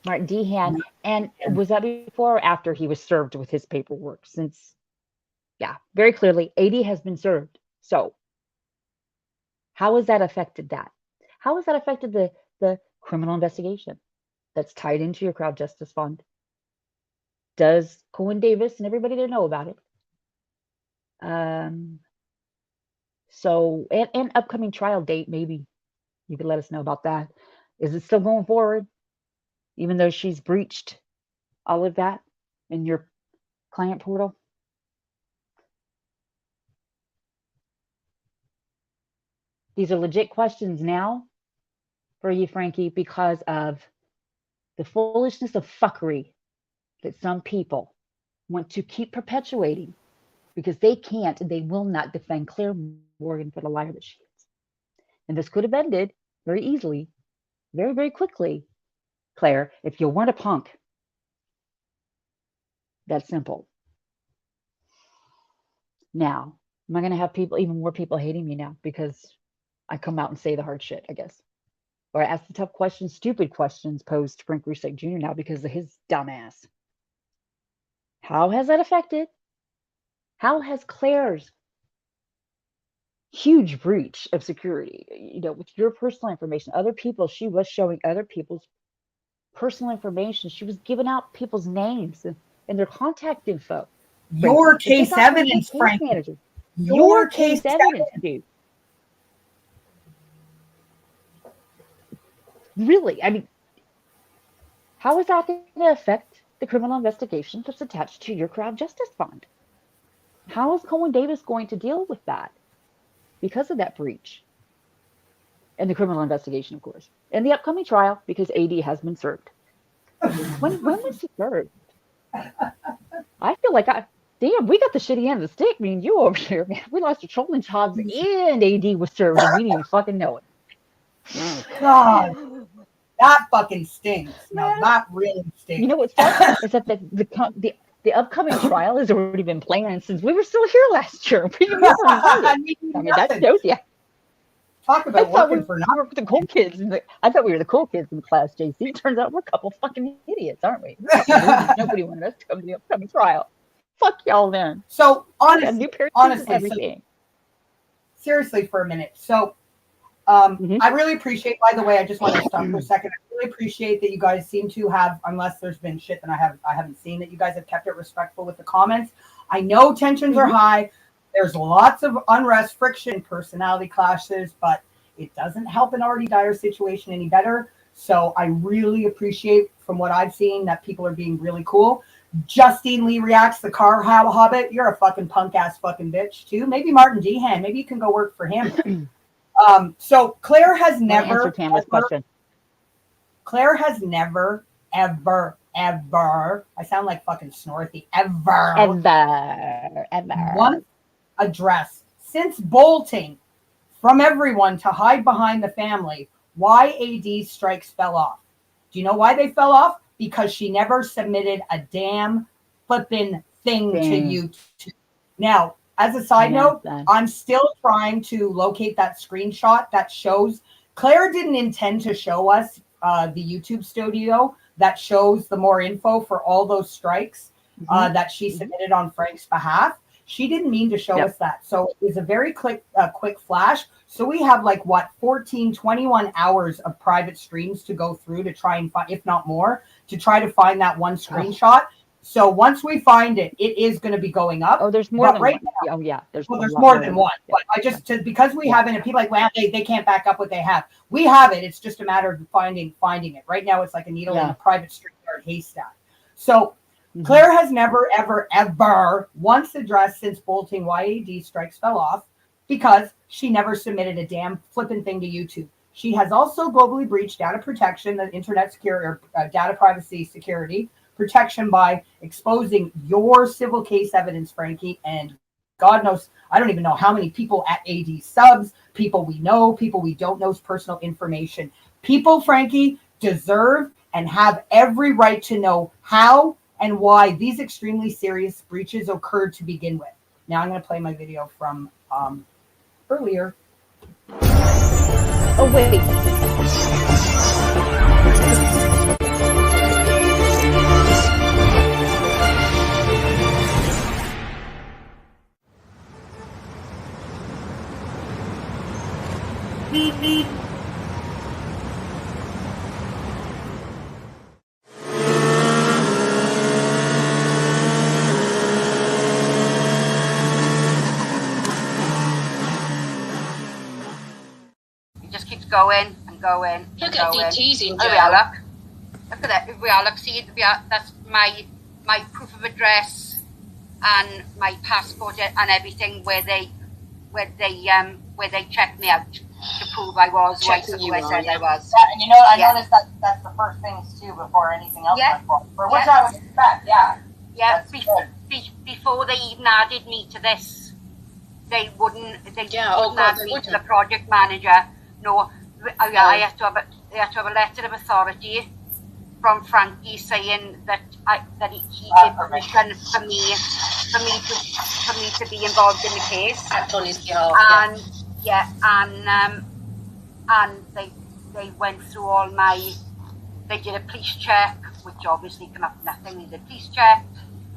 Martin Dehan? And was that before or after he was served with his paperwork? Since very clearly, 80 has been served. So how has that affected that? How has that affected the criminal investigation? that's tied into your crowd justice fund. Does Cohen Davis and everybody there know about it? So, and upcoming trial date, maybe you could let us know about that. Is it still going forward, even though she's breached all of that in your client portal? These are legit questions now for you, Frankie, because of the foolishness of fuckery that some people want to keep perpetuating because they can't and they will not defend Claire Morgan for the liar that she is. And this could have ended very easily, very, very quickly, Claire, if you weren't a punk. That's simple. Now, am I going to have even more people hating me now because I come out and say the hard shit, I guess? Or I ask the tough questions, stupid questions posed to Frank Rusick Jr. now because of his dumbass. How has that affected? How has Claire's huge breach of security, with your personal information, other people, she was showing other people's personal information. She was giving out people's names and their contact info. Your case evidence, Frank. Your case evidence, dude. Really? I mean, how is that going to affect the criminal investigation that's attached to your crowd justice fund? How is Cohen Davis going to deal with that because of that breach? And the criminal investigation, of course. And the upcoming trial, because AD has been served. When was he served? I feel like damn, we got the shitty end of the stick, me and you over here, man. We lost our trolling jobs and AD was served and we didn't even fucking know it. God, that fucking stinks. No, that really stinks. You know what's funny is that the upcoming trial has already been planned since we were still here last year. We never I mean, that shows you. Talk about working for nothing. We were the cool kids. I thought we were the cool kids in the class, JC. Turns out we're a couple fucking idiots, aren't we? Nobody wanted us to come to the upcoming trial. Fuck y'all then. So, honestly, everything. Seriously for a minute. So, I really appreciate, by the way, I just want to stop for a second. I really appreciate that you guys seem to have, unless there's been shit that I haven't seen, that you guys have kept it respectful with the comments. I know tensions are high. There's lots of unrest, friction, personality clashes, but it doesn't help an already dire situation any better. So I really appreciate, from what I've seen, that people are being really cool. Justine Lee Reacts, the car hobbit. You're a fucking punk ass fucking bitch too. Maybe Martin Dehan. Maybe you can go work for him. So Claire has never, Claire has never, ever, I sound like fucking Snorthy, ever once addressed, since bolting from everyone to hide behind the family, why AD's strikes fell off. Do you know why they fell off? Because she never submitted a damn flipping thing to YouTube. Now, as a side note, I'm still trying to locate that screenshot that shows Claire didn't intend to show us the YouTube studio that shows the more info for all those strikes that she submitted on Frank's behalf. She didn't mean to show us that. So it was a very quick flash. So we have 21 hours of private streams to go through to try and find, if not more, to try to find that one screenshot. So once we find it, it is going to be going up. Oh, there's more than one. Oh, yeah. There's more than one. But I just, because we haven't, and people they can't back up what they have. We have it. It's just a matter of finding it. Right now, it's like a needle in a private street yard haystack. So Claire has never, ever once addressed since bolting why AD strikes fell off, because she never submitted a damn flipping thing to YouTube. She has also globally breached data protection, the internet security, or data privacy security protection, by exposing your civil case evidence, Frankie, and God knows, I don't even know how many people at AD subs, people we know, people we don't know's personal information. People, Frankie, deserve and have every right to know how and why these extremely serious breaches occurred to begin with. Now I'm going to play my video from earlier. Oh, wait. going and going and Look at going. DT's in Here we are, jail. look at that. Here we are, look, see, that's my proof of address and my passport and everything where they checked me out to prove I was right Checking who you I are, said yeah. I was. Yeah, and you know, I Yeah. noticed that's the first things too before anything else Yeah. went forward. Which Yeah. I would expect, yeah. Yeah, That's good. before they even added me to this, they wouldn't Yeah, oh wouldn't God, add they me to wouldn't. the project manager. No, I have to have a letter of authority from Frankie saying that he gave permission for me to be involved in the case. Act on his behalf, yeah. And they went through all they did a police check, which obviously came up nothing. They did a police check.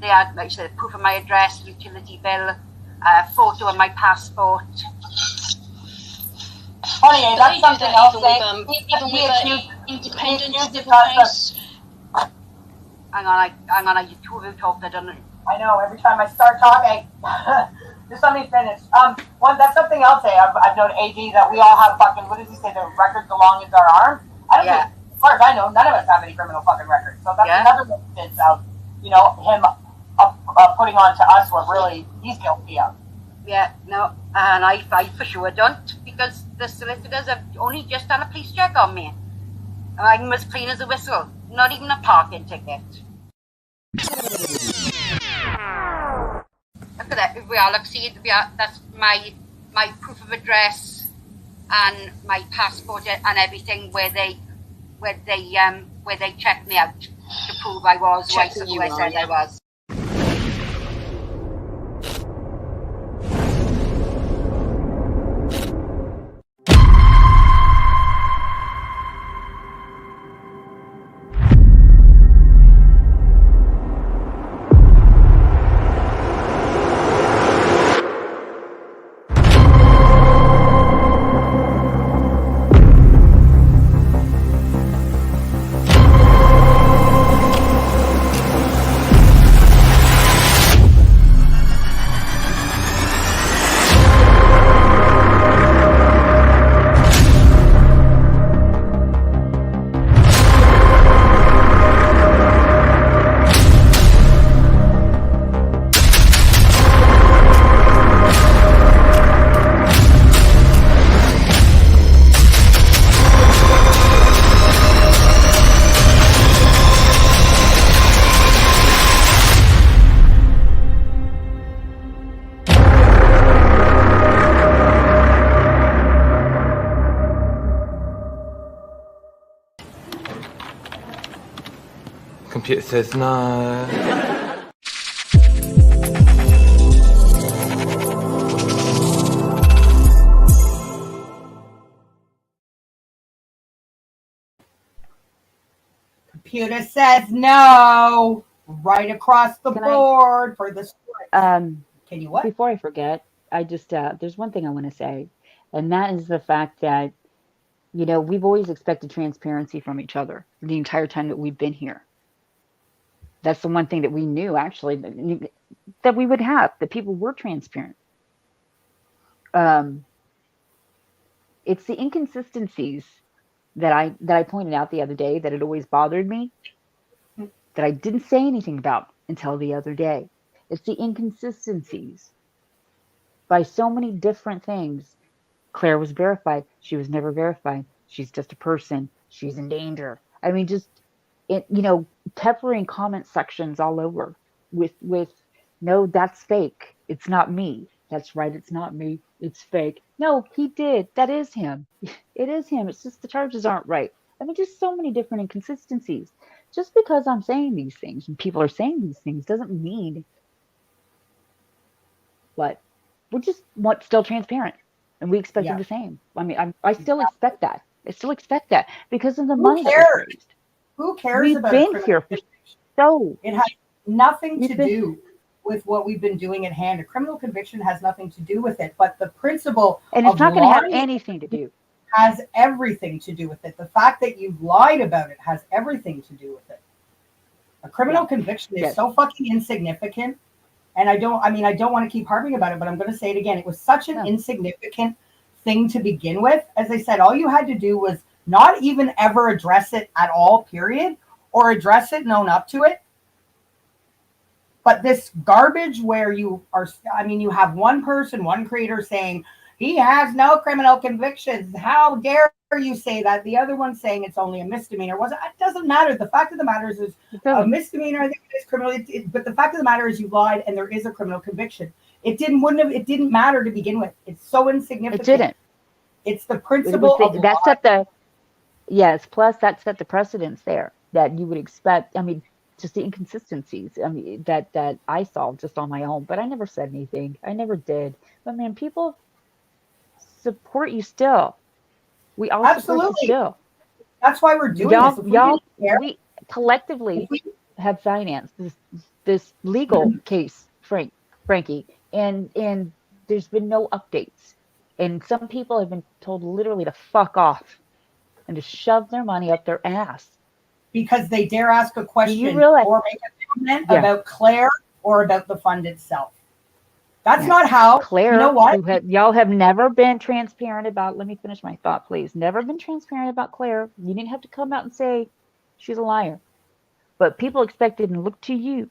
They had, like I said, proof of my address, utility bill, photo of my passport. Funny, But that's they do something that else. even He with accused- independent he accused civil us of- case. Hang on, you two of you talked, I don't know. I know, every time I start talking, just let me finish. That's something else, I've known AD that we all have fucking, what does he say, the records along as our arm? I don't think, as far as I know, none of us have any criminal fucking records. So that's another instance of, him putting on to us what really he's guilty of. Yeah, no, and I for sure don't, because the solicitors have only just done a police check on me. I'm as clean as a whistle, not even a parking ticket. Look at that, here we are, look, see, that's my proof of address and my passport and everything where they checked me out to prove I was right who I said I was. Computer says no. Computer says no. Right across the board for the script. Can you what? Before I forget, I just there's one thing I want to say, and that is the fact that we've always expected transparency from each other the entire time that we've been here. That's the one thing that we knew actually that we would have, that people were transparent. It's the inconsistencies that I pointed out the other day that it always bothered me, that I didn't say anything about until the other day. It's the inconsistencies by so many different things. Claire was verified. She was never verified. She's just a person. She's in danger. I mean, just peppering comment sections all over with no, that's fake. It's not me. That's right. It's not me. It's fake. No, he did. That is him. It is him. It's just the charges aren't right. I mean, just so many different inconsistencies. Just because I'm saying these things and people are saying these things doesn't mean what. We're just still transparent, and we expected the same. I mean, I still expect that. I still expect that because of the money that was raised. Who cares We've about been here for so. It has nothing to do with what we've been doing at hand. A criminal conviction has nothing to do with it, but the principle and it's not going to have anything to do. Has everything to do with it. The fact that you've lied about it has everything to do with it. A criminal conviction is so fucking insignificant. And I don't want to keep harping about it, but I'm going to say it again. It was such an insignificant thing to begin with. As I said, all you had to do was not even ever address it at all, period, or address it and own up to it. But this garbage where you have one person, one creator saying he has no criminal convictions. How dare you say that? The other one saying it's only a misdemeanor. It doesn't matter. The fact of the matter is a misdemeanor. I think it is criminal. But the fact of the matter is you lied, and there is a criminal conviction. It didn't matter to begin with. It's so insignificant. It didn't. It's the principle of that set the plus that set the precedence there that you would expect. I mean, just the inconsistencies. I mean, that I saw just on my own, but I never said anything. I never did. But man, people support you still. We all absolutely support you still. That's why we're doing this. We collectively have financed this legal case, Frankie, and there's been no updates. And some people have been told literally to fuck off and to shove their money up their ass. Because they dare ask a question or make a comment about Claire or about the fund itself. That's not how. Claire, you know what? Y'all have never been transparent about, let me finish my thought, please. Never been transparent about Claire. You didn't have to come out and say she's a liar. But people expected and look to you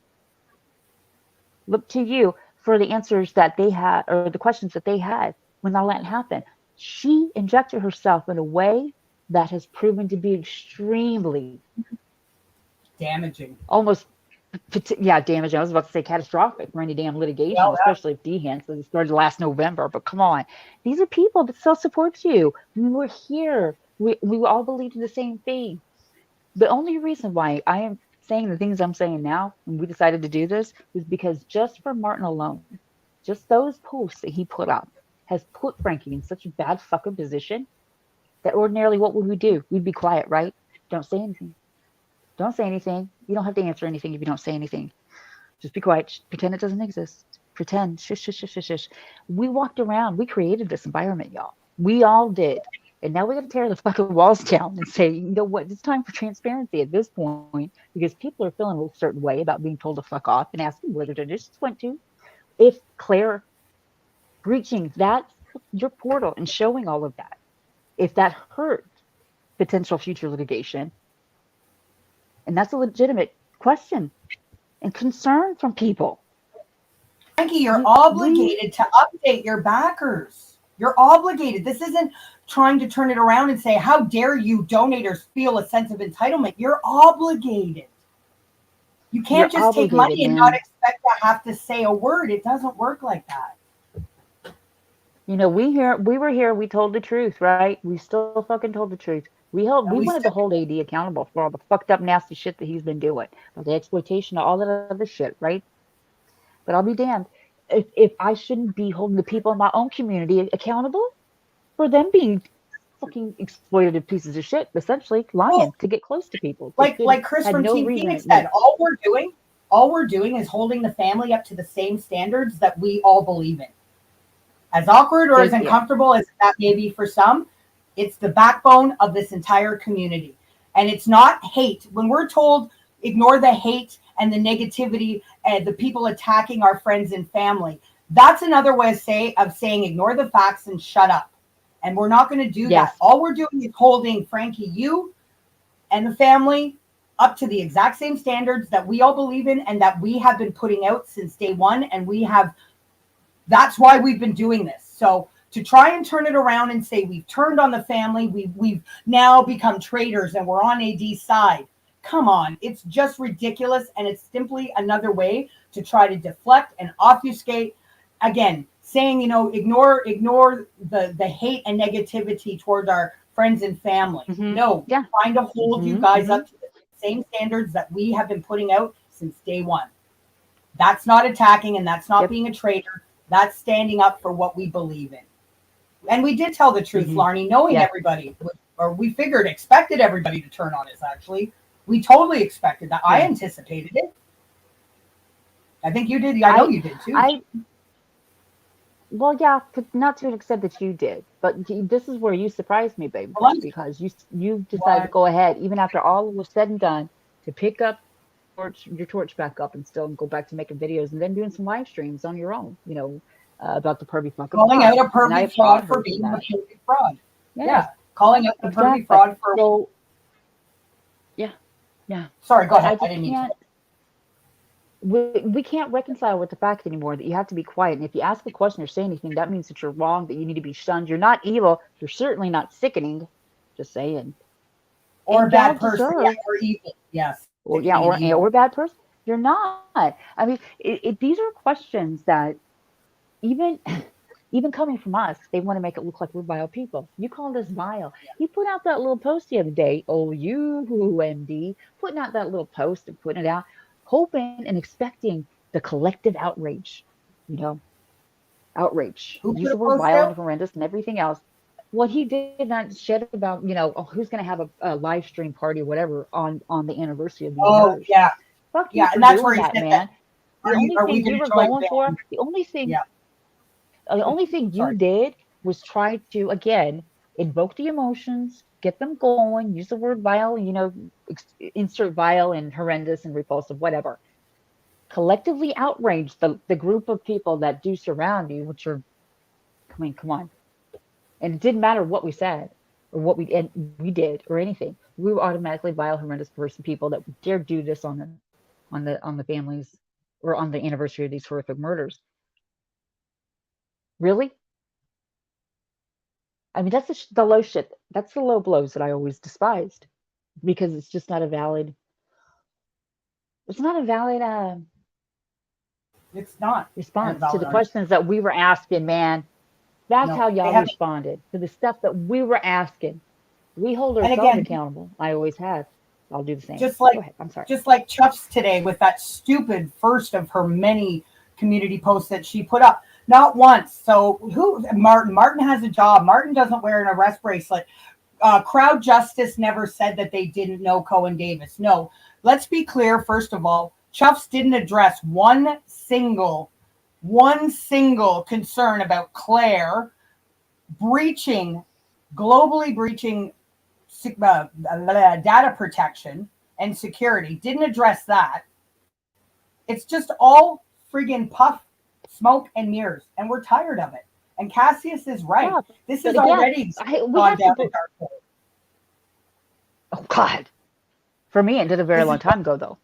for the answers that they had or the questions that they had when all that happened. She injected herself in a way that has proven to be extremely damaging. Almost, damaging. I was about to say catastrophic for any damn litigation, especially if DHAN says it started last November. But come on, these are people that still support you. We were here. We all believed in the same thing. The only reason why I am saying the things I'm saying now, when we decided to do this, is because just for Martin alone, just those posts that he put up has put Frankie in such a bad fucking position that ordinarily what would we do? We'd be quiet, right? Don't say anything. Don't say anything. You don't have to answer anything if you don't say anything. Just be quiet. Pretend it doesn't exist. Pretend. Shush, shush, shush, shush, shush. We walked around. We created this environment, y'all. We all did. And now we got to tear the fucking walls down and say, you know what? It's time for transparency at this point because people are feeling a certain way about being told to fuck off and asking whether they just went to. If Claire breaching your portal and showing all of that, if that hurt potential future litigation, and that's a legitimate question and concern from people. Frankie, you're obligated to update your backers. You're obligated. This isn't trying to turn it around and say, how dare you donators feel a sense of entitlement? You're obligated. You can't just take money and not expect to have to say a word. It doesn't work like that. You know, we were here, we told the truth, right? We still fucking told the truth. We wanted to hold AD accountable for all the fucked up, nasty shit that he's been doing, the exploitation of all that other shit, right? But I'll be damned if I shouldn't be holding the people in my own community accountable for them being fucking exploitative pieces of shit, essentially lying to get close to people. Like Chris from Team Phoenix said, all we're doing is holding the family up to the same standards that we all believe in. As awkward or as uncomfortable as that may be for some, it's the backbone of this entire community. And it's not hate. When we're told ignore the hate and the negativity and the people attacking our friends and family, that's another way of saying ignore the facts and shut up. And we're not going to do that. All we're doing is holding Frankie, you and the family up to the exact same standards that we all believe in and that we have been putting out since day one. And that's why we've been doing this. So to try and turn it around and say we've turned on the family, we've now become traitors and we're on AD's side. Come on, it's just ridiculous. And it's simply another way to try to deflect and obfuscate. Again, saying, ignore the hate and negativity towards our friends and family. Mm-hmm. No, trying to hold you guys up to the same standards that we have been putting out since day one. That's not attacking and that's not being a traitor. That's standing up for what we believe in. And we did tell the truth, Larnie, knowing everybody, or we expected everybody to turn on us, actually. We totally expected that. I anticipated it. I think you did. I know you did, too. Well, yeah, not to an extent that you did. But this is where you surprised me, baby, because you decided to go ahead, even after all was said and done, to pick up your torch back up and still go back to making videos and then doing some live streams on your own, about the pervy fucking Calling out fraud. a pervy fraud for being a pervy fraud. Yes. Yeah. Calling out the Exactly. pervy fraud for. So, yeah. Sorry, go But ahead. I just can't. We can't reconcile with the fact anymore that you have to be quiet. And if you ask a question or say anything, that means that you're wrong, that you need to be shunned. You're not evil. You're certainly not sickening. Just saying. Or a And bad y'all person. deserve, Yeah, or evil. Yes. or yeah, or a bad person. You're not. I mean, these are questions that even even coming from us, they want to make it look like we're vile people. You called us vile. You put out that little post the other day, oh, you MD, putting out that little post and putting it out, hoping and expecting the collective outrage, you know, outrage. Who Use put the a word post vile out? and horrendous and everything else. What he did not shed about, oh, who's going to have a live stream party or whatever on the anniversary of these Oh, murders. yeah. Fuck you Yeah, for and that's where doing he that, said man. that. The only Are we thing going you to were join going for, band? the only thing Yeah. the only thing you Sorry. did was try to, again, invoke the emotions, get them going, use the word vile, insert vile and horrendous and repulsive, whatever. Collectively outrage the group of people that do surround you, which are, I mean, come on. And it didn't matter what we said or what we did or anything. We were automatically vile, horrendous person people that dared do this on the families or on the anniversary of these horrific murders. Really? I mean, that's the low shit. That's the low blows that I always despised because it's just not a valid. It's not a valid It's not a response to valid the argument. questions that we were asking. Man, that's No, how they y'all haven't. responded to the stuff that we were asking. We hold And ourselves again, accountable. I always have. I'll do the same. just Go like ahead. I'm sorry. Chuffs today with that stupid first of her many community posts that she put up. Not once. So Martin has a job. Martin doesn't wear an arrest bracelet. Crowd Justice never said that they didn't know Cohen Davis. No, let's be clear. First of all, Chuffs didn't address one single concern about Claire globally breaching data protection and security. Didn't address that. It's just all friggin' puff, smoke, and mirrors, and we're tired of it. And Cassius is right. Yeah, This but is again, already we gone have down to. the dark hole. Oh God, for me, it did a very This long is time ago, though.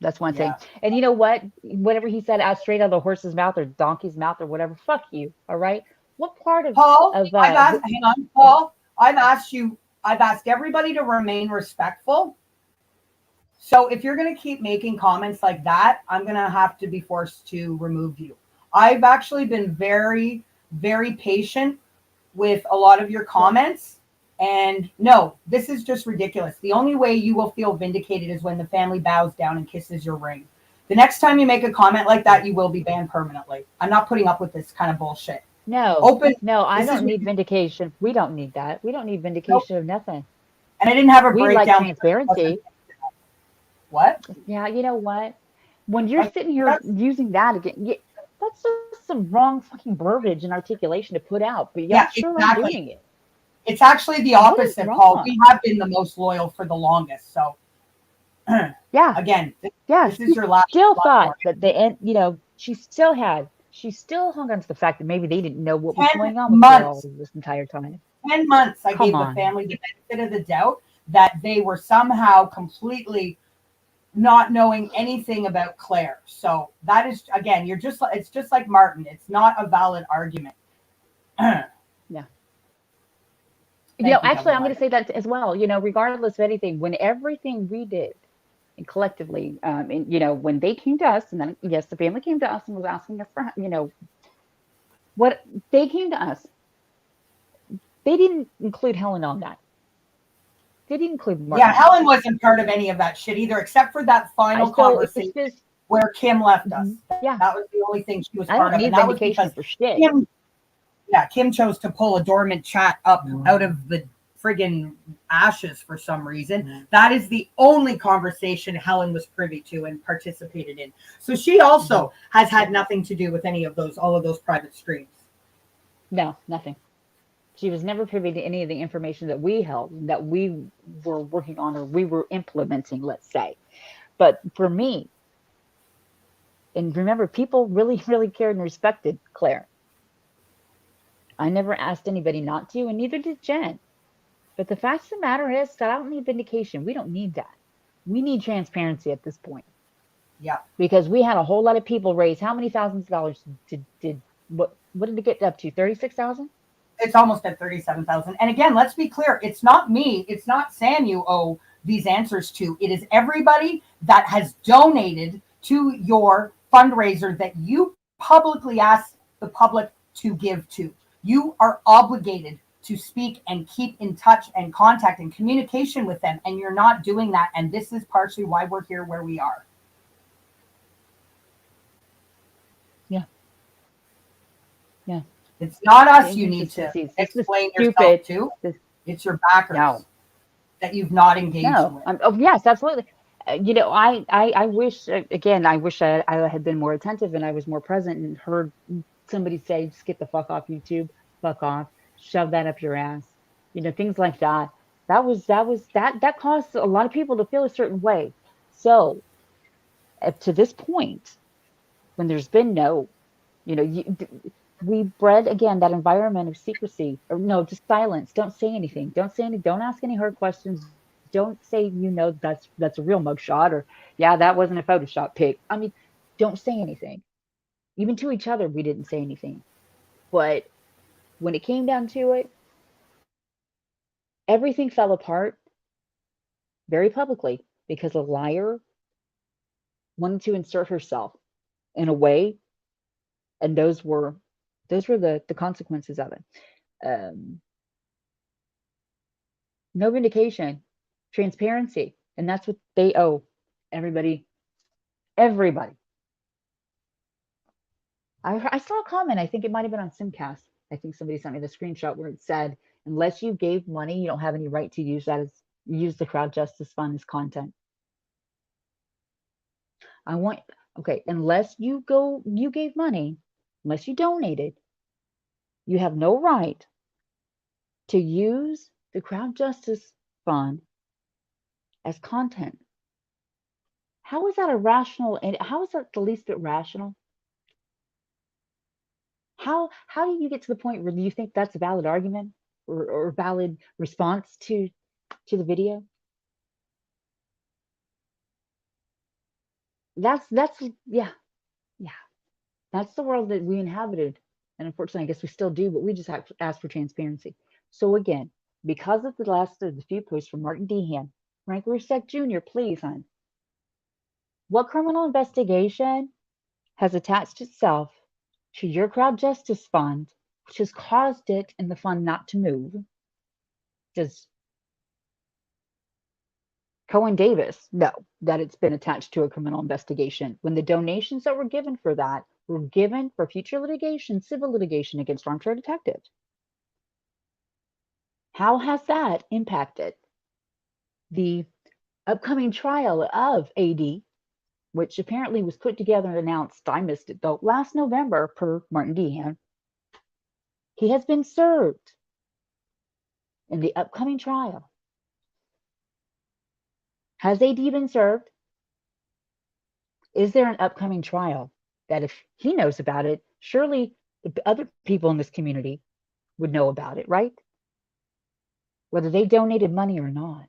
That's one thing. yeah. And you know what? Whatever he said out straight out of the horse's mouth or donkey's mouth or whatever, fuck you. All right. What part of Paul, hang on, Paul. I've asked everybody to remain respectful. So if you're going to keep making comments like that, I'm going to have to be forced to remove you. I've actually been very, very patient with a lot of your comments. And no, this is just ridiculous. The only way you will feel vindicated is when the family bows down and kisses your ring. The next time you make a comment like that, you will be banned permanently. I'm not putting up with this kind of bullshit. No, I don't need vindication. We don't need that. We don't need vindication of nothing. And I didn't have a We breakdown. like transparency. What? Yeah, you know what? When you're sitting here using that again, that's just some wrong fucking verbiage and articulation to put out. But y'all sure are doing it. It's actually the opposite, Paul. We have been the most loyal for the longest. So, yeah. Again, this is your last. Still thought that the end. She still hung on to the fact that maybe they didn't know what was going on with her all this entire time. 10 months, I gave the family the benefit of the doubt that they were somehow completely not knowing anything about Claire. So that is, again, it's just like Martin. It's not a valid argument. Yeah. Actually, I'm going to say that as well. Regardless of anything, when everything we did and collectively, when they came to us, and then, yes, the family came to us and was asking us for, what they came to us, they didn't include Helen on that. They didn't include Martin. Yeah, Helen wasn't part of any of that shit either, except for that final conversation where Kim left us. Yeah. That was the only thing she was I part don't of. need And that was vindication because for shit. Kim chose to pull a dormant chat up out of the friggin' ashes for some reason. That is the only conversation Helen was privy to and participated in. So she also has had nothing to do with all of those private streams. No, nothing. She was never privy to any of the information that we held, that we were working on or we were implementing, let's say. But for me, and remember, people really, really cared and respected Claire. I never asked anybody not to, and neither did Jen. But the fact of the matter is that I don't need vindication. We don't need that. We need transparency at this point. Yeah. Because we had a whole lot of people raise how many thousands of dollars did what did it get up to? 36,000? It's almost at 37,000. And again, let's be clear. It's not me. It's not Sam you owe these answers to. It is everybody that has donated to your fundraiser that you publicly asked the public to give to. You are obligated to speak and keep in touch and contact and communication with them. And you're not doing that. And this is partially why we're here where we are. Yeah. It's not us you need to explain yourself to. It's your backers that you've not engaged with. Oh, yes, absolutely. I wish, again, I wish I had been more attentive and I was more present and heard somebody say, just get the fuck off YouTube, fuck off, shove that up your ass. Things like that. That caused a lot of people to feel a certain way. So, to this point, when there's been we bred again that environment of secrecy, or no, just silence. Don't say anything. Don't ask any hard questions. Don't say that's a real mugshot, or yeah, that wasn't a Photoshop pic. I mean, don't say anything. Even to each other, we didn't say anything. But when it came down to it, everything fell apart very publicly because a liar wanted to insert herself in a way, and those were the consequences of it. No vindication, transparency, and that's what they owe everybody. Everybody. I saw a comment. I think it might have been on Simcast. I think somebody sent me the screenshot where it said, "Unless you gave money, you don't have any right to use the Crowd Justice Fund as content." Unless you gave money, unless you donated, you have no right to use the Crowd Justice Fund as content. How is that irrational? And how is that the least bit rational? How do you get to the point where you think that's a valid argument or valid response to the video? That's yeah. That's the world that we inhabited. And unfortunately, I guess we still do, but we just have to ask for transparency. So again, because of the last of the few posts from Martin Dehan, Frank Rusek Jr., please, hon. What criminal investigation has attached itself to your Crowd Justice Fund, which has caused it and the fund not to move? Does Cohen Davis know that it's been attached to a criminal investigation when the donations that were given for that were given for future litigation, civil litigation against armchair detectives? How has that impacted the upcoming trial of AD, which apparently was put together and announced, I missed it though, last November per Martin Dehan? He has been served in the upcoming trial. Has AD been served? Is there an upcoming trial that if he knows about it, surely the other people in this community would know about it, right? Whether they donated money or not.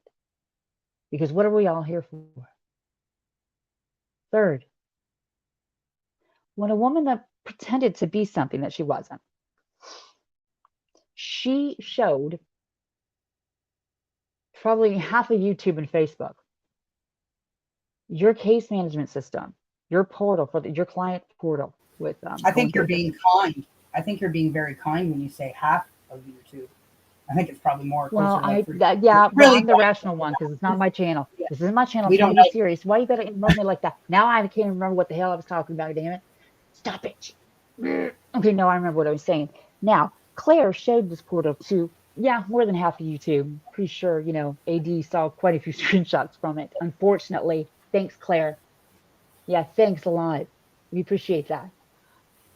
Because what are we all here for? Third, when a woman that pretended to be something that she wasn't, she showed probably half of YouTube and Facebook, your case management system, your portal for your client portal with I think you're being kind. I think you're being very kind when you say half of YouTube. I think it's probably more. Well, really I'm the rational one because it's not my channel. Yeah. This is my channel. We don't be serious. Why you gotta interrupt me like that? Now I can't remember what the hell I was talking about. Damn it! Stop it. Okay, no, I remember what I was saying. Now Claire showed this portal to more than half of YouTube. Pretty sure AD saw quite a few screenshots from it. Unfortunately, thanks Claire. Yeah, thanks a lot. We appreciate that.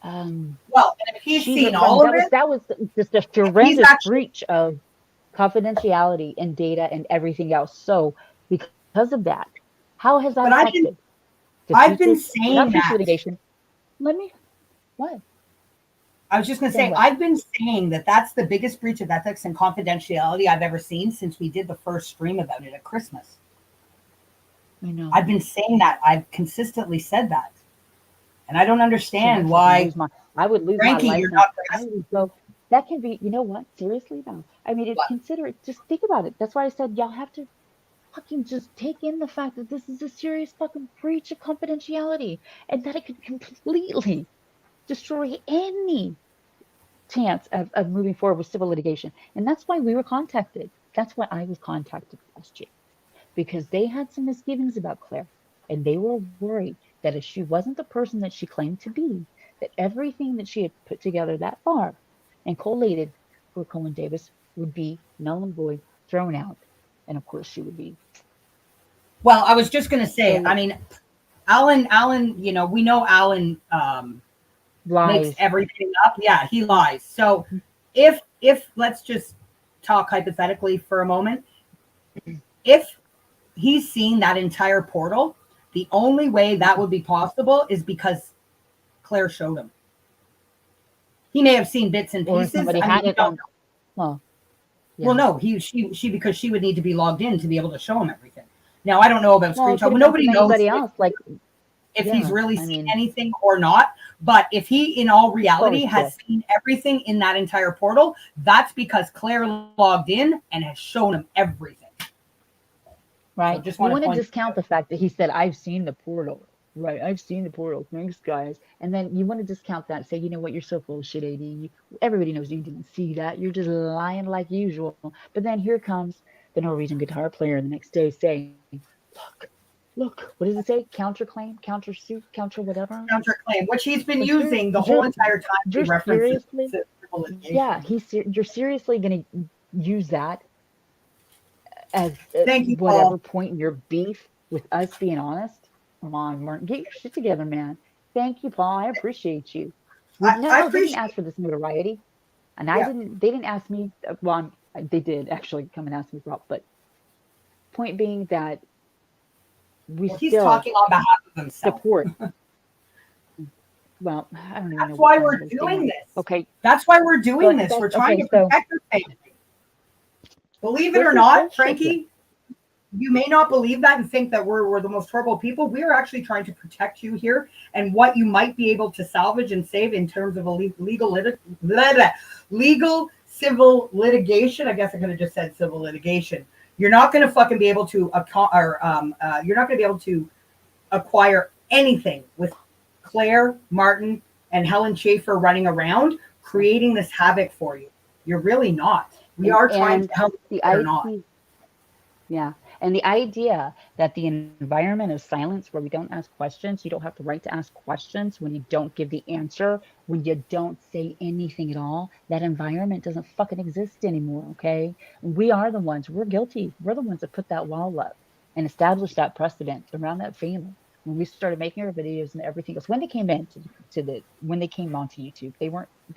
Well, and if he's seen all of it, that was just a horrendous breach of confidentiality and data and everything else. So, because of that, how has that affected? I've been saying that. Litigation. What? I was just going to Then say, what? I've been saying that that's the biggest breach of ethics and confidentiality I've ever seen since we did the first stream about it at Christmas. I know. I've been saying that. I've consistently said that. And I don't Can I understand fucking why, lose my? I would lose Frankie, my you're license. not I would go. That can be. You know what? Seriously though. I mean, it's what? consider. Just think about it. That's why I said y'all have to fucking just take in the fact that this is a serious fucking breach of confidentiality, and that it could completely destroy any chance of moving forward with civil litigation. And that's why we were contacted. That's why I was contacted last year, because they had some misgivings about Claire, and they were worried that if she wasn't the person that she claimed to be, that everything that she had put together that far and collated for Colin Davis would be null and void, thrown out, and of course she would be. Well, I was just going to say, So I mean, Alan, you know, we know Alan makes lies. everything up. Yeah, he lies. So if let's just talk hypothetically for a moment, if he's seen that entire portal, the only way that would be possible is because Claire showed him. He may have seen bits and Or pieces. somebody I had mean, it on. Well, yeah. well, no, she because she would need to be logged in to be able to show him everything. Now I don't know about Well, it screenshot. could have Well, been nobody from knows anybody else. Like, if yeah, he's really I seen mean, anything or not. But if he, in all reality, Chloe's has pissed. seen everything in that entire portal, that's because Claire logged in and has shown him everything. Right? So just You want want to to point discount the fact that he said, I've seen the portal. Right. I've seen the portal. Thanks, guys. And then you want to discount that. Say, you know what? You're so full of shit, AD. Everybody knows you didn't see that. You're just lying like usual. But then here comes the Norwegian guitar player the next day saying, look, what does it say? Counterclaim, countersuit, counter whatever. counterclaim, which he's been But using the whole entire time. He you're references seriously, civil litigation. yeah, you're seriously going to use that as Thank you, whatever Paul. point in your beef with us being honest. Come on, Martin, get your shit together, man. Thank you, Paul. I appreciate you. I They didn't appreciate. ask for this notoriety, and Yeah. they didn't ask me. Well, they did actually come and ask me for help, but point being that we Well, he's still talking on behalf of himself. support. Well, I don't even know. That's why what we're time it is. doing Damn. this. Okay, That's why we're doing but this. We're trying okay, to protect your family. Believe it or not, Frankie, you may not believe that and think that we're the most horrible people. We are actually trying to protect you here and what you might be able to salvage and save in terms of a legal civil litigation. I guess I could have just said civil litigation. You're not going to fucking be able to you're not going to be able to acquire anything with Claire, Martin, and Helen Schaefer running around creating this havoc for you. You're really not. We are trying to help you or not. Yeah. And the idea that the environment of silence where we don't ask questions, you don't have the right to ask questions when you don't give the answer, when you don't say anything at all, that environment doesn't fucking exist anymore, okay? We are the ones, we're guilty. We're the ones that put that wall up and established that precedent around that family. When we started making our videos and everything else, when they came in when they came onto YouTube, they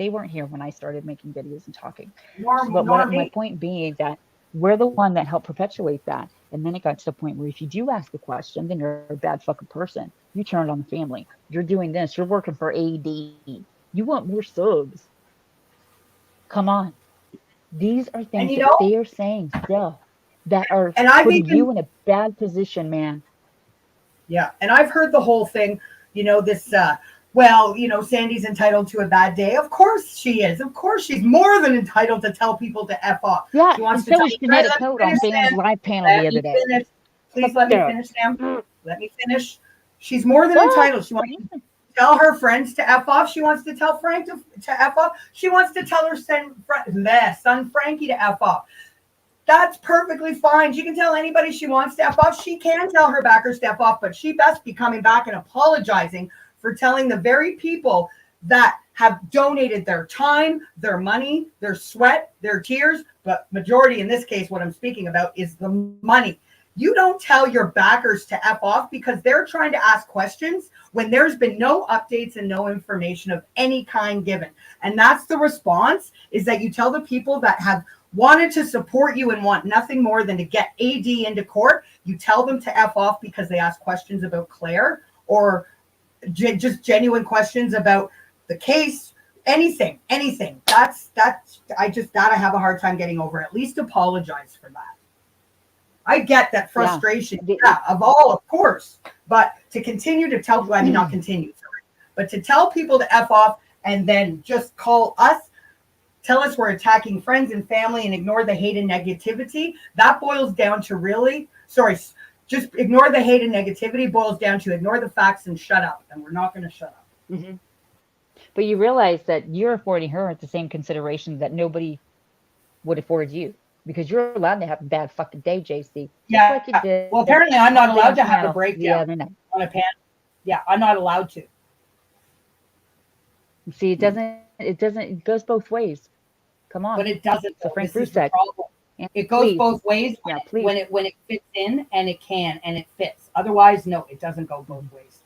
weren't here when I started making videos and talking. But my point being that we're the one that helped perpetuate that. And then it got to the point where if you do ask a question, then you're a bad fucking person. You turn it on the family. You're doing this. You're working for AD. You want more subs. Come on. These are things that they are saying still that are putting you in a bad position, man. Yeah. And I've heard the whole thing, this, Sandy's entitled to a bad day. Of course she is. Of course she's more than entitled to tell people to F off. Yeah, she wants and to so was Genetic Code on Bam's live panel the other day. Please let me finish, Sam. Let me finish. She's more than entitled. She wants to tell her friends to F off. She wants to tell Frank to F off. She wants to tell her son Frankie to F off. That's perfectly fine. She can tell anybody she wants to F off. She can tell her backers to F off, but she best be coming back and apologizing for telling the very people that have donated their time, their money, their sweat, their tears, but majority in this case, what I'm speaking about is the money. You don't tell your backers to F off because they're trying to ask questions when there's been no updates and no information of any kind given. And that's the response, is that you tell the people that have wanted to support you and want nothing more than to get AD into court, you tell them to F off because they ask questions about Claire or just genuine questions about the case, anything. That's I have a hard time getting over. At least apologize for that. I get that frustration, of course, but to continue to tell people, not continue, sorry, but to tell people to F off and then just tell us we're attacking friends and family and ignore the hate and negativity, that boils down to just ignore the hate and negativity boils down to ignore the facts and shut up, and we're not going to shut up. Mm-hmm. But you realize that you're affording her the same consideration that nobody would afford you. Because you're allowed to have a bad fucking day, JC. Yeah. Like you did. Well, apparently I'm not allowed to have a breakdown on a pan. Yeah, I'm not allowed to. See, it goes both ways. Come on. But it doesn't. So Frank This is the problem. It goes both ways when it fits in, and it can, and it fits. Otherwise, no, it doesn't go both ways.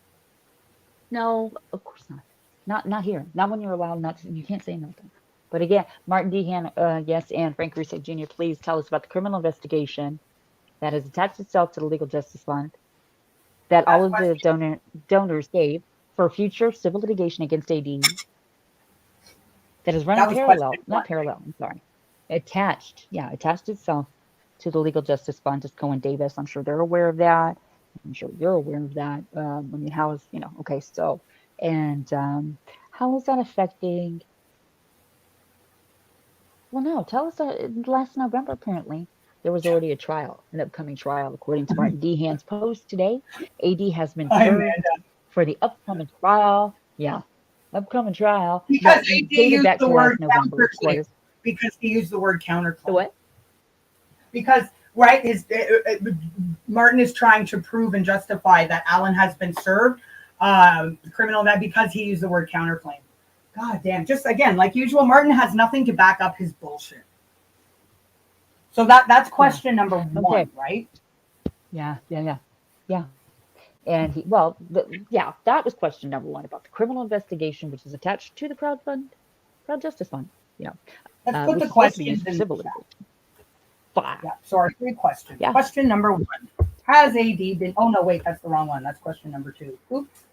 No, of course not. Not here. Not when you're allowed not to. You can't say nothing. But again, Martin Dehan, yes, and Frank Russo Jr., please tell us about the criminal investigation that has attached itself to the Legal Justice Fund that all of the donors gave for future civil litigation against AD that is running attached itself to the Legal Justice Fund, just Cohen Davis. I'm sure they're aware of that. I'm sure you're aware of that. Okay, so, and how is that affecting? Well, no, tell us last November, apparently, there was already an upcoming trial. According to Martin Dehan's post today, AD has been served for the upcoming trial. Yeah, upcoming trial. Because AD used the word counterclaim. Because he used the word counterclaim. The what? Because, Martin is trying to prove and justify that Alan has been served criminal that because he used the word counterclaim. God damn, just again, like usual, Martin has nothing to back up his bullshit. So that's question number one, right? Yeah. And that was question number one about the criminal investigation, which is attached to the Crowd Justice Fund. Let's put the questions in civil. Yeah, so our three questions. Yeah. Question number one, has AD been, oh no, wait, that's the wrong one. That's question number two. Oops.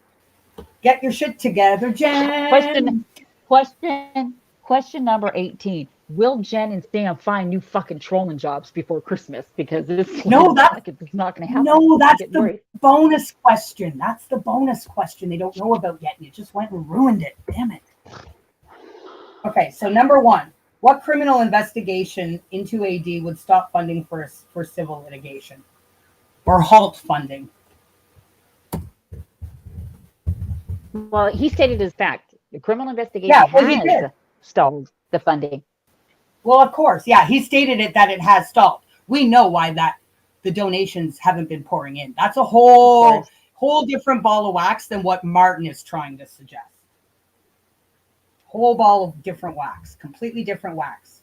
Get your shit together, Jen. Question number 18. Will Jen and Sam find new fucking trolling jobs before Christmas? Because it's not going to happen. No, that's the bonus question. That's the bonus question they don't know about yet. And you just went and ruined it. Damn it. Okay, so number one, what criminal investigation into AD would stop funding for civil litigation or halt funding? Well, he stated as fact. The criminal investigation has stalled the funding. Well, of course. Yeah, he stated that it has stalled. We know why the donations haven't been pouring in. That's a whole different ball of wax than what Martin is trying to suggest. Whole ball of different wax. Completely different wax.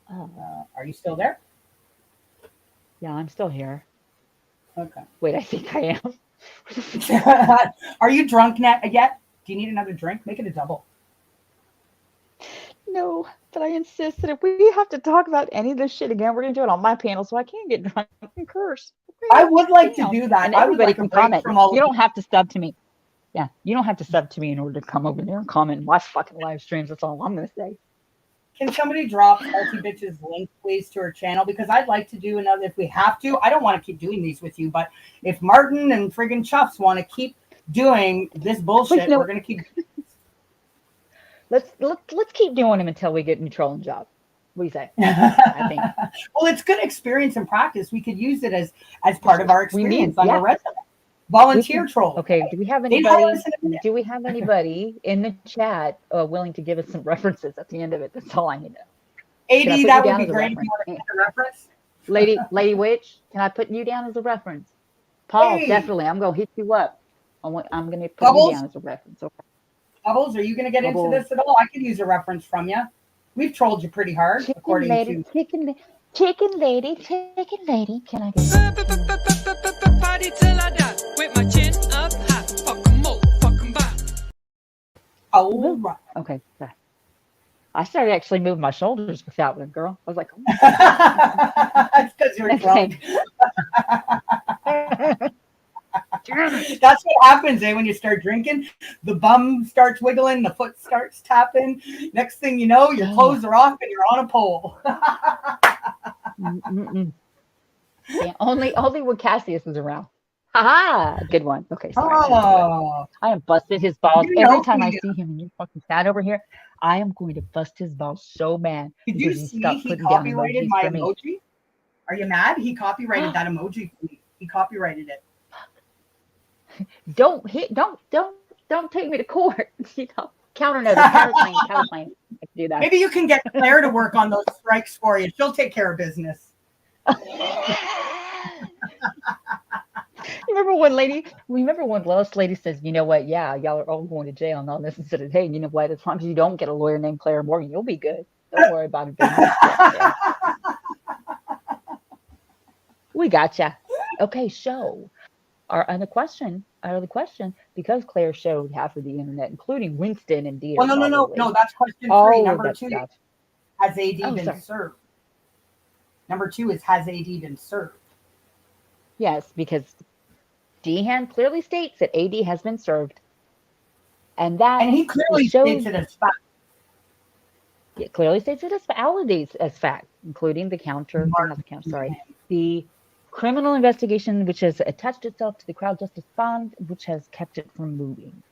Are you still there? Yeah, I'm still here. Okay. Wait, I think I am. Are you drunk yet? Do you need another drink? Make it a double. No, but I insist that if we have to talk about any of this shit again, we're going to do it on my panel so I can't get drunk and curse. Okay? I would like to do that. And everybody can comment. You don't have to sub to me. Yeah, you don't have to sub to me in order to come over there and comment and watch fucking live streams. That's all I'm going to say. Can somebody drop Salty Bitch's link, please, to her channel? Because I'd like to do another if we have to. I don't want to keep doing these with you, but if Martin and friggin' Chuffs want to keep doing this bullshit, we're going to keep. Let's keep doing them until we get a trolling job. What do you say? I think. Well, it's good experience and practice. We could use it as part of our experience on our resume. Volunteer troll. Okay. Do we have anybody in the chat willing to give us some references at the end of it? That's all I need to know. AD, that would be great if you want to get a reference. Lady Witch, can I put you down as a reference? Paul, definitely. I'm going to hit you up. I'm going to put you down as a reference. Okay. Bubbles, are you going to get into this at all? I could use a reference from you. We've trolled you pretty hard, according to... Chicken lady, can I get... Party till I die, with my chin up high. Fuck 'em all, fuck 'em back. Oh, right. Okay, sorry. I started actually moving my shoulders with that one, girl. I was like, oh. That's because you're drunk. That's what happens, when you start drinking. The bum starts wiggling, the foot starts tapping. Next thing you know, your clothes are off and you're on a pole. Yeah, only when Cassius is around. Ha! Good one. Okay, sorry. Oh. I am busted his balls You every know time who I you- see him and you're fucking sad over here. I am going to bust his balls so mad Did you because he see stopped he putting down copyrighted emojis my for me. emoji? Are you mad? He copyrighted that emoji for me. He copyrighted it. Don't take me to court. Counterclaim. I can do that. Maybe you can get Claire to work on those strikes for you. She'll take care of business. Remember when Lois lady says, you know what, yeah, y'all are all going to jail and all this, instead of, hey, you know what, as long as you don't get a lawyer named Claire Morgan, you'll be good. Don't worry about it, baby. Yeah. We gotcha. Okay, so our other question, because Claire showed half of the internet, including Winston and Dieter. Well, no, that's question 3. All Number of that 2, stuff. has AD been served? Number 2 is, has AD been served? Yes, because Dehan clearly states that AD has been served. And he clearly states it as fact. It clearly states it as validates as fact, including the the criminal investigation, which has attached itself to the Crowd Justice Fund, which has kept it from moving.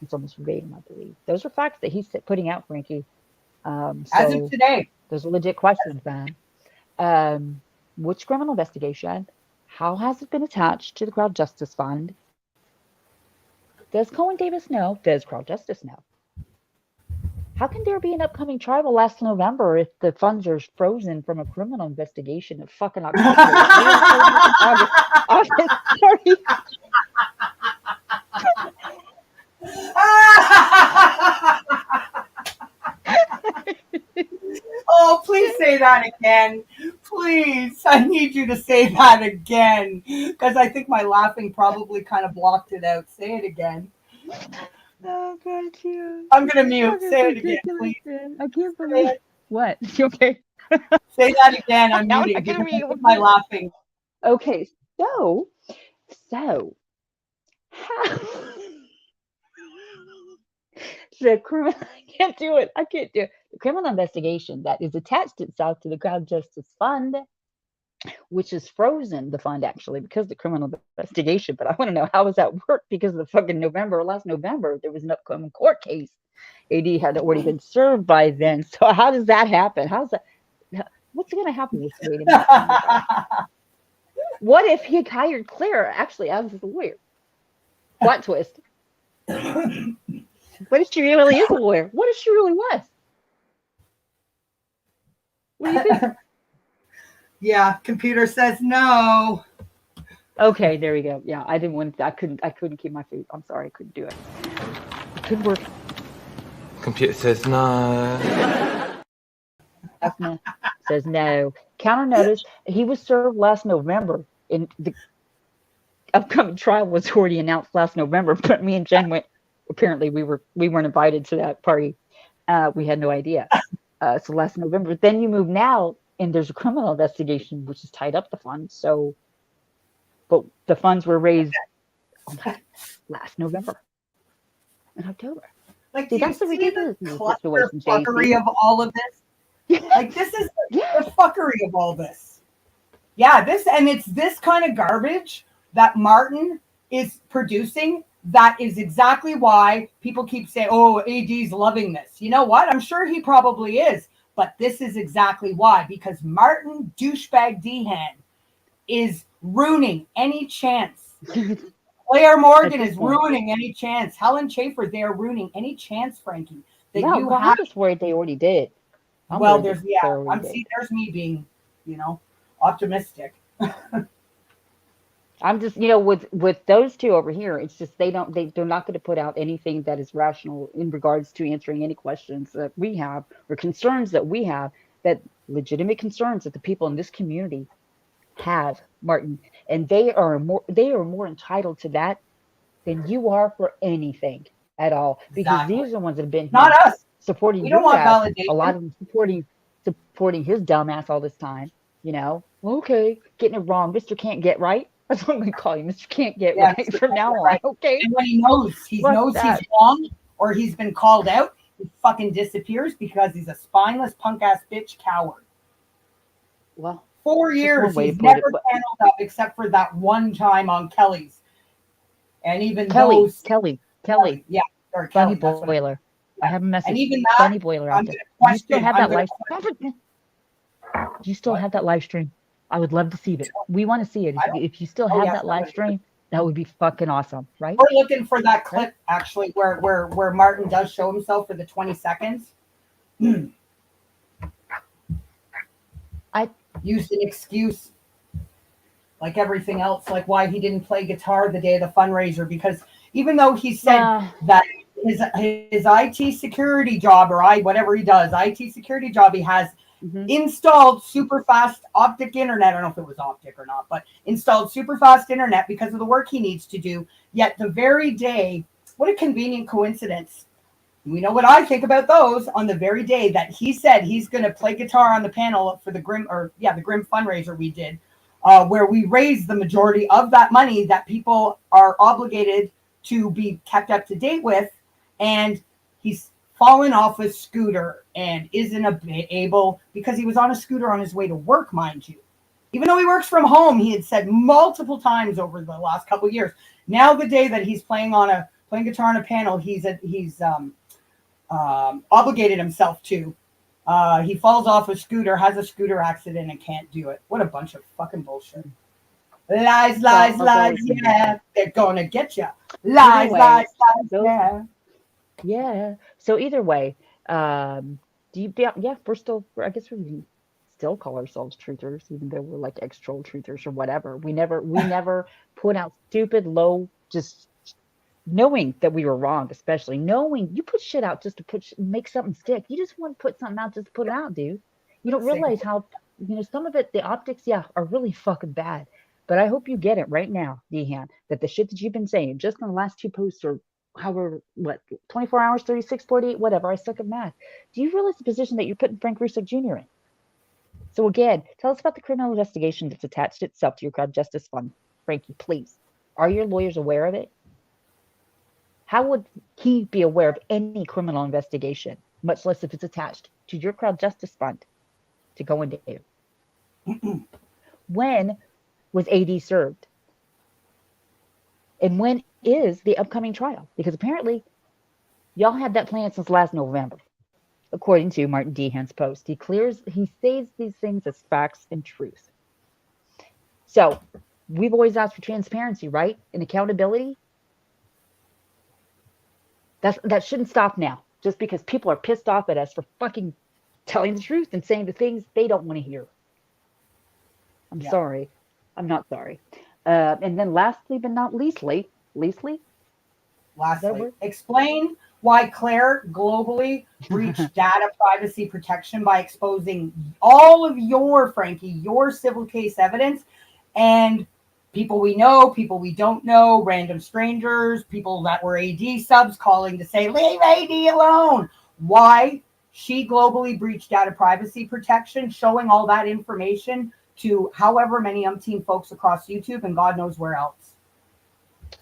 It's almost verbatim, I believe. Those are facts that he's putting out, Frankie. As of today. Those are legit questions, man. Which criminal investigation? How has it been attached to the Crowd Justice Fund? Does Cohen Davis know? Does Crowd Justice know? How can there be an upcoming trial last November if the funds are frozen from a criminal investigation of fucking October? August 30. Oh, please say that again. Please. I need you to say that again. Because I think my laughing probably kind of blocked it out. Say it again. Oh, God, you. I'm going to mute. Say it again, please. I can't believe it. What? You okay? Say that again. I'm muting. Because my laughing. Okay, so how the criminal, I can't do it. The criminal investigation that is attached itself to the Crowd Justice Fund, which is frozen, the fund actually, because of the criminal investigation. But I want to know, how does that work? Because of the fucking last November, there was an upcoming court case. AD had already been served by then. So how does that happen? What's going to happen with Wade? What if he hired Claire actually as his lawyer? Plot twist. What if she really is a lawyer? What if she really was? What do you think? Yeah, computer says no. Okay, there we go. Yeah, I couldn't keep my feet. I'm sorry, I couldn't do it. It could work. Computer says no. Says no. Counter notice, he was served last November, and the upcoming trial was already announced last November, but me and Jen went. Apparently we weren't invited to that party. We had no idea. So last November. Then you move now, and there's a criminal investigation which has tied up the funds. So, but the funds were raised last November and October. Like, see, do that's the ridiculous situation, fuckery of all of this. Like, this is the fuckery of all this. Yeah, it's this kind of garbage that Martin is producing. That is exactly why people keep saying, oh, AD's loving this. You know what? I'm sure he probably is. But this is exactly why. Because Martin douchebag Dehan is ruining any chance. Claire Morgan is ruining any chance. Helen Schaefer, they are ruining any chance, Frankie. That you have. I'm just worried they already did. There's me being, optimistic. I'm just, with those two over here, it's just they're not going to put out anything that is rational in regards to answering any questions that we have or concerns that we have, that legitimate concerns that the people in this community have, Martin, and they are more entitled to that than you are for anything at all, because these are the ones that have been not us supporting. We don't want validation. A lot of them supporting his dumbass all this time. Okay, getting it wrong. Mr. Can't get right. That's what I'm going to call you, Mr. Can't Get Yeah, Right from now on, okay? And when he knows Fuck that. he's wrong or he's been called out, he fucking disappears because he's a spineless punk ass bitch coward. Well, 4 that's years one way to he's put it, never but- paneled up except for that one time on Kelly's. And even Kelly, those yeah, or Bunny Kelly, that's what Boiler. I have a message. and even that, Bunny Boiler I'm out there. gonna Do you still question- have I'm that gonna live? Do you still have that live stream? I would love to see it. We want to see it. If you still have yes, that live stream, that would be fucking awesome, right? We're looking for that clip actually where Martin does show himself for the 20 seconds. I used an excuse like everything else, like why he didn't play guitar the day of the fundraiser, because even though he said that his IT security job or whatever he does, IT security job he has installed super fast optic internet. I don't know if it was optic or not, but installed super fast internet because of the work he needs to do. Yet the very day, what a convenient coincidence. We know what I think about those. On the very day that he said he's going to play guitar on the panel for the Grim fundraiser we did, where we raised the majority of that money that people are obligated to be kept up to date with, and he's fallen off a scooter and isn't able, because he was on a scooter on his way to work, mind you. Even though he works from home, he had said multiple times over the last couple of years. Now the day that he's playing guitar on a panel, he's obligated himself to. He falls off a scooter, has a scooter accident, and can't do it. What a bunch of fucking bullshit. Lies, yeah. They're gonna get you. Lies, yeah. Yeah. So either way, we're still, I guess we still call ourselves truthers, even though we're like ex-troll truthers or whatever. We never put out stupid, low, just knowing that we were wrong, especially knowing you put shit out just to make something stick. You just want to put something out just to put it out, dude. You don't realize how, some of it, the optics, are really fucking bad. But I hope you get it right now, Dehan, that the shit that you've been saying just in the last 2 posts or however, 24 hours, 36, 48, whatever, I suck at math. Do you realize the position that you're putting Frank Russo Jr. in? So again, tell us about the criminal investigation that's attached itself to your crowd justice fund. Frankie, please. Are your lawyers aware of it? How would he be aware of any criminal investigation, much less if it's attached to your crowd justice fund to go into it? When was AD served? And when is the upcoming trial? Because apparently y'all had that plan since last November, according to Martin Dehan's post. He says these things as facts and truth. So we've always asked for transparency, right? And accountability. That shouldn't stop now, just because people are pissed off at us for fucking telling the truth and saying the things they don't want to hear. I'm sorry. I'm not sorry. And then lastly, but not leastly, explain why Claire globally breached data privacy protection by exposing all of your civil case evidence, and people we know, people we don't know, random strangers, people that were AD subs calling to say, leave AD alone. Why she globally breached data privacy protection, showing all that information to however many umpteen folks across YouTube and God knows where else.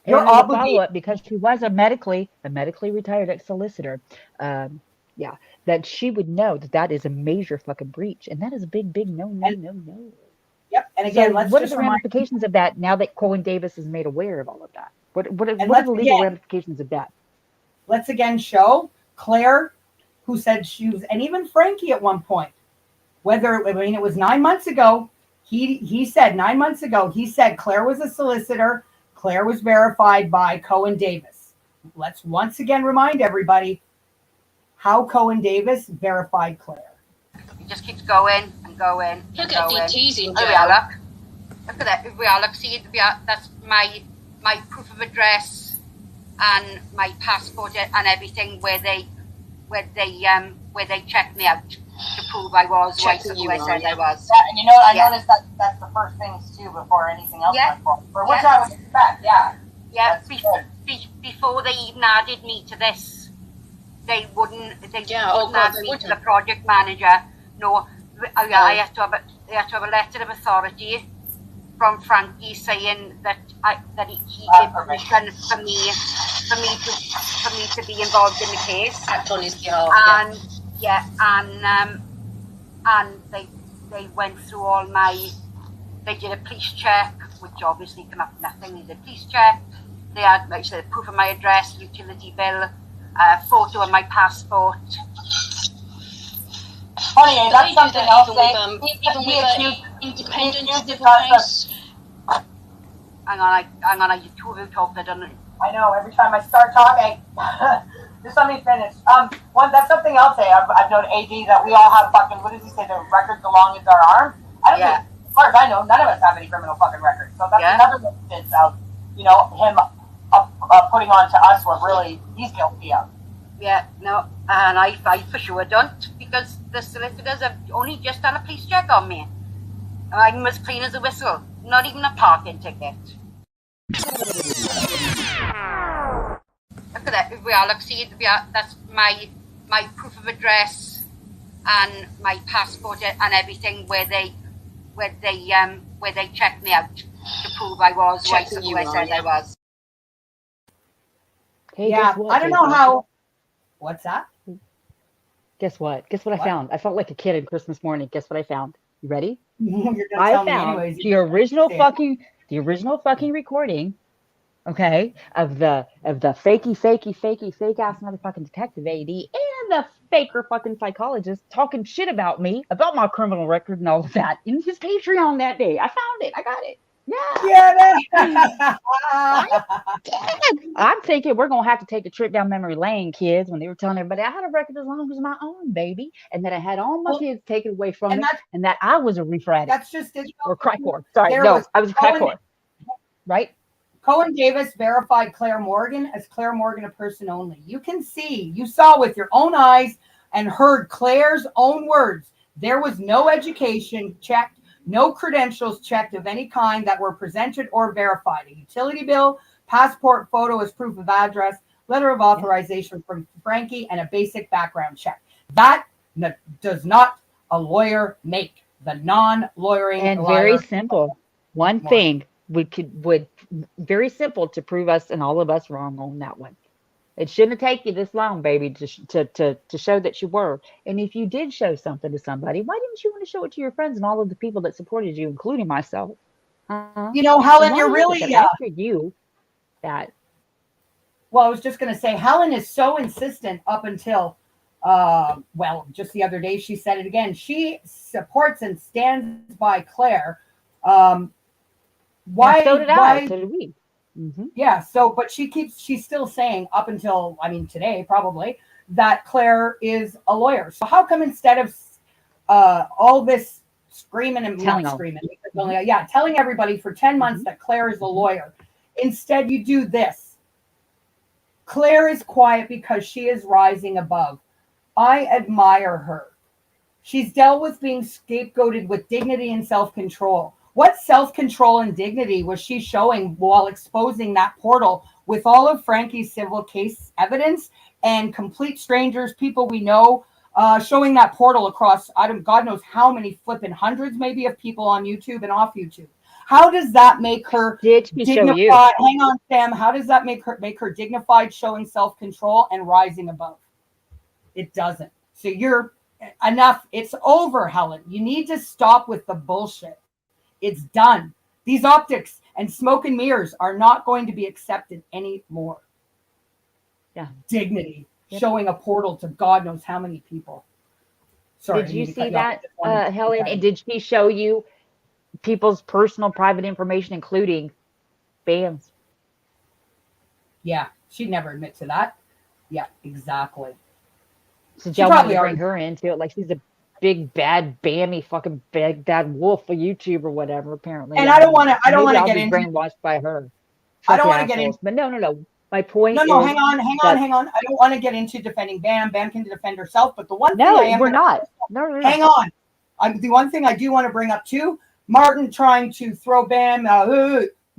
You're obligated, because she was a medically retired ex-solicitor. That she would know that is a major fucking breach, and that is a big no. Yep. And again, so what are the ramifications of that now that Cohen Davis is made aware of all of that? What are the legal ramifications of that? Let's again show Claire, who said she was, and even Frankie at one point, it was 9 months ago. He said 9 months ago, he said Claire was a solicitor. Claire was verified by Cohen Davis. Let's once again remind everybody how Cohen Davis verified Claire. It just keeps going and going. Look at the teasing, Joe. Look at that. If we are, look, see, that's my proof of address and my passport and everything where they checked me out to prove I was who I said I was. Yeah, and I noticed that's the first things too before anything else went forward. Which I would expect, Yeah, before they even added me to this, they wouldn't add me to the project manager. No, I have to have a letter of authority from Frankie saying that he gave permission for me to be involved in the case. Act on his behalf. And and they went through all my. They did a police check, which obviously came up nothing. They did a police check. They had, like I said, proof of my address, utility bill, photo of my passport. Funny, and that's something else. Even with an independent civil case. Hang on, you two of you talk, I don't know. I know, every time I start talking, just let me finish. That's something else, I've known AD that we all have fucking, what does he say, the records along with our arm? I don't think, as far as I know, none of us have any criminal fucking records. So that's another instance of, him putting on to us what really he's guilty of. Yeah, no, and I for sure don't, because the solicitors have only just done a police check on me. I'm as clean as a whistle, not even a parking ticket. Look at that, that's my proof of address and my passport and everything where they checked me out to prove I was who I said I was. Hey, yeah, guess what? I don't know how. What's that? Guess what? Guess what I found? I felt like a kid on Christmas morning. Guess what I found? You ready? You're gonna I tell found me anyways. the original fucking recording, okay, of the fake ass motherfucking detective AD and the faker fucking psychologist talking shit about me, about my criminal record and all of that in his Patreon that day. I found it. I got it. Yeah. I'm thinking we're gonna have to take a trip down memory lane, kids, when they were telling everybody I had a record as long as my own, baby, and that I had all my kids taken away from me, and that I was a reefer addict. That's just digital. Or crack whore. Sorry, no, I was a crack whore. Right? Cohen Davis verified Claire Morgan as Claire Morgan, a person only. You saw with your own eyes and heard Claire's own words. There was no education checked. No credentials checked of any kind that were presented or verified. A utility bill, passport photo as proof of address, letter of authorization from Frankie, and a basic background check. That does not a lawyer make. The non-lawyering and very simple. One thing would very simple to prove us and all of us wrong on that one. It shouldn't take you this long, baby, to show that you were. And if you did show something to somebody, why didn't you want to show it to your friends and all of the people that supported you, including myself? Helen, you're really you that. Well, I was just going to say, Helen is so insistent up until, just the other day, she said it again. She supports and stands by Claire. So did we. Mm-hmm. Yeah. So, but she's still saying up until, today probably, that Claire is a lawyer. So how come instead of all this screaming and telling everybody for 10 months that Claire is a lawyer, instead you do this. Claire is quiet because she is rising above. I admire her. She's dealt with being scapegoated with dignity and self-control. What self-control and dignity was she showing while exposing that portal with all of Frankie's civil case evidence and complete strangers, people we know, showing that portal across, God knows how many flipping hundreds maybe of people on YouTube and off YouTube? How does that make her dignified? Hang on, Sam. How does that make her dignified, showing self-control and rising above? It doesn't. So you're enough. It's over, Helen. You need to stop with the bullshit. It's done. These optics and smoke and mirrors are not going to be accepted anymore. Yeah. Dignity, showing a portal to God knows how many people. Sorry. Did you see that, Helen? And did she show you people's personal private information, including BAM's? Yeah. She'd never admit to that. Yeah, exactly. So y'all want to bring her into it like she's a big bad Bammy fucking big bad wolf, a YouTube or whatever, apparently. And I don't want to get into brainwashed by her. I don't want to get into, but no. My point is hang on. I don't want to get into defending Bam. Bam can defend herself, but the one thing we're not. Hang on. The one thing I do want to bring up too, Martin trying to throw Bam.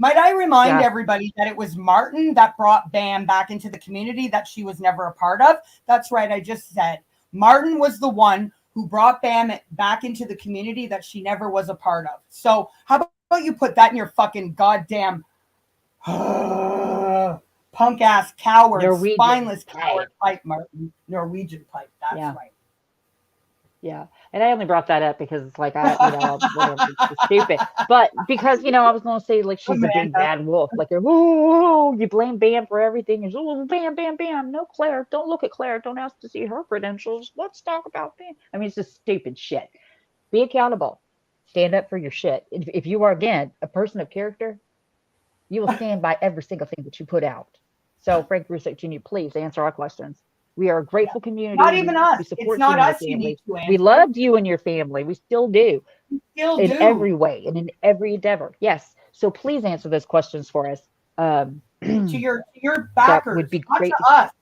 Might I remind everybody that it was Martin that brought Bam back into the community that she was never a part of? That's right. I just said Martin was the one who brought Bam back into the community that she never was a part of. So how don't you put that in your fucking goddamn punk ass coward, Norwegian spineless pipe. coward pipe, Martin. Norwegian pipe. That's right. Yeah. And I only brought that up because it's like, whatever, it's just stupid. But because, I was going to say, like, she's the big bad wolf. Like, you blame Bam for everything. And, Bam, Bam, Bam. No, Claire. Don't look at Claire. Don't ask to see her credentials. Let's talk about Bam. I mean, it's just stupid shit. Be accountable. Stand up for your shit. If you are, again, a person of character, you will stand by every single thing that you put out. So, Frank Rusick Jr., please answer our questions. We are a grateful community. Not even us. We support it's not you and us your you family. need to answer. We loved you and your family. We still do. In every way and in every endeavor. Yes. So please answer those questions for us. To your backers. That would be not great. To us.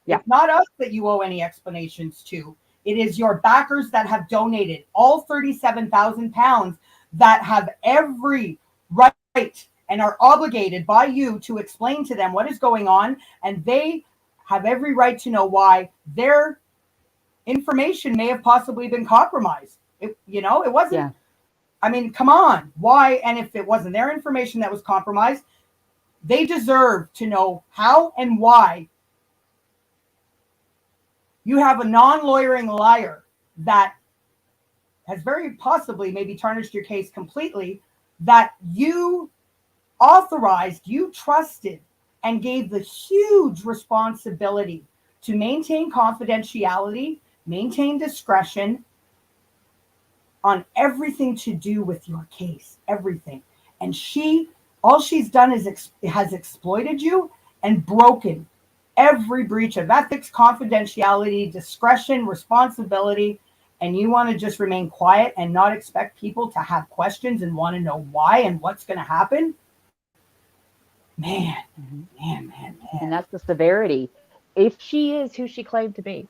Yeah. It's not us that you owe any explanations to. It is your backers that have donated all 37,000 pounds that have every right and are obligated by you to explain to them what is going on, and they have every right to know why their information may have possibly been compromised. It wasn't. Yeah. I mean, come on. Why? And if it wasn't their information that was compromised, they deserve to know how and why you have a non-lawyering liar that has very possibly maybe tarnished your case completely, that you authorized, you trusted, and gave the huge responsibility to maintain confidentiality, maintain discretion on everything to do with your case, everything. And all she's done is has exploited you and broken every breach of ethics, confidentiality, discretion, responsibility. And you want to just remain quiet and not expect people to have questions and want to know why and what's going to happen? Man. And that's the severity. If she is who she claimed to be,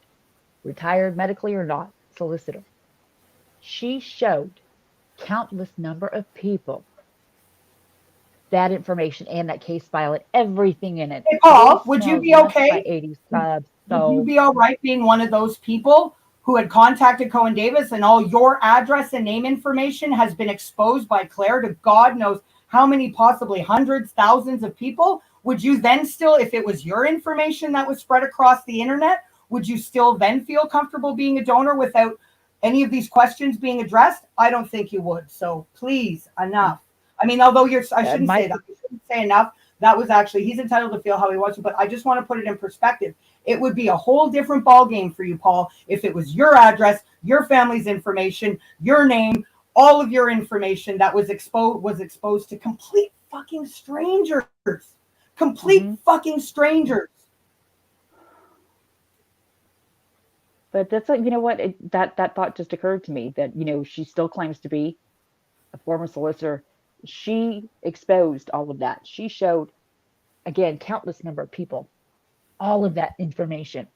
retired medically or not, solicitor, she showed countless number of people that information and that case file and everything in it. Hey, Paul, would you be okay? 80 subs, would you be all right being one of those people who had contacted Cohen Davis and all your address and name information has been exposed by Claire to God knows how many, possibly hundreds, thousands of people? Would you then still, if it was your information that was spread across the internet, would you still then feel comfortable being a donor without any of these questions being addressed? I don't think you would. So please, enough. I mean, although I shouldn't say that. I shouldn't say enough. That was actually, he's entitled to feel how he wants to, but I just want to put it in perspective. It would be a whole different ballgame for you, Paul, if it was your address, your family's information, your name, all of your information that was exposed to complete fucking strangers. Complete fucking strangers. But that's like, you know what? That thought just occurred to me that, she still claims to be a former solicitor. She exposed all of that. She showed, again, countless number of people, all of that information.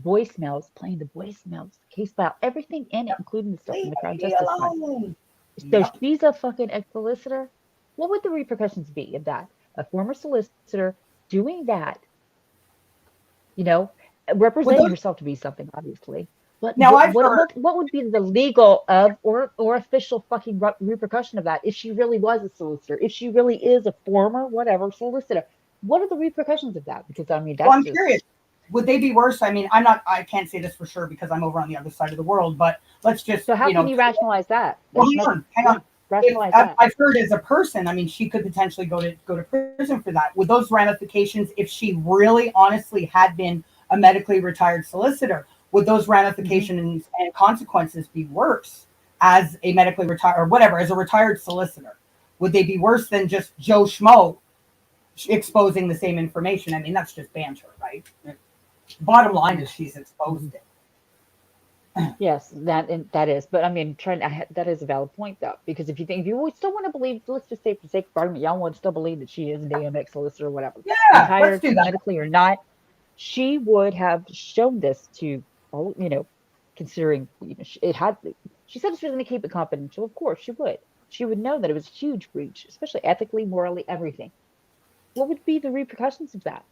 Voicemails, playing the voicemails, case file, everything in it, including the stuff in the Crown Justice Fund. So she's a fucking ex-solicitor. What would the repercussions be of that? A former solicitor doing that, representing herself to be something, obviously. But now what would be the legal or official fucking repercussion of that if she really was a solicitor? If she really is a former whatever solicitor, what are the repercussions of that? Because I mean, that's I'm curious. Would they be worse? I mean, I can't say this for sure because I'm over on the other side of the world. But let's just. So how can you rationalize that? Well, hang on. That. I've heard as a person, I mean, she could potentially go to prison for that. Would those ramifications, if she really honestly had been a medically retired solicitor, would those ramifications and consequences be worse as a medically retired or whatever, as a retired solicitor? Would they be worse than just Joe Schmo exposing the same information? I mean, that's just banter, right? Bottom line is she's exposed it. Yes, that is. But I mean, that is a valid point, though, because if you still want to believe, let's just say for the sake of argument, y'all want to still believe that she is a DMX solicitor or whatever. Yeah, retired, let's do that. Medically or not, she would have shown this to all, considering it had. She said she was going to keep it confidential. Of course, she would. She would know that it was a huge breach, especially ethically, morally, everything. What would be the repercussions of that?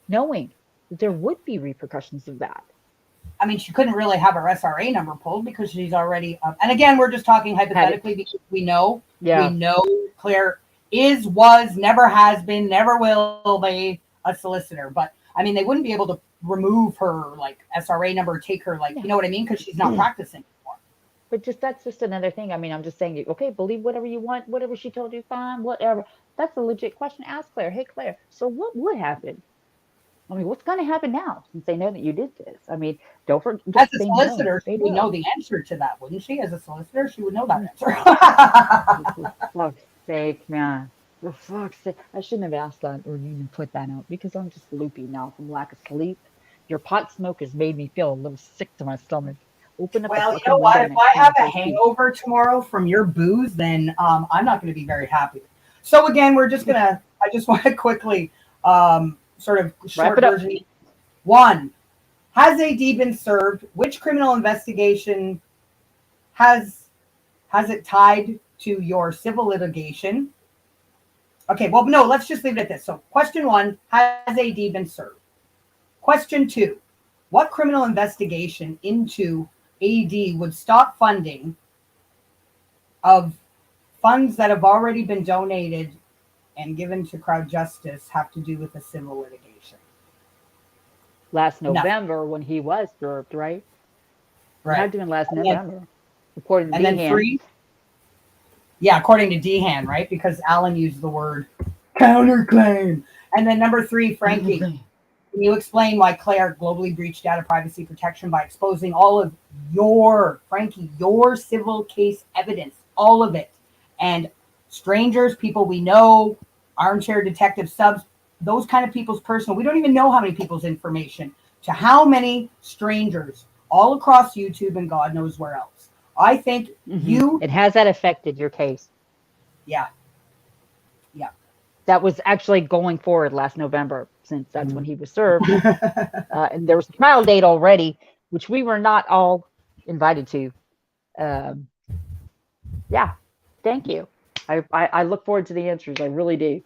Knowing that there would be repercussions of that. I mean, she couldn't really have her SRA number pulled because she's already up. And again, we're just talking hypothetically because we know Claire was, never has been, never will be a solicitor. But I mean, they wouldn't be able to remove her like SRA number, take her like, you know what I mean? Because she's not practicing anymore. But that's just another thing. I mean, I'm just saying, okay, believe whatever you want, whatever she told you, fine, whatever. That's a legit question. Ask Claire. Hey, Claire, so what would happen? I mean, what's going to happen now since they know that you did this? I mean, don't forget. As a solicitor, she would know the answer to that, wouldn't she? As a solicitor, she would know that answer. For fuck's sake, man. For fuck's sake. I shouldn't have asked that or even put that out because I'm just loopy now from lack of sleep. Your pot smoke has made me feel a little sick to my stomach. Open up. Well, you know what? If I have a hangover tomorrow from your booze, then I'm not going to be very happy. So again, I just want to quickly sort of short version. 1, has AD been served? Which criminal investigation has it tied to your civil litigation? Okay, well, no, let's just leave it at this. So question 1, has AD been served? Question 2, what criminal investigation into AD would stop funding of funds that have already been donated and given to crowd justice have to do with the civil litigation? Last November when he was served, right? Right. Had to last November, according to and then Dehan. 3, yeah, according to Dehan, right? Because Alan used the word counterclaim. And then number 3, Frankie, can you explain why Claire globally breached data privacy protection by exposing all of your civil case evidence, all of it, and strangers, people we know, armchair detective subs, those kind of people's personal, we don't even know how many people's information, to how many strangers all across YouTube and God knows where else. I think it has that affected your case. Yeah. That was actually going forward last November, since that's when he was served. And there was a trial date already, which we were not all invited to. Yeah, thank you. I look forward to the answers. I really do.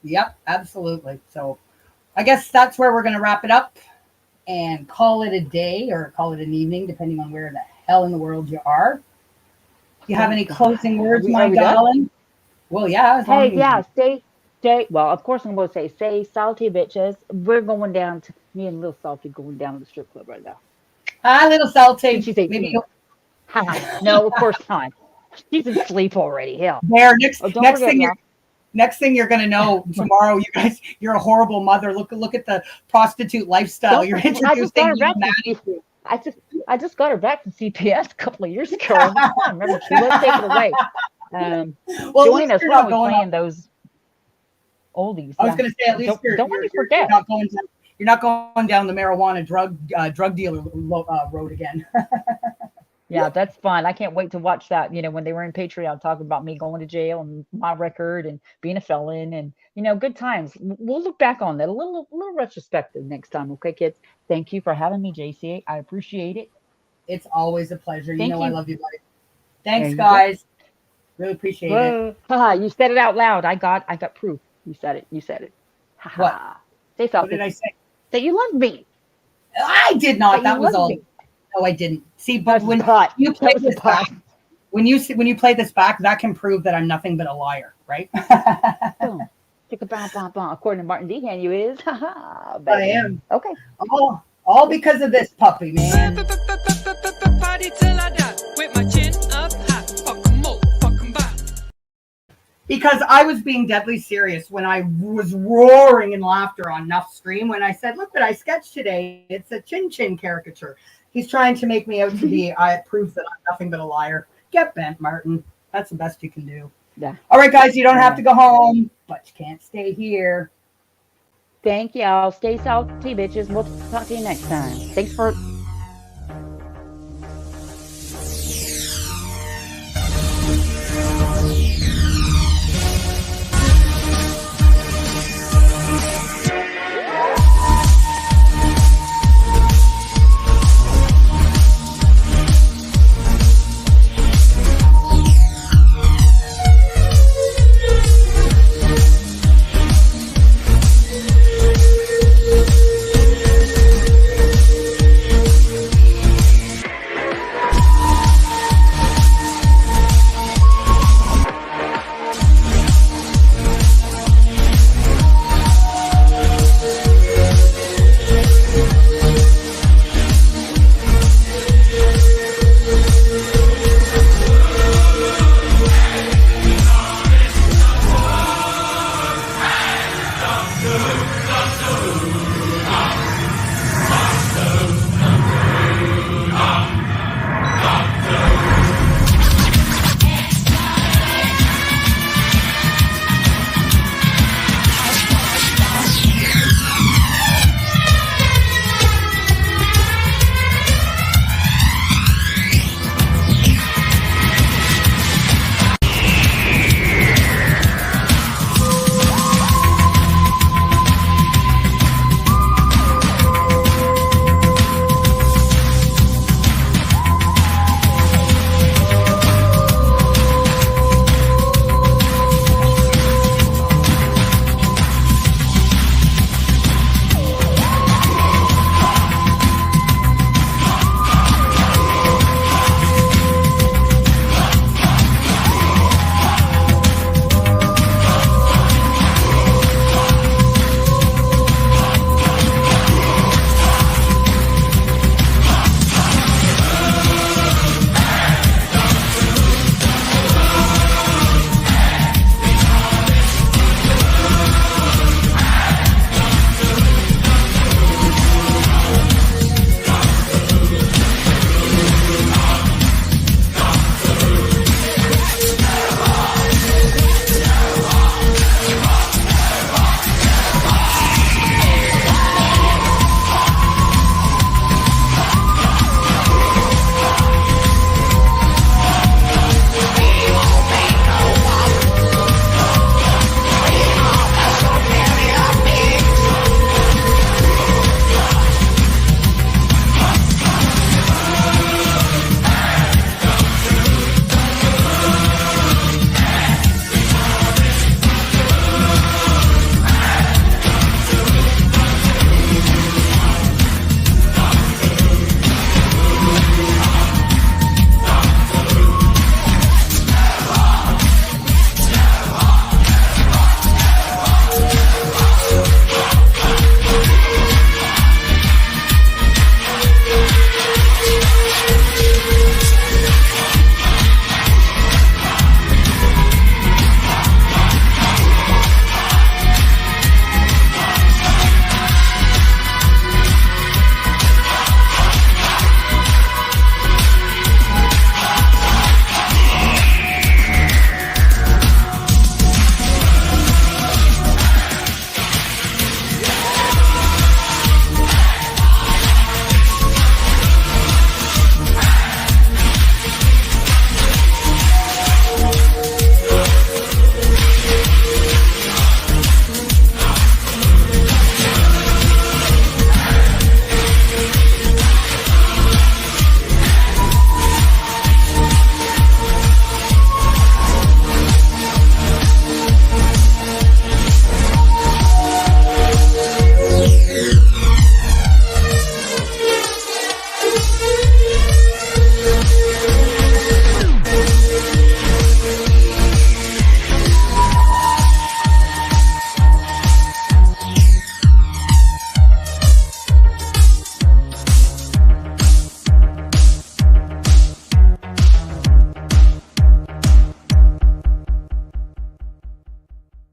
Yep, absolutely. So I guess that's where we're going to wrap it up and call it a day or call it an evening, depending on where the hell in the world you are. Do you have any closing words, my darling? Well, yeah. Hey, yeah, stay. Well, of course I'm going to say salty bitches. We're going down to, me and Little Salty going down to the strip club right now. Hi, Little Salty. She's 18. No, of course not. She's asleep already. Hell. There, next thing you're going to know tomorrow, you guys, you're a horrible mother. Look at the prostitute lifestyle. You're introducing Maddie. I just got her back from CPS a couple of years ago. I remember she was taken away. Well, join us while we're playing those oldies. I was going to say, at least don't let me forget. You're not going down the marijuana drug dealer road again. Yeah, that's fun. I can't wait to watch that. You know, when they were in Patreon talking about me going to jail and my record and being a felon and, you know, good times. We'll look back on that a little retrospective next time. Okay, kids. Thank you for having me, JC. I appreciate it. It's always a pleasure. Thank you. I love you, buddy. Thanks, guys. Really appreciate it. You said it out loud. I got proof. You said it. What? Say something. What did I say? That you love me. I did not. That was all. No, I didn't. See, but when you play this back, when you play this back, that can prove that I'm nothing but a liar, right? According to Martin Dehan, you is. I am. Okay. All because of this puppy, man. Party till I die with my chin up high. Fuck 'em all, fuck 'em back. Because I was being deadly serious when I was roaring in laughter on Nuff's stream when I said, "Look what I sketched today. It's a Chin Chin caricature." He's trying to make me out to be proof that I'm nothing but a liar. Get bent, Martin. That's the best you can do. Yeah. All right, guys, you don't have to go home, but you can't stay here. Thank y'all. Stay salty, bitches. We'll talk to you next time. Thanks for